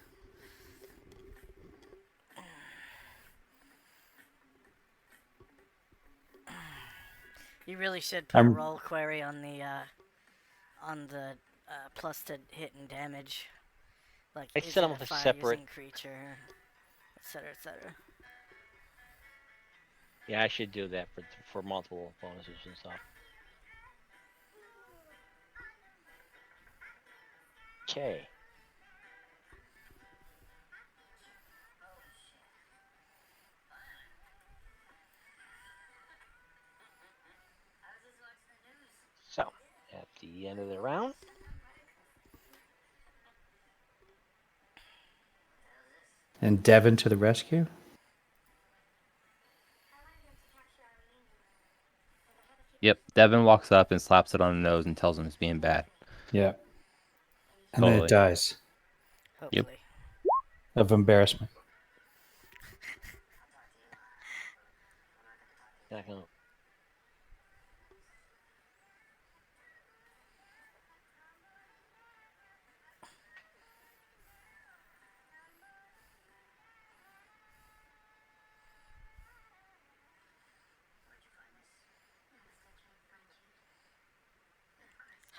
You really should put a roll query on the plus to hit and damage. Like, I is set it them with a a fire separate. using creature, etc., etc. Yeah, I should do that for multiple bonuses and stuff. Okay. So, at the end of the round, And Devin to the rescue? Yep, Devin walks up and slaps it on the nose and tells him it's being bad. Yeah. And then Totally. it dies Hopefully. of embarrassment. not gonna.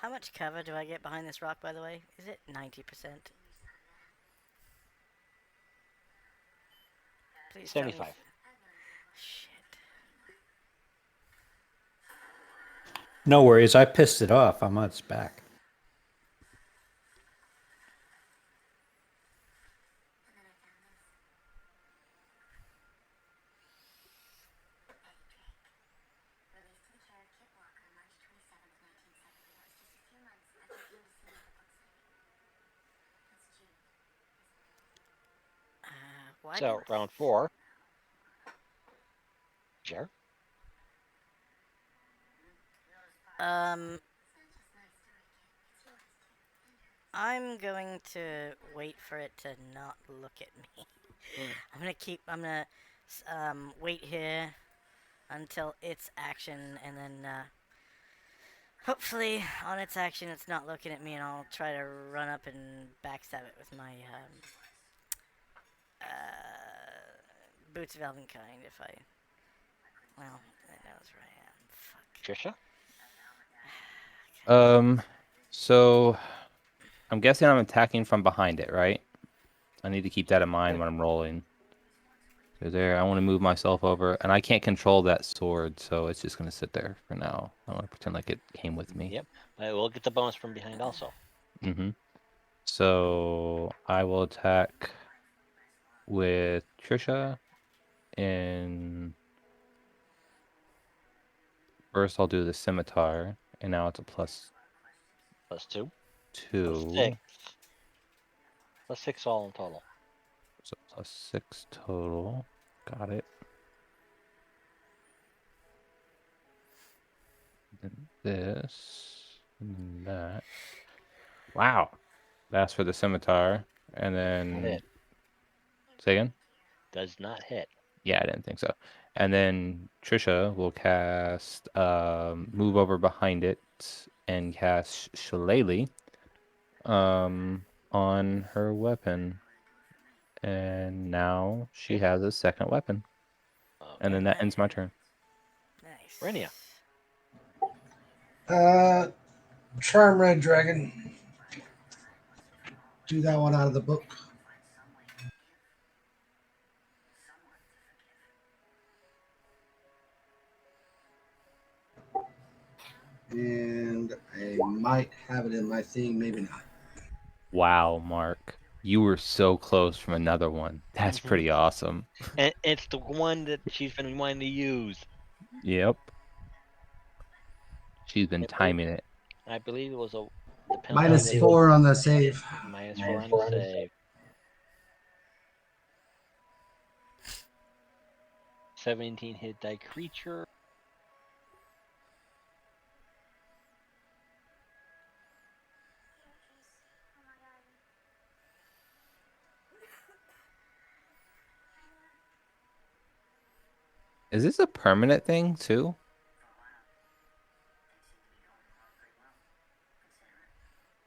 How much cover do I get behind this rock, by the way? Is it 90%? Please tell me. 75. Shit. No worries, I pissed it off. I'm on its back. Why So did- round 4. Sure. I'm going to wait for it to not look at me. I'm gonna wait here until its action, and then hopefully on its action it's not looking at me, and I'll try to run up and backstab it with my boots of elvenkind. If I, well, that knows where I am. Fuck. Trisha. So I'm guessing I'm attacking from behind it, right? I need to keep that in mind Yeah. when I'm rolling. So there, I want to move myself over, and I can't control that sword, so it's just gonna sit there for now. I want to pretend like it came with me. Yep. We'll get the bonus from behind also. Mm-hmm. So I will attack with Trisha, and first I'll do the scimitar, and now it's a +2. +6. +6 all in total. So +6 total. Got it. And this, and that. Wow. That's for the scimitar. And then Hit. say again? Does not hit. Yeah, I didn't think so. And then Trisha will cast move over behind it and cast Shillelagh on her weapon. And now she Okay. has a second weapon. And then that ends my turn. Nice. Renia. Charm Red Dragon. Do that one out of the book. And I might have it in my thing, maybe not. Wow, Mark. You were so close from another one. That's Mhm. pretty awesome. And it's the one that she's been wanting to use. Yep. She's been I believe, timing it. I believe it was the penalty was -4 on the save. -4 on the save. 17 hit die creature. Is this a permanent thing too?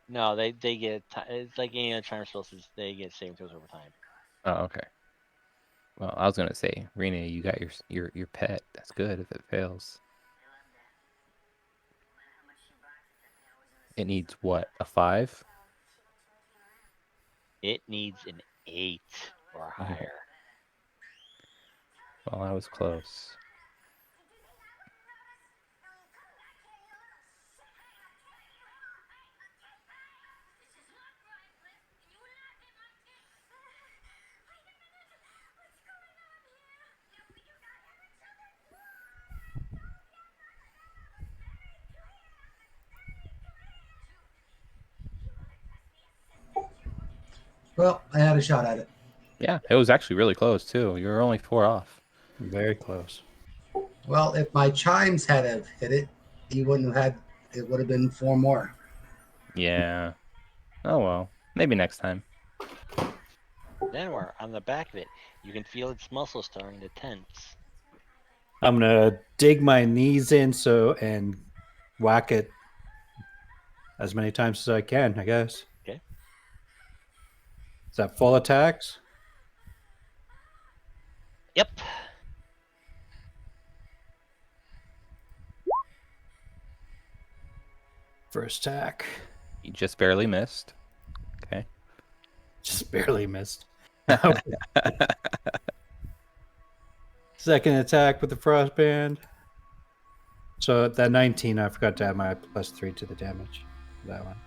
No, they get it's like any other charm spells. They get saving throws over time. Oh, okay. Well, I was gonna say, Rena, you got your pet. That's good if it fails. It needs what? A 5? It needs an 8 or Oh. higher. Well, I was close. Well, I had a shot at it. Yeah, it was actually really close too. You were only 4 off. Very close. Well, if my chimes had have hit it, he wouldn't have had. It would have been 4 more. Yeah. Oh well. Maybe next time. Then we're on the back of it. You can feel its muscles starting to tense. I'm gonna dig my knees in and whack it as many times as I can, I guess. Okay. Is that full attacks? Yep. First attack. You just barely missed. Okay. Just barely missed. Second attack with the frostband. So that 19, I forgot to add my +3 to the damage. That one.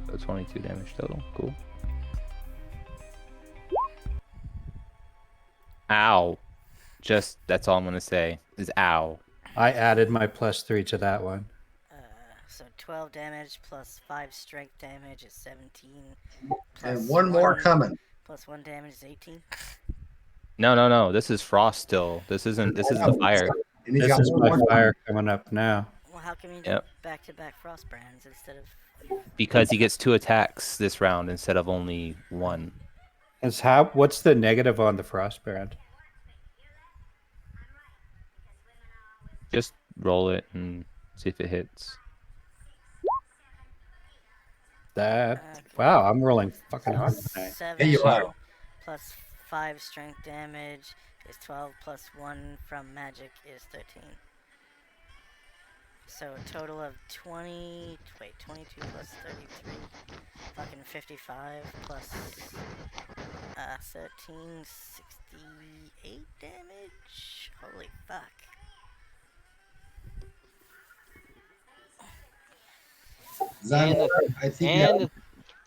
So 22 damage total. Cool. Ow. Just that's all I'm gonna say is ow. I added my +3 to that one. So 12 damage plus 5 strength damage is 17. And one more coming. Plus 1 damage is 18. No. This is frost still. This isn't. This is the fire. And he's This got is one my more fire coming up now. Well, how come you do Yep. back-to-back frost brands instead of... Because he gets 2 attacks this round instead of only 1. What's the negative on the frost brand? Just roll it and see if it hits. That Okay. wow, I'm rolling fucking hot tonight. 7 you are. So plus 5 strength damage is 12, plus 1 from magic is 13. So a total of 20. Wait, 22 plus 33. Fucking 55 plus 13, 68 damage. Holy fuck. and Zanwar, the I think you and have,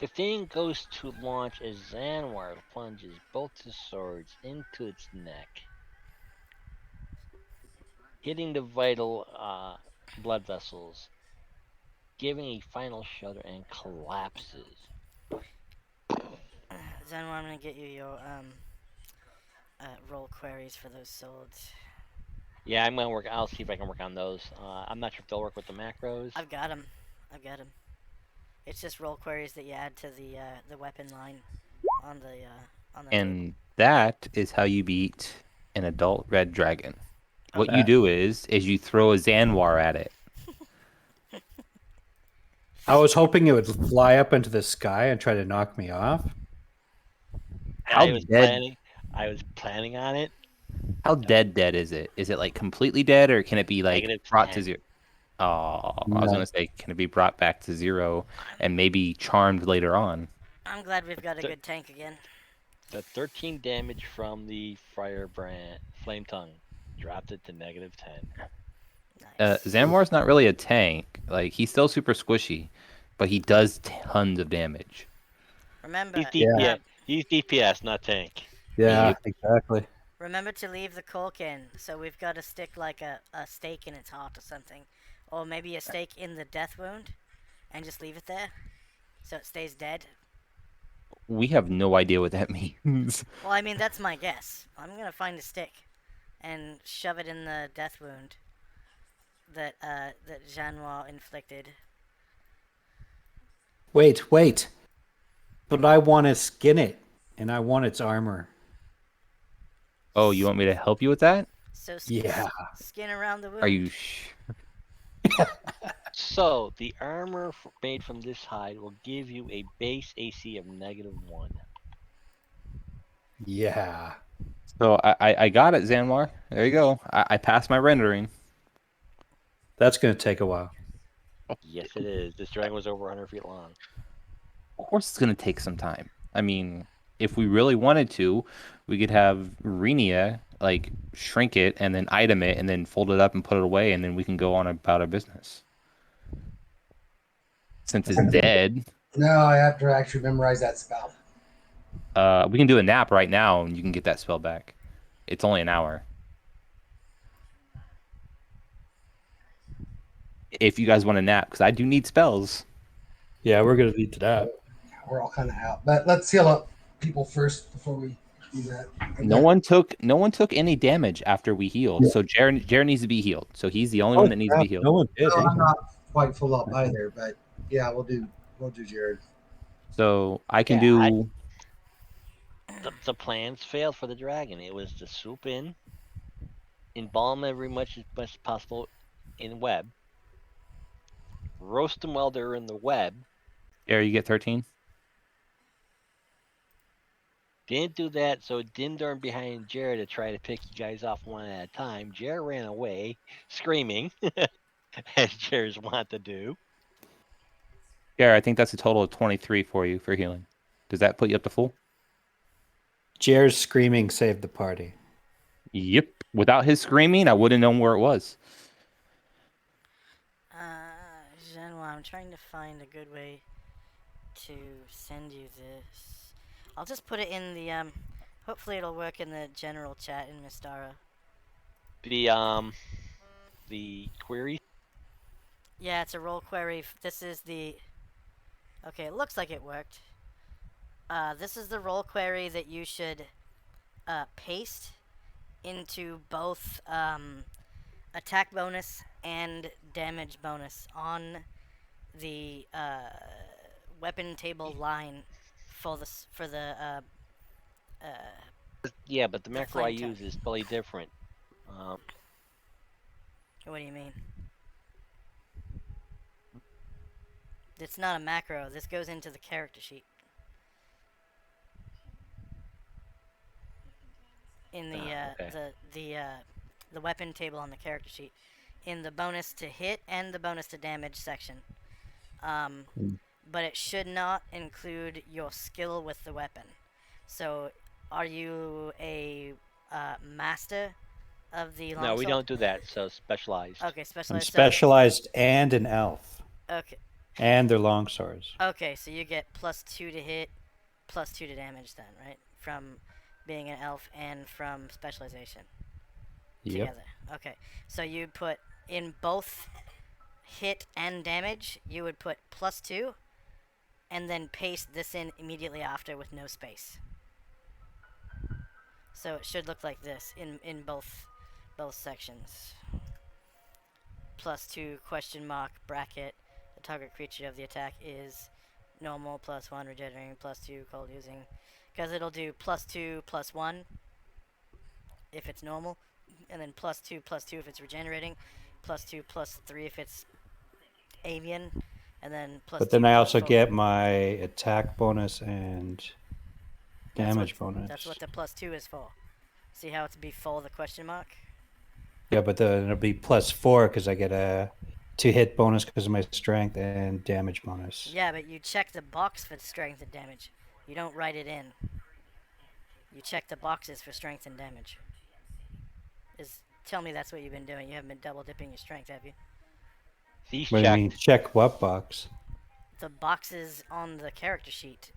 the thing goes to launch as Zanwar plunges both his swords into its neck, hitting the vital blood vessels, giving a final shudder and collapses. Zenwa, I'm gonna get you your roll queries for those swords. Yeah, I'm gonna work. I'll see if I can work on those. I'm not sure if they'll work with the macros. I've got them. It's just roll queries that you add to the weapon line on the table. And that is how you beat an adult red dragon. What you That- do is you throw a Zanwar at it. I was hoping it would fly up into the sky and try to knock me off. How I was dead? planning. I was planning on it. How dead is it? Is it like completely dead, or can it be like Negative brought to 10. 0? Oh, I was No. gonna say, can it be brought back to 0 and maybe charmed later on? I'm glad we've got a good tank again. The 13 damage from the firebrand flame tongue dropped it to negative 10. Nice. Zanwar's not really a tank. Like, he's still super squishy, but he does tons of damage. Remember, He's DPS. uh, He's DPS, not tank. Yeah, Yep. exactly. remember to leave the cork in. So we've got to stick like a stake in its heart or something, or maybe a stake in the death wound, and just leave it there, so it stays dead. We have no idea what that means. Well, I mean that's my guess. I'm gonna find a stick, and shove it in the death wound that Jeannois inflicted. Wait. But I want to skin it, and I want its armor. Oh, you want me to help you with that? So Yeah. skin around the wound. Are you So, the armor made from this hide will give you a base AC of -1. Yeah. So I got it, Zanwar. There you go. I passed my rendering. That's going to take a while. Yes, it is. This dragon was over 100 feet long. Of course, it's gonna take some time. I mean, if we really wanted to, we could have Renia like shrink it and then item it and then fold it up and put it away, and then we can go on about our business. Since it's dead, no, I have to actually memorize that spell. we can do a nap right now, and you can get that spell back. It's only an hour. If you guys want to nap, because I do need spells. Yeah, we're going to need that. We're all kind of out, but let's heal up people first before we do that. No one took any damage after we healed. So Jared needs to be healed. So he's the only one that needs to be healed. No one did. No, eh? I'm not quite full up either, but yeah, we'll do Jared. So I can Yeah, do. The plans failed for the dragon. It was to swoop in, embalm every much as possible in web, roast them while they're in the web. Jared, you get 13. Didn't do that, so Dindorn behind Jared to try to pick you guys off one at a time. Jared ran away, screaming, as Jared's want to do. Jared, I think that's a total of 23 for you for healing. Does that put you up to full? Jer's screaming saved the party. Yep. Without his screaming, I wouldn't know where it was. Jeannois, I'm trying to find a good way to send you this. I'll just put it in the hopefully it'll work in the general chat in Mystara. The query. Yeah, it's a roll query. This is the... Okay, it looks like it worked. This is the roll query that you should paste into both attack bonus and damage bonus on the weapon table line for the Yeah, but the The macro I flame tongue. use is totally different. What do you mean? It's not a macro. This goes into the character sheet. In the okay. the weapon table on the character sheet, in the bonus to hit and the bonus to damage section. But it should not include your skill with the weapon. So, are you a master of the longsword? No, we don't do that. So specialized. Okay, I'm specialized. specialized and an elf. Okay. And they're long swords. Okay, so you get +2 to hit, +2 to damage then, right? From being an elf and from specialization. Yep. Together. Okay, so you put in both hit and damage, you would put +2, and then paste this in immediately after with no space. So it should look like this in both sections. +2 question mark bracket. The target creature of the attack is normal +1 regenerating +2 cold using, because it'll do +2 +1 if it's normal, and then +2 +2 if it's regenerating, +2 +3 if it's avian, and then +2. But then I also get my attack bonus and damage bonus. That's what the +2 is for. See how it's before the question mark? Yeah, but then it'll be +4 because I get a 2-hit bonus because of my strength and damage bonus. Yeah, but you check the box for strength and damage. You don't write it in. You check the boxes for strength and damage. Tell me that's what you've been doing. You haven't been double dipping your strength, have you? These What do you mean? Check what box? The boxes on the character sheet.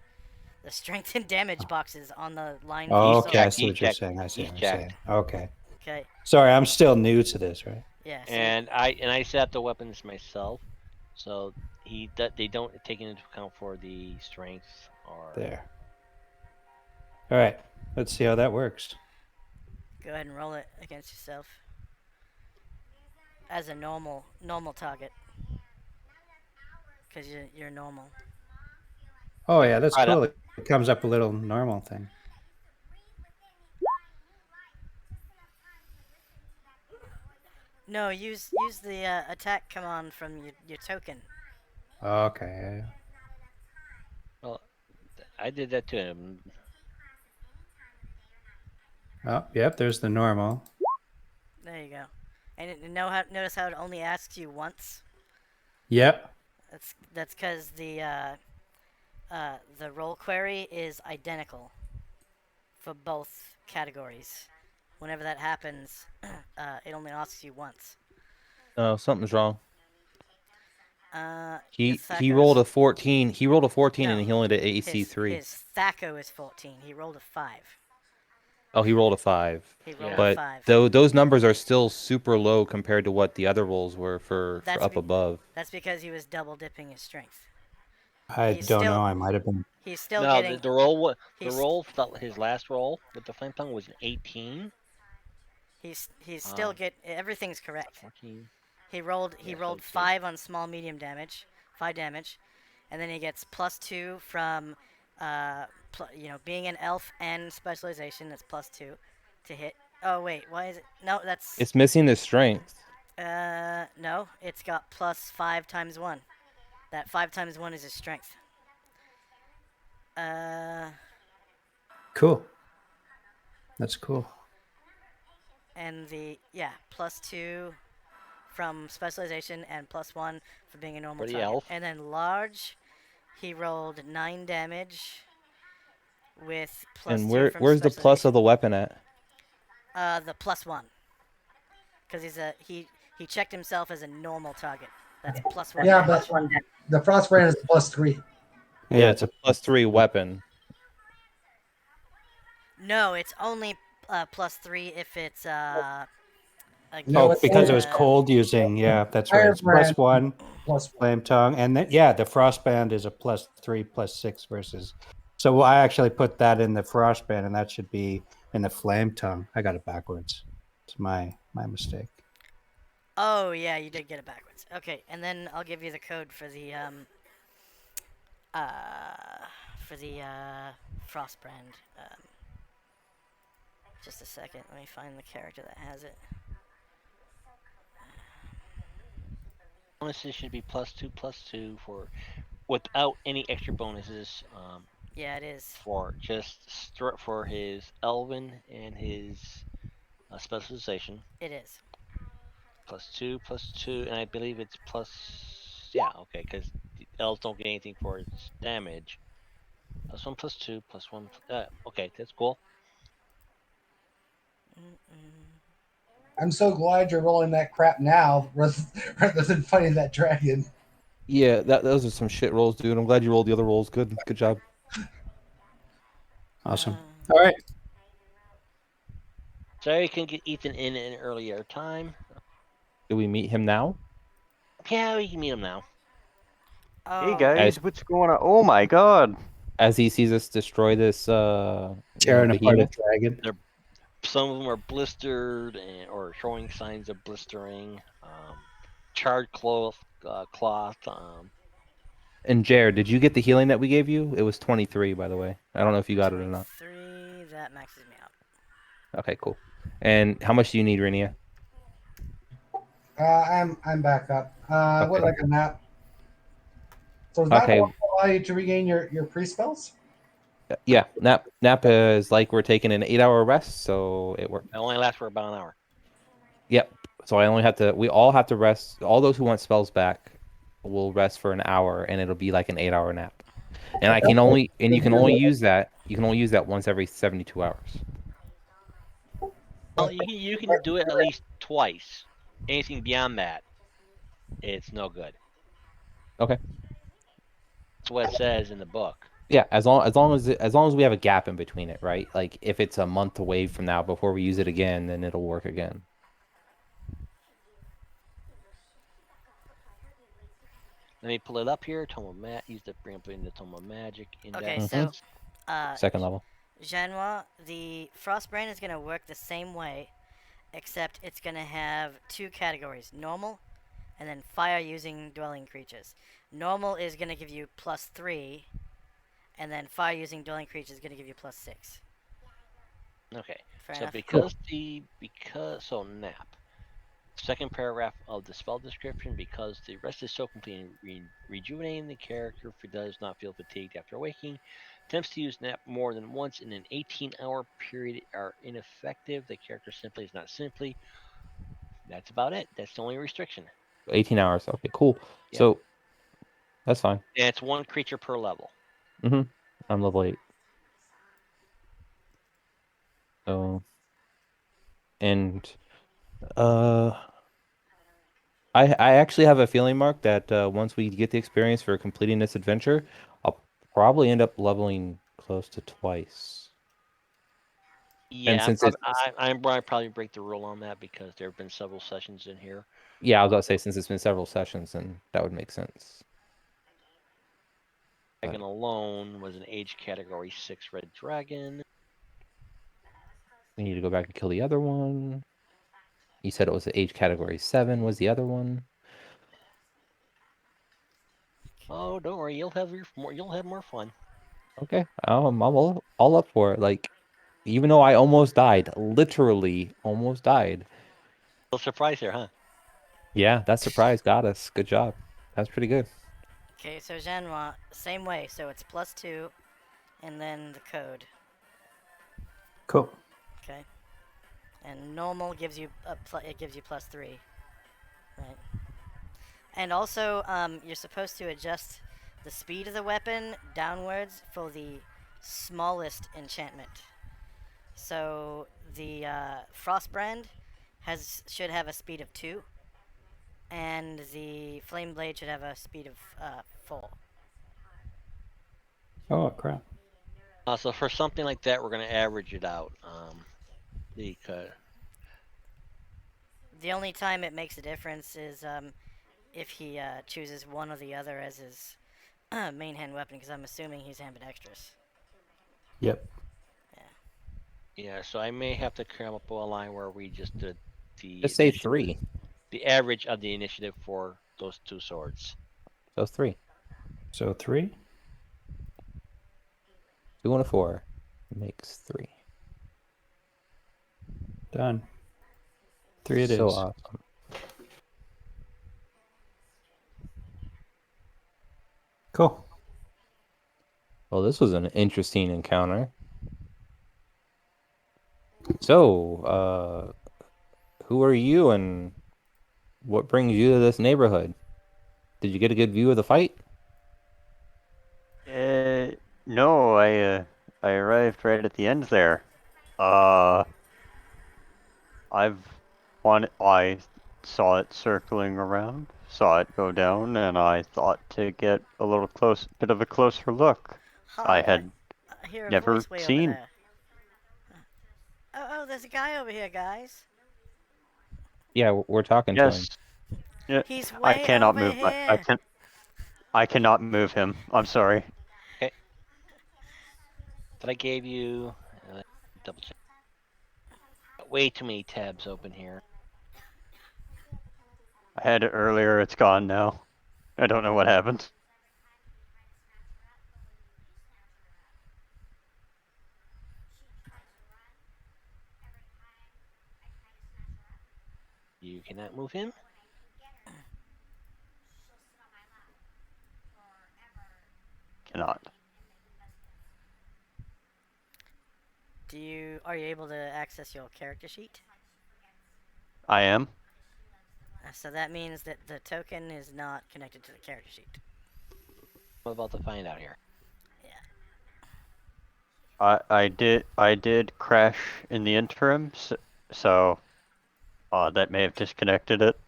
The strength and damage boxes on the line. Oh, for okay. I checked, see what he's you're checked, saying. I see he's what you're saying. checked. Okay. Okay. Sorry, I'm still new to this, right? Yeah. See? And I set up the weapons myself, so they don't take into account for the strengths or. There. All right. Let's see how that works. Go ahead and roll it against yourself as a normal target, because you're normal. Oh yeah, that's Right cool. up. It comes up a little normal thing. No, use the attack command from your token. Okay. Well, I did that to him. Oh, yep. There's the normal. There you go. And notice how it only asks you once. Yep. That's because the roll query is identical for both categories. Whenever that happens, it only asks you once. Oh, something's wrong. He His rolled a 14. He rolled a 14 No, and he only did AC 3. His Thaco is 14. He rolled a 5. Oh, he rolled a 5. He rolled a But 5. those numbers are still super low compared to what the other rolls were for up above. That's because he was double dipping his strength. I don't know. I might have been. He's still No, getting. the roll. The roll. His last roll with the flame tongue was an 18. He's still everything's correct. 14. He rolled 5 on small medium damage, 5 damage, and then he gets +2 from being an elf and specialization. That's +2 to hit. Oh wait, why is it? No, that's. It's missing the strength. No, it's got +5 times 1. That 5 times 1 is his strength. Cool. That's cool. And +2 from specialization and +1 for being a normal For the target. elf. And then large, he rolled 9 damage with +2 And from where's the plus of the weapon at? The +1. Because he checked himself as a normal target. That's +1. Yeah, but the frostbrand is +3. Yeah, it's a +3 weapon. No, it's only +3 if it's No, because it was cold using. Yeah, that's right. It's +1 plus flame tongue, and then the frostband is a +3 +6 versus So I actually put that in the frostband, and that should be in the flame tongue. I got it backwards. It's my mistake. Oh yeah, you did get it backwards. Okay, and then I'll give you the code for the Frostbrand. Just a second. Let me find the character that has it. Bonuses should be +2/+2 for without any extra bonuses. Yeah, it is. For just for his Elven and his specialization. It is. +2/+2, and I believe it's plus. Yeah, okay, because the elves don't get anything for its damage. +1/+2 +1. Okay, that's cool. Mm-mm. I'm so glad you're rolling that crap now rather than fighting that dragon. Yeah, those are some shit rolls, dude. I'm glad you rolled the other rolls. Good job. Awesome. Uh, All right. So you can get Ethan in an earlier time. Do we meet him now? Yeah, we can meet him now. Hey oh, guys, what's going on? Oh my god. As he sees us destroy this, Tearing apart a behemoth. dragon. Some of them are blistered or showing signs of blistering. Charred cloth. And Jared, did you get the healing that we gave you? It was 23, by the way. I don't know if you got it or not. 23. That maxes me out. Okay, cool. And how much do you need, Renia? I'm back up. What Okay. like a nap? So is that Okay. allow you to regain your pre spells? Yeah, nap is like we're taking an 8-hour rest, so it worked. It only lasts for about an hour. Yep. So we all have to rest. All those who want spells back will rest for an hour, and it'll be like an 8-hour nap. And you can only use that once every 72 hours. Well, you can do it at least twice. Anything beyond that, it's no good. Okay. That's what it says in the book. Yeah, as long as we have a gap in between it, right? Like if it's a month away from now before we use it again, then it'll work again. Let me pull it up here. Use the bring up the Tome of Magic index. Okay, Mhm. so Second level. Genoa, the Frostbrand is gonna work the same way, except it's gonna have two categories: normal, and then fire using dwelling creatures. Normal is gonna give you +3, and then fire using dwelling creatures is gonna give you +6. Okay. Fair So enough. because nap. Second paragraph of the spell description, because the rest is so complete in rejuvenating the character if he does not feel fatigued after waking. Attempts to use nap more than once in an 18-hour period are ineffective. The character simply is not simply. That's about it. That's the only restriction. 18 hours. Okay, cool. Yep. So that's fine. And it's one creature per level. I'm level 8. So and uh I actually have a feeling, Mark, that once we get the experience for completing this adventure, I'll probably end up leveling close to twice. And Yeah, since it's I'm probably break the rule on that because there have been several sessions in here. yeah, I was about to say since it's been several sessions, then that would make sense. Dragon alone was an age category 6 red dragon. We need to go back and kill the other one. You said it was the age category 7 was the other one. Oh, don't worry, you'll have more fun. Okay, I'm all up for it. Like, even though I almost died, literally almost died. Little surprise here, huh? Yeah, that surprise got us. Good job. That's pretty good. Okay, so Genoa, same way. So it's +2, and then the code. Cool. Okay. And normal gives you it gives you +3, right? And also, you're supposed to adjust the speed of the weapon downwards for the smallest enchantment. So the Frostbrand should have a speed of 2, and the Flame Blade should have a speed of 4. Oh crap. So for something like that, we're gonna average it out. Because The only time it makes a difference is if he chooses one or the other as his main hand weapon, because I'm assuming he's ambidextrous. Yep. Yeah, so I may have to come up with a line where we just did the Just say initiative, 3. the average of the initiative for those two swords. So 3. So 3. 2 and a 4 makes 3. Done. 3 it So is. awesome. Cool. Well, this was an interesting encounter. So, who are you and what brings you to this neighborhood? Did you get a good view of the fight? No, I arrived right at the end there. I've I saw it circling around, saw it go down, and I thought to get a bit of a closer look. I Hi, had I hear a never voice way over seen. there. Oh, there's a guy over here, guys. Yeah, we're talking to him. Yes, yeah, He's I way cannot over move here. I cannot move him. I'm sorry. Okay. That I gave you. Double check. Way too many tabs open here. I had it earlier. It's gone now. I don't know what happened. You cannot move him. Cannot. Are you able to access your character sheet? I am. So that means that the token is not connected to the character sheet. I'm about to find out here. Yeah. I did crash in the interim, so that may have disconnected it.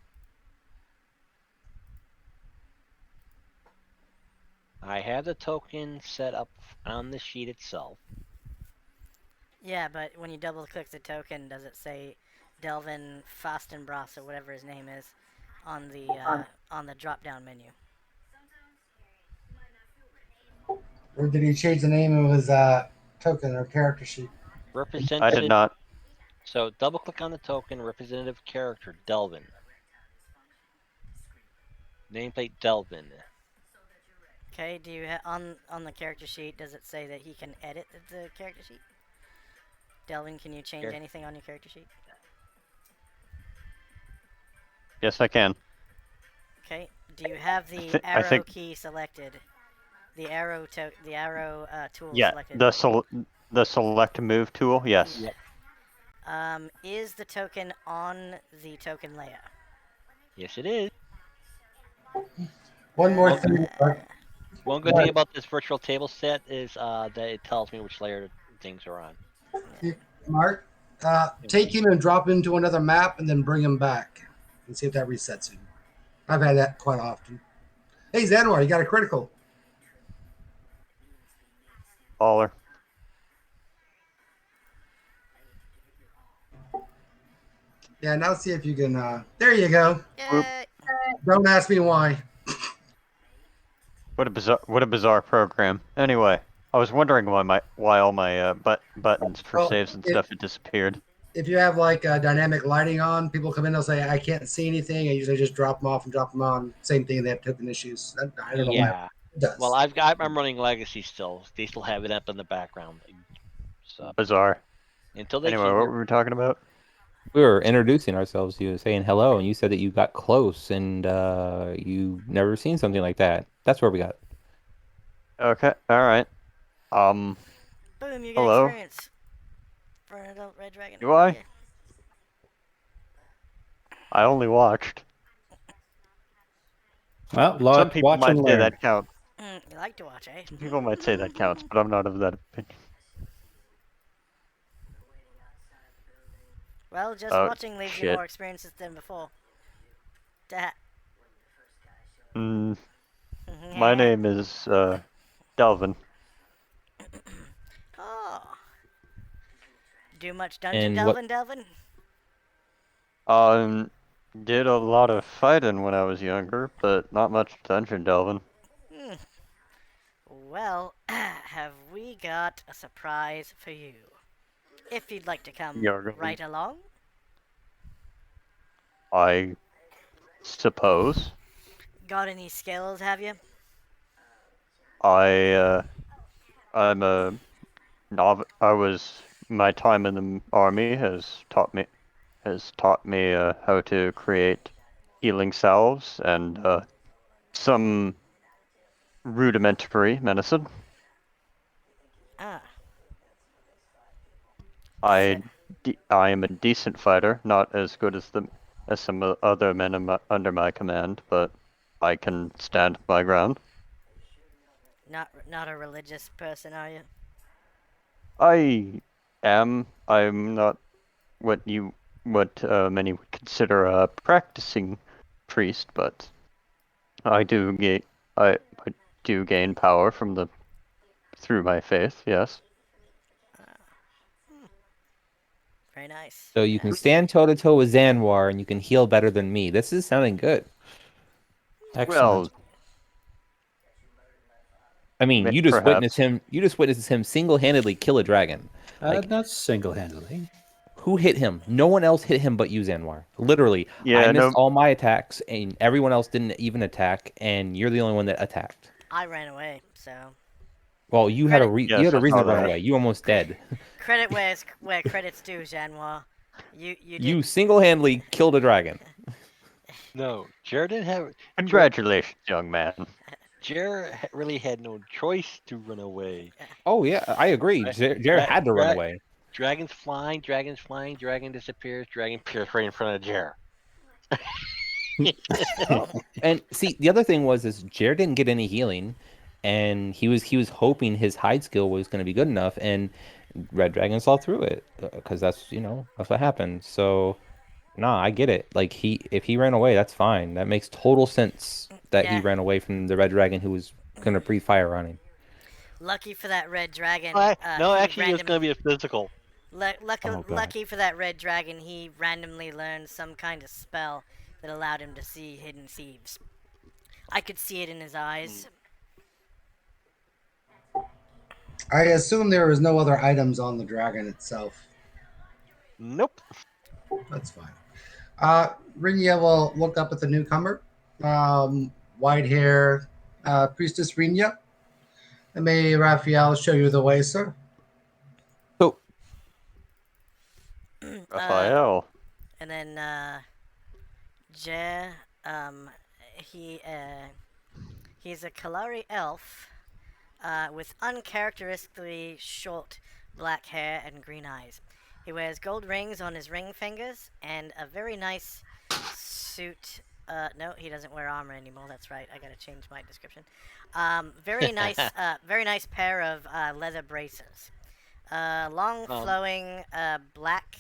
I have the token set up on the sheet itself. Yeah, but when you double click the token, does it say Delvin Fastenbras or whatever his name is on the drop down menu? Or did he change the name of his token or character sheet? I did Represented. not. So double click on the token, representative character, Delvin. Nameplate Delvin. Okay, do you on the character sheet, does it say that he can edit the character sheet? Delvin, can you change Here. anything on your character sheet? Yes, I can. Okay, do you have the I arrow think key selected? The arrow tool yeah. selected? The select move tool. Yes. Yep. Is the token on the token layer? Yes, it is. One more Well, thing, Mark. one good thing about this virtual table set is that it tells me which layer things are on. Mark, take him and drop him into another map and then bring him back and see if that resets him. I've had that quite often. Hey, Zanwar, you got a critical. Baller. Yeah, now see if you can. There you go. Whoop. Yay! Don't ask me why. What a bizarre program. Anyway, I was wondering why all my buttons for Well, saves and stuff had disappeared. if you have like dynamic lighting on, people come in, they'll say, I can't see anything. I usually just drop them off and drop them on. Same thing, they have token issues. I don't know why Yeah. it does. Well, I'm running Legacy still. They still have it up in the background. So Bizarre. until they Anyway, keep what were we talking about? We were introducing ourselves to you, saying hello, and you said that you got close and you never seen something like that. That's where we got. Okay. All right. Um. Boom, you get Hello. experience for an adult red dragon. Do I? Yeah. I only watched. Well, Some people watch might and say learn. that counts. You like to watch, eh? Some people might say that counts, but I'm not of that opinion. Well, just Oh, watching leaves you shit. more experiences than before. Da- Mm, my name is Delvin. Oh. Do much dungeon And what delvin? Um, did a lot of fighting when I was younger, but not much dungeon delving. Hmm. Well, have we got a surprise for you. If you'd like to come You're going. right along. I suppose. Got any skills, have you? I'm a I was my time in the army has taught me how to create healing salves and some rudimentary medicine. Ah, so, I am a decent fighter, not as good as some other men under my command, but I can stand my ground. not a religious person, are you? I am. I'm not what many would consider a practicing priest, but I do gain I do gain power through my faith. Yes. Hmm, very nice. So Very you can nice. stand toe to toe with Zanwar, and you can heal better than me. This is sounding good. Excellent. Well, I mean, you just witnessed perhaps. him. You just witnessed him single-handedly kill a dragon. Like, Not single-handedly. who hit him? No one else hit him but you, Zanwar. Literally, I Yeah. missed No. all my attacks, and everyone else didn't even attack, and you're the only one that attacked. I ran away, so Well, credit you Yes, had a I reason saw to run that. away. You almost dead. credit where credit's due, Janois. You did. You single-handedly killed a dragon. No, Jared didn't have. Congratulations, young man. Jared really had no choice to run away. Oh yeah, I agree. Dra- Jared dra- had to run dra- away. dragons flying, dragon disappears, dragon appears right in front of Jared. Oh, and see, the other thing was is Jared didn't get any healing, and he was hoping his hide skill was going to be good enough, and Red Dragon saw through it because that's what happened. So, nah, I get it. Like if he ran away, that's fine. That makes total sense that he Yeah. ran away from the Red Dragon who was going to breathe fire on him. Lucky for that red dragon, No, he actually, it's going to be a physical. Oh God. lucky for that red dragon, he randomly learned some kind of spell that allowed him to see hidden thieves. I could see it in his eyes. I assume there was no other items on the dragon itself. Nope. That's fine. Rinya will look up at the newcomer. White hair, Priestess Rinya. And may Raphael show you the way, sir. So Raphael. And then Jer, he he's a Kalari elf with uncharacteristically short black hair and green eyes. He wears gold rings on his ring fingers and a very nice suit. No, he doesn't wear armor anymore. That's right. I gotta change my description. Very nice pair of leather braces. Long flowing black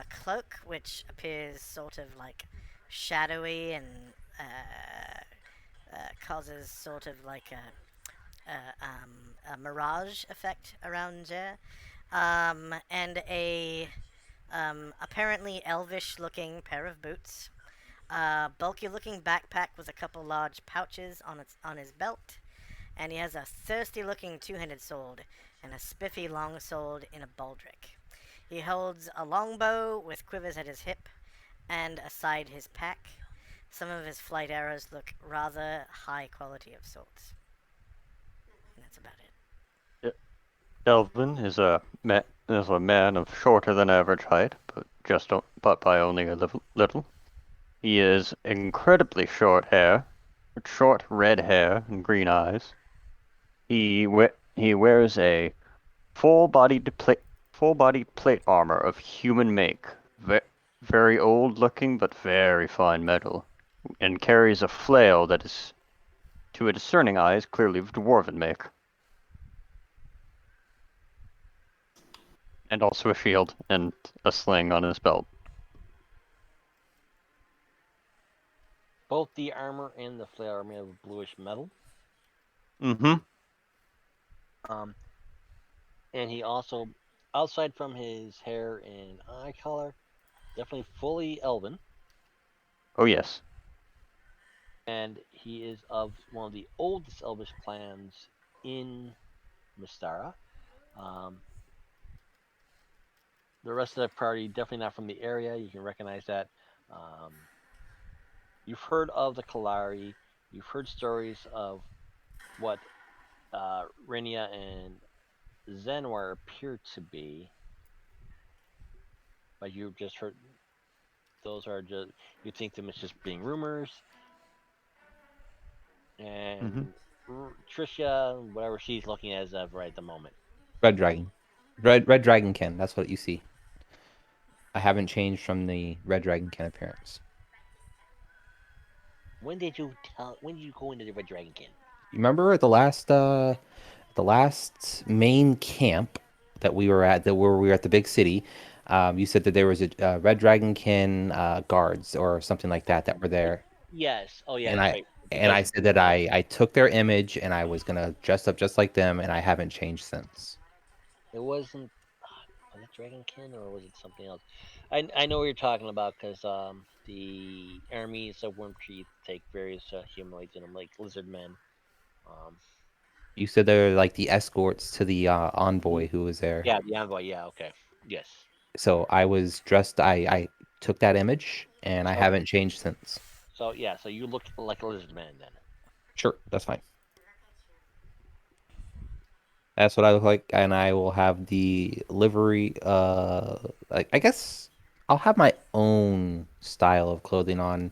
cloak, which appears sort of like shadowy and causes sort of like a mirage effect around Jer. And a apparently elvish-looking pair of boots. Bulky-looking backpack with a couple large pouches on his belt, and he has a thirsty-looking two-handed sword and a spiffy long sword in a baldric. He holds a longbow with quivers at his hip and aside his pack. Some of his flight arrows look rather high quality of sorts. And that's about it. Delvin is a man of shorter than average height, but by only a little. He is incredibly short hair, with short red hair and green eyes. He wears a full-bodied plate armor of human make, very old looking but very fine metal, and carries a flail that is, to a discerning eye, is clearly of dwarven make. And also a shield and a sling on his belt. Both the armor and the flail are made of bluish metal. Mm-hmm. And he also, outside from his hair and eye color, definitely fully elven. Oh yes. And he is of one of the oldest elvish clans in Mystara. Um, the rest of the party definitely not from the area. You can recognize that. Um, you've heard of the Kalari. You've heard stories of what Renia and Zenwar appear to be, but you've just heard those are just you think them as just being rumors. Mm-hmm. And Tricia, whatever she's looking as of right at the moment. Red dragon. Red dragonkin. That's what you see. I haven't changed from the red dragonkin appearance. When did you tell? When did you go into the Red Dragonkin? You remember at the last main camp that we were at, where we were at the big city. You said that there was a red dragonkin guards or something like that were there, Yes. Oh yeah, and that's I right. and I Because said that I took their image and I was gonna dress up just like them, and I haven't changed since. it wasn't. Was it Dragonkin or was it something else? I know what you're talking about because the armies of Wormtree take various humanoids in them like lizard men. Um, You said they're like the escorts to the envoy who was there. yeah, the envoy. Yeah, okay. Yes. So I was dressed. I took that image and I Okay. haven't changed since. So yeah, so you look like a lizard man then. Sure, that's fine. That's what I look like, and I will have the livery. I guess I'll have my own style of clothing on.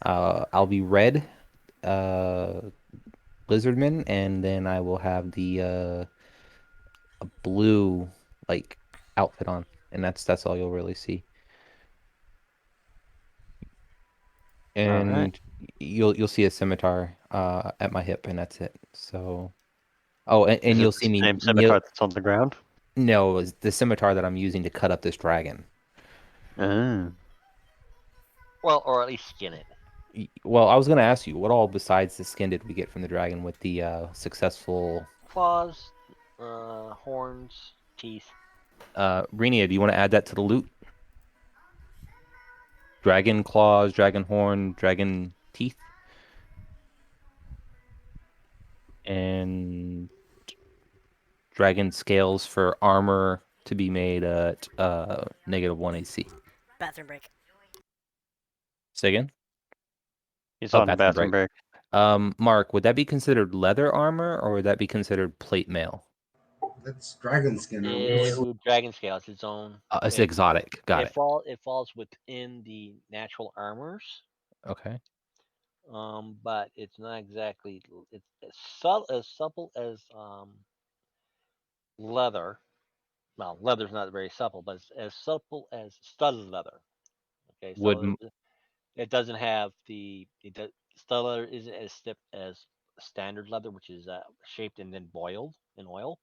I'll be red, uh, lizardman, and then I will have the a blue like outfit on, and that's all you'll really see. All right. And you'll see a scimitar at my hip, and that's it. So, oh, and Is it you'll the see me same scimitar that's on the ground? no, it's the scimitar that I'm using to cut up this dragon. Oh. Well, or at least skin it. Well, I was gonna ask you, what all besides the skin did we get from the dragon with the successful Claws, horns, teeth. Renia, do you want to add that to the loot? Dragon claws, dragon horn, dragon teeth, and dragon scales for armor to be made at -1 AC. Bathroom break. Say again? He's Oh, on bathroom bathroom break. break. Mark, would that be considered leather armor or would that be considered plate mail? That's dragon skin armor. Dragon scale. It's its own. It's It, exotic. Got it. it falls within the natural armors, Okay. but it's not exactly. It's as supple as leather. Well, leather's not very supple, but it's as supple as studded leather. Okay, Would so it doesn't have studded leather isn't as stiff as standard leather, which is shaped and then boiled in oil.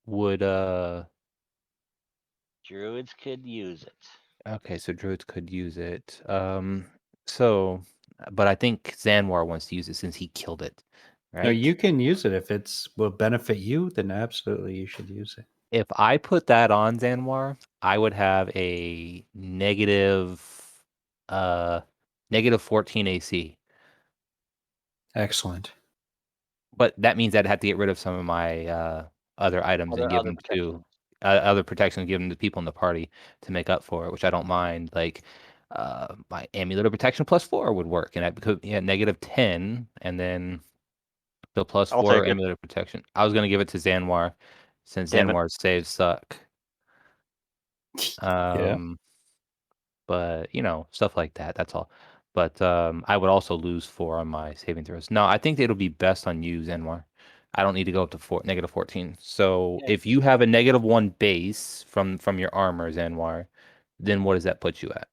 would Druids could use it. Okay, so druids could use it. So, but I think Zanwar wants to use it since he killed it, No, right? you can use it if it's will benefit you. Then absolutely, you should use it. If I put that on Zanwar, I would have a uh, -14 AC. Excellent. But that means I'd have to get rid of some of my other items and give Other them to protections. other protections, give them to people in the party to make up for it, which I don't mind. Like my amulet of protection +4 would work, and I could -10, and then the I'll +4 take it. amulet of protection. I was gonna give it to Zanwar since Damn it. Zanwar's saves suck. Yeah. Um, but stuff like that. That's all. But I would also lose 4 on my saving throws. No, I think it'll be best on you, Zanwar. I don't need to go up to -14. So Yeah. if you have a -1 base from your armor, Zanwar, then what does that put you at?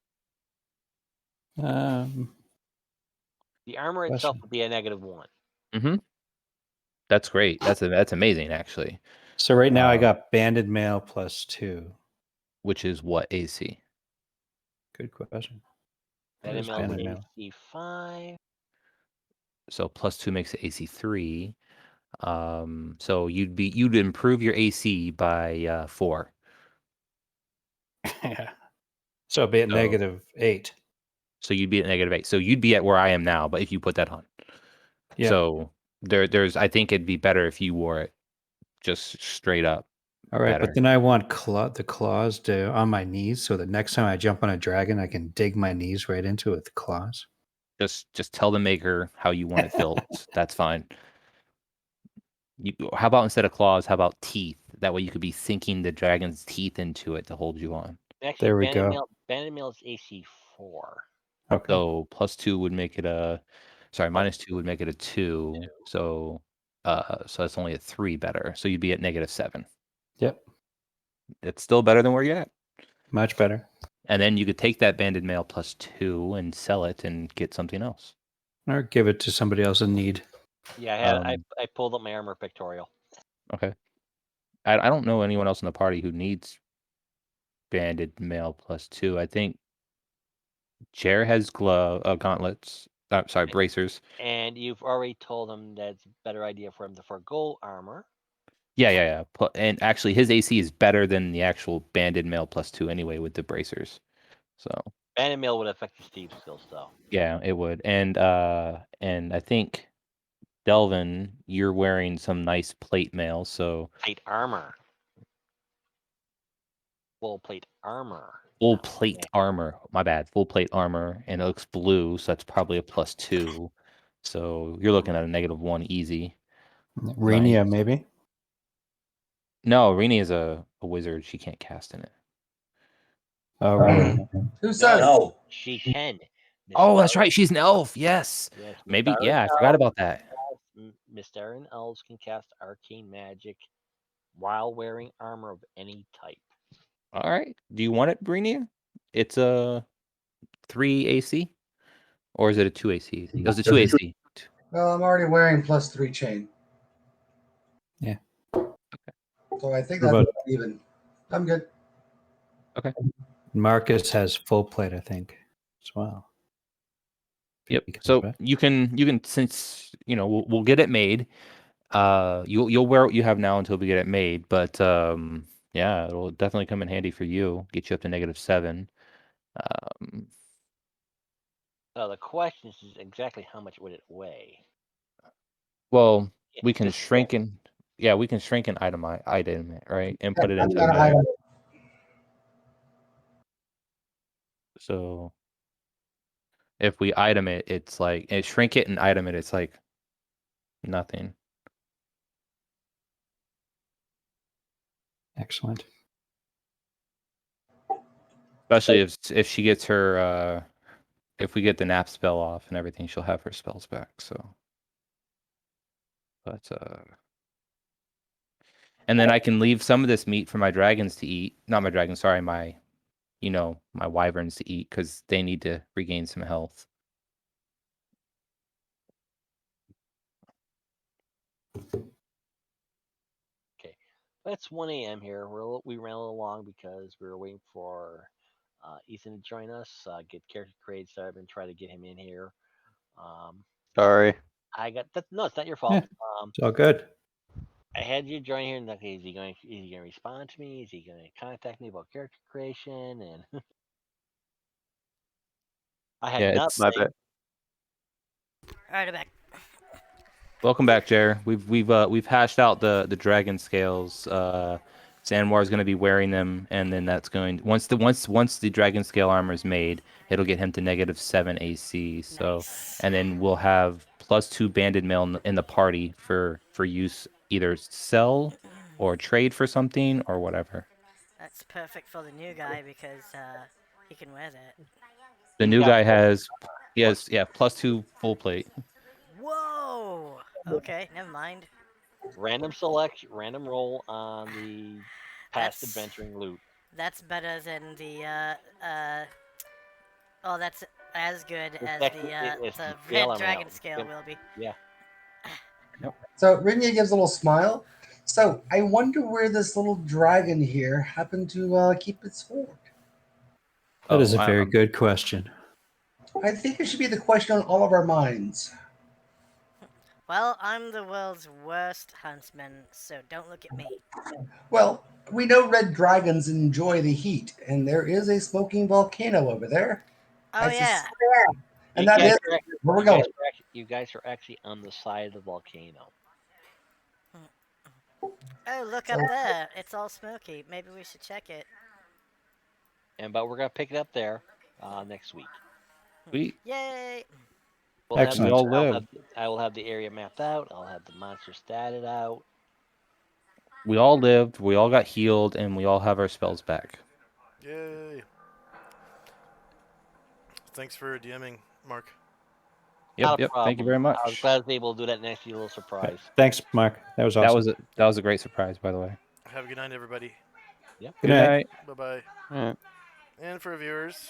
Um, The armor itself question. would be a -1. Mm-hmm. That's great. That's amazing, actually. So right now I Um, got banded mail +2. which is what AC? Good question. What That is ML banded mail? AC 5. So +2 makes it AC 3. So you'd improve your AC by 4. Yeah. So it'd be at So -8. so you'd be at -8. So you'd be at where I am now, but if you put that on. Yeah. So there's I think it'd be better if you wore it just straight up. All right, better. but then I want the claws to on my knees, so that next time I jump on a dragon, I can dig my knees right into it with the claws. Just tell the maker how you want it built. That's fine. How about instead of claws, how about teeth? That way you could be sinking the dragon's teeth into it to hold you on. Actually, There we go. Banded Mail is AC 4. Okay. So +2 would make it a, sorry, -2 would make it a 2. So that's only a 3 better. So you'd be at -7. Yep. It's still better than where you're at. Much better. And then you could take that banded mail +2 and sell it and get something else. Or give it to somebody else in need. Yeah, I pulled up my armor pictorial. Okay. I don't know anyone else in the party who needs banded mail +2. I think Jer has gauntlets. Sorry, bracers. And you've already told him that it's a better idea for him to forgo armor. Yeah. And actually, his AC is better than the actual banded mail +2 anyway with the bracers. So Banded Mail would affect your Steve skills, though. yeah, it would. And I think Delvin, you're wearing some nice plate mail, so Plate armor. Full plate armor. full plate armor. My bad. Full plate armor, and it looks blue, so that's probably a +2. So you're looking at a -1 easy. Renia, Nice. maybe? No, Rini is a wizard. She can't cast in it. Oh, right. Who says? No, she can. Oh, that's right. She's an elf. Yes. Yes, Maybe. Mystara Yeah, I forgot about that. Mystara and elves can cast arcane magic while wearing armor of any type. All right. Do you want it, Brinia? It's a 3 AC, or is it a 2 AC? It was a 2 AC. Well, I'm already wearing +3 chain. Yeah. So I think What that's about- even. I'm good. Marcus has full plate, I think, as well. Yep. He comes So back. you can since we'll get it made. You'll wear what you have now until we get it made, but yeah, it'll definitely come in handy for you. Get you up to -7. So the question is exactly how much would it weigh? Well, Yeah, we can this- shrink and we can shrink an item it, right, and put it I've into got the an bag. item. So if we item it, it's like shrink it and item it, it's like nothing. Excellent. Especially if she gets her if we get the nap spell off and everything, she'll have her spells back. So, but and then I can leave some of this meat for my dragons to eat. Not my dragons, sorry, my my wyverns to eat because they need to regain some health. Okay, it's 1 a.m. here. We ran a little long because we were waiting for Ethan to join us, get character created started, and try to get him in here. Sorry. I got that. No, it's not your fault. It's all good. I had you join here, and okay, is he going to respond to me? Is he going to contact me about character creation? And I had Yeah, nothing. it's My bad. Alright, I'm back. welcome back, Jer. We've hashed out the dragon scales. Zanwar is going to be wearing them, and then that's going once the dragon scale armor is made, it'll get him to -7 AC. So, Nice. and then we'll have +2 banded mail in the party for use, either sell or trade for something or whatever. That's perfect for the new guy because he can wear that. The He's new got guy full- has +2 full plate. Whoa! Okay, never mind. random selection, random roll on the past That's- adventuring loot. That's better than the oh, that's as good as actually- the it's the red scale dragon amount. scale will be. Yeah. So Rinya gives a little smile. So I wonder where this little dragon here happened to keep its sword. That is Oh, a very good question. I think it should be the question on all of our minds. Well, I'm the world's worst huntsman, so don't look at me. Well, we know red dragons enjoy the heat, and there is a smoking volcano over there. Oh I yeah. And You that guys is are act- where we're you guys going. are you guys are actually on the side of the volcano. Oh, look So up there. It's all smoky. Maybe we should check it. But we're gonna pick it up there next week. We Yay! We'll have we the Excellent. all live. I will have the area mapped out. I'll have the monsters statted out. We all lived. We all got healed, and we all have our spells back. Yay! Thanks for DMing, Mark. Not Yep, a yep. Thank you problem. very I was much. glad I was able to do that next year, little surprise. Thanks, Mark. That was That awesome. was a great surprise, by the way. Have a good night, everybody. Yeah. Good Good night. night. Bye bye. Alright. And for viewers,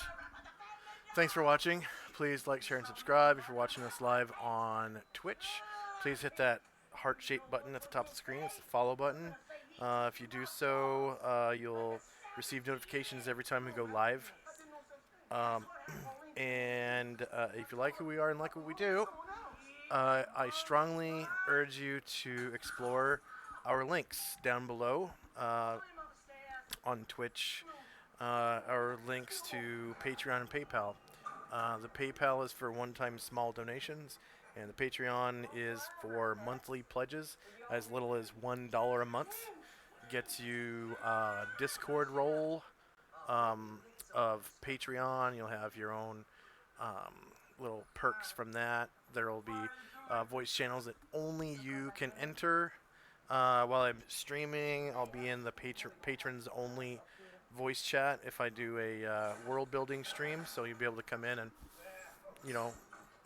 thanks for watching. Please like, share, and subscribe. If you're watching us live on Twitch, please hit that heart-shaped button at the top of the screen. It's the follow button. If you do so, you'll receive notifications every time we go live. And if you like who we are and like what we do, I strongly urge you to explore our links down below on Twitch. Our links to Patreon and PayPal. The PayPal is for one-time small donations, and the Patreon is for monthly pledges, as little as $1 a month. Gets you Discord role of Patreon. You'll have your own little perks from that. There will be voice channels that only you can enter. While I'm streaming, I'll be in the patrons only voice chat if I do a world building stream, so you'll be able to come in and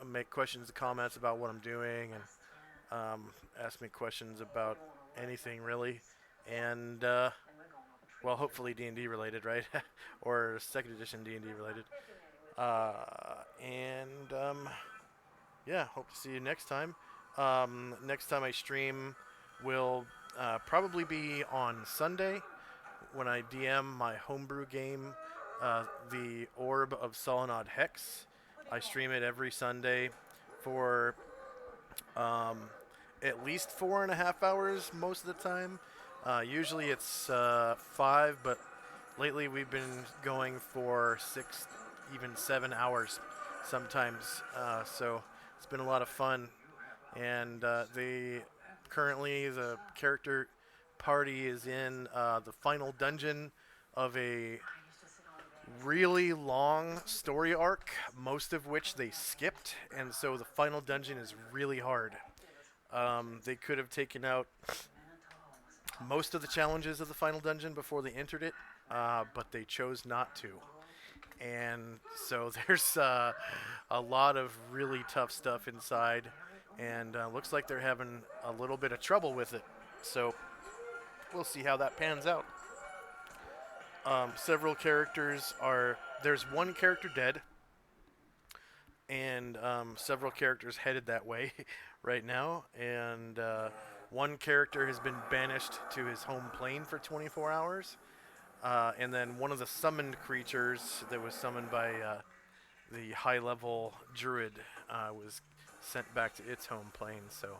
make questions and comments about what I'm doing, and ask me questions about anything really, and well, hopefully D&D related, right? Or second edition D&D related. And yeah, hope to see you next time. Next time I stream will probably be on Sunday when I DM my homebrew game, the Orb of Solinod Hex. I stream it every Sunday for at least 4.5 hours most of the time. Usually it's 5, but lately we've been going for 6, even 7 hours sometimes. So it's been a lot of fun. And currently the character party is in the final dungeon of a really long story arc, most of which they skipped, and so the final dungeon is really hard. They could have taken out most of the challenges of the final dungeon before they entered it, but they chose not to. And so there's a lot of really tough stuff inside, and looks like they're having a little bit of trouble with it. So we'll see how that pans out. Several characters are... There's one character dead, and several characters headed that way right now. And one character has been banished to his home plane for 24 hours. And then one of the summoned creatures that was summoned by the high-level druid was sent back to its home plane. So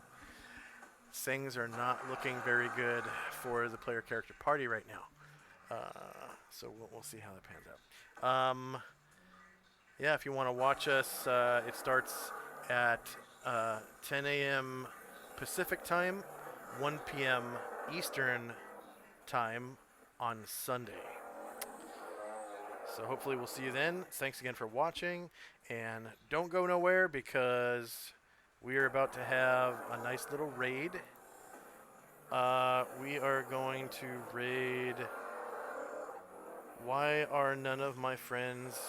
things are not looking very good for the player character party right now. So we'll see how that pans out. Yeah, if you want to watch us, it starts at 10 a.m. Pacific time, 1 p.m. Eastern time on Sunday. So hopefully we'll see you then. Thanks again for watching, and don't go nowhere because we are about to have a nice little raid. We are going to raid... Why are none of my friends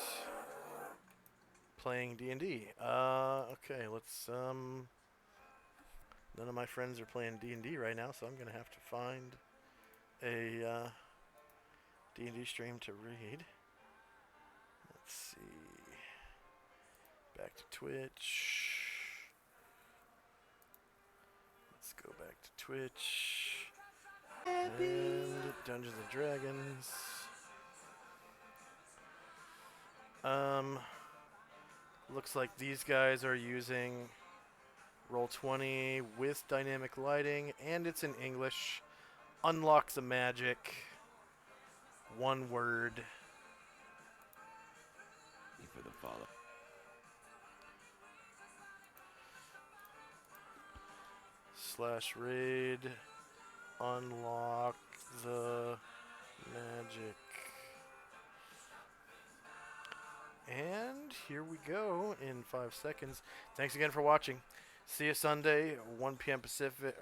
playing D&D? Okay, let's... None of my friends are playing D&D right now, so I'm going to have to find a D&D stream to raid. Let's see. Back to Twitch. Let's go back to Twitch. And Dungeons and Dragons. Looks like these guys are using Roll20 with dynamic lighting, and it's in English. Unlock the magic. One word. For the follow. /raid. unlock the magic. And here we go in 5 seconds. Thanks again for watching. See you Sunday, 1 p.m. Pacific.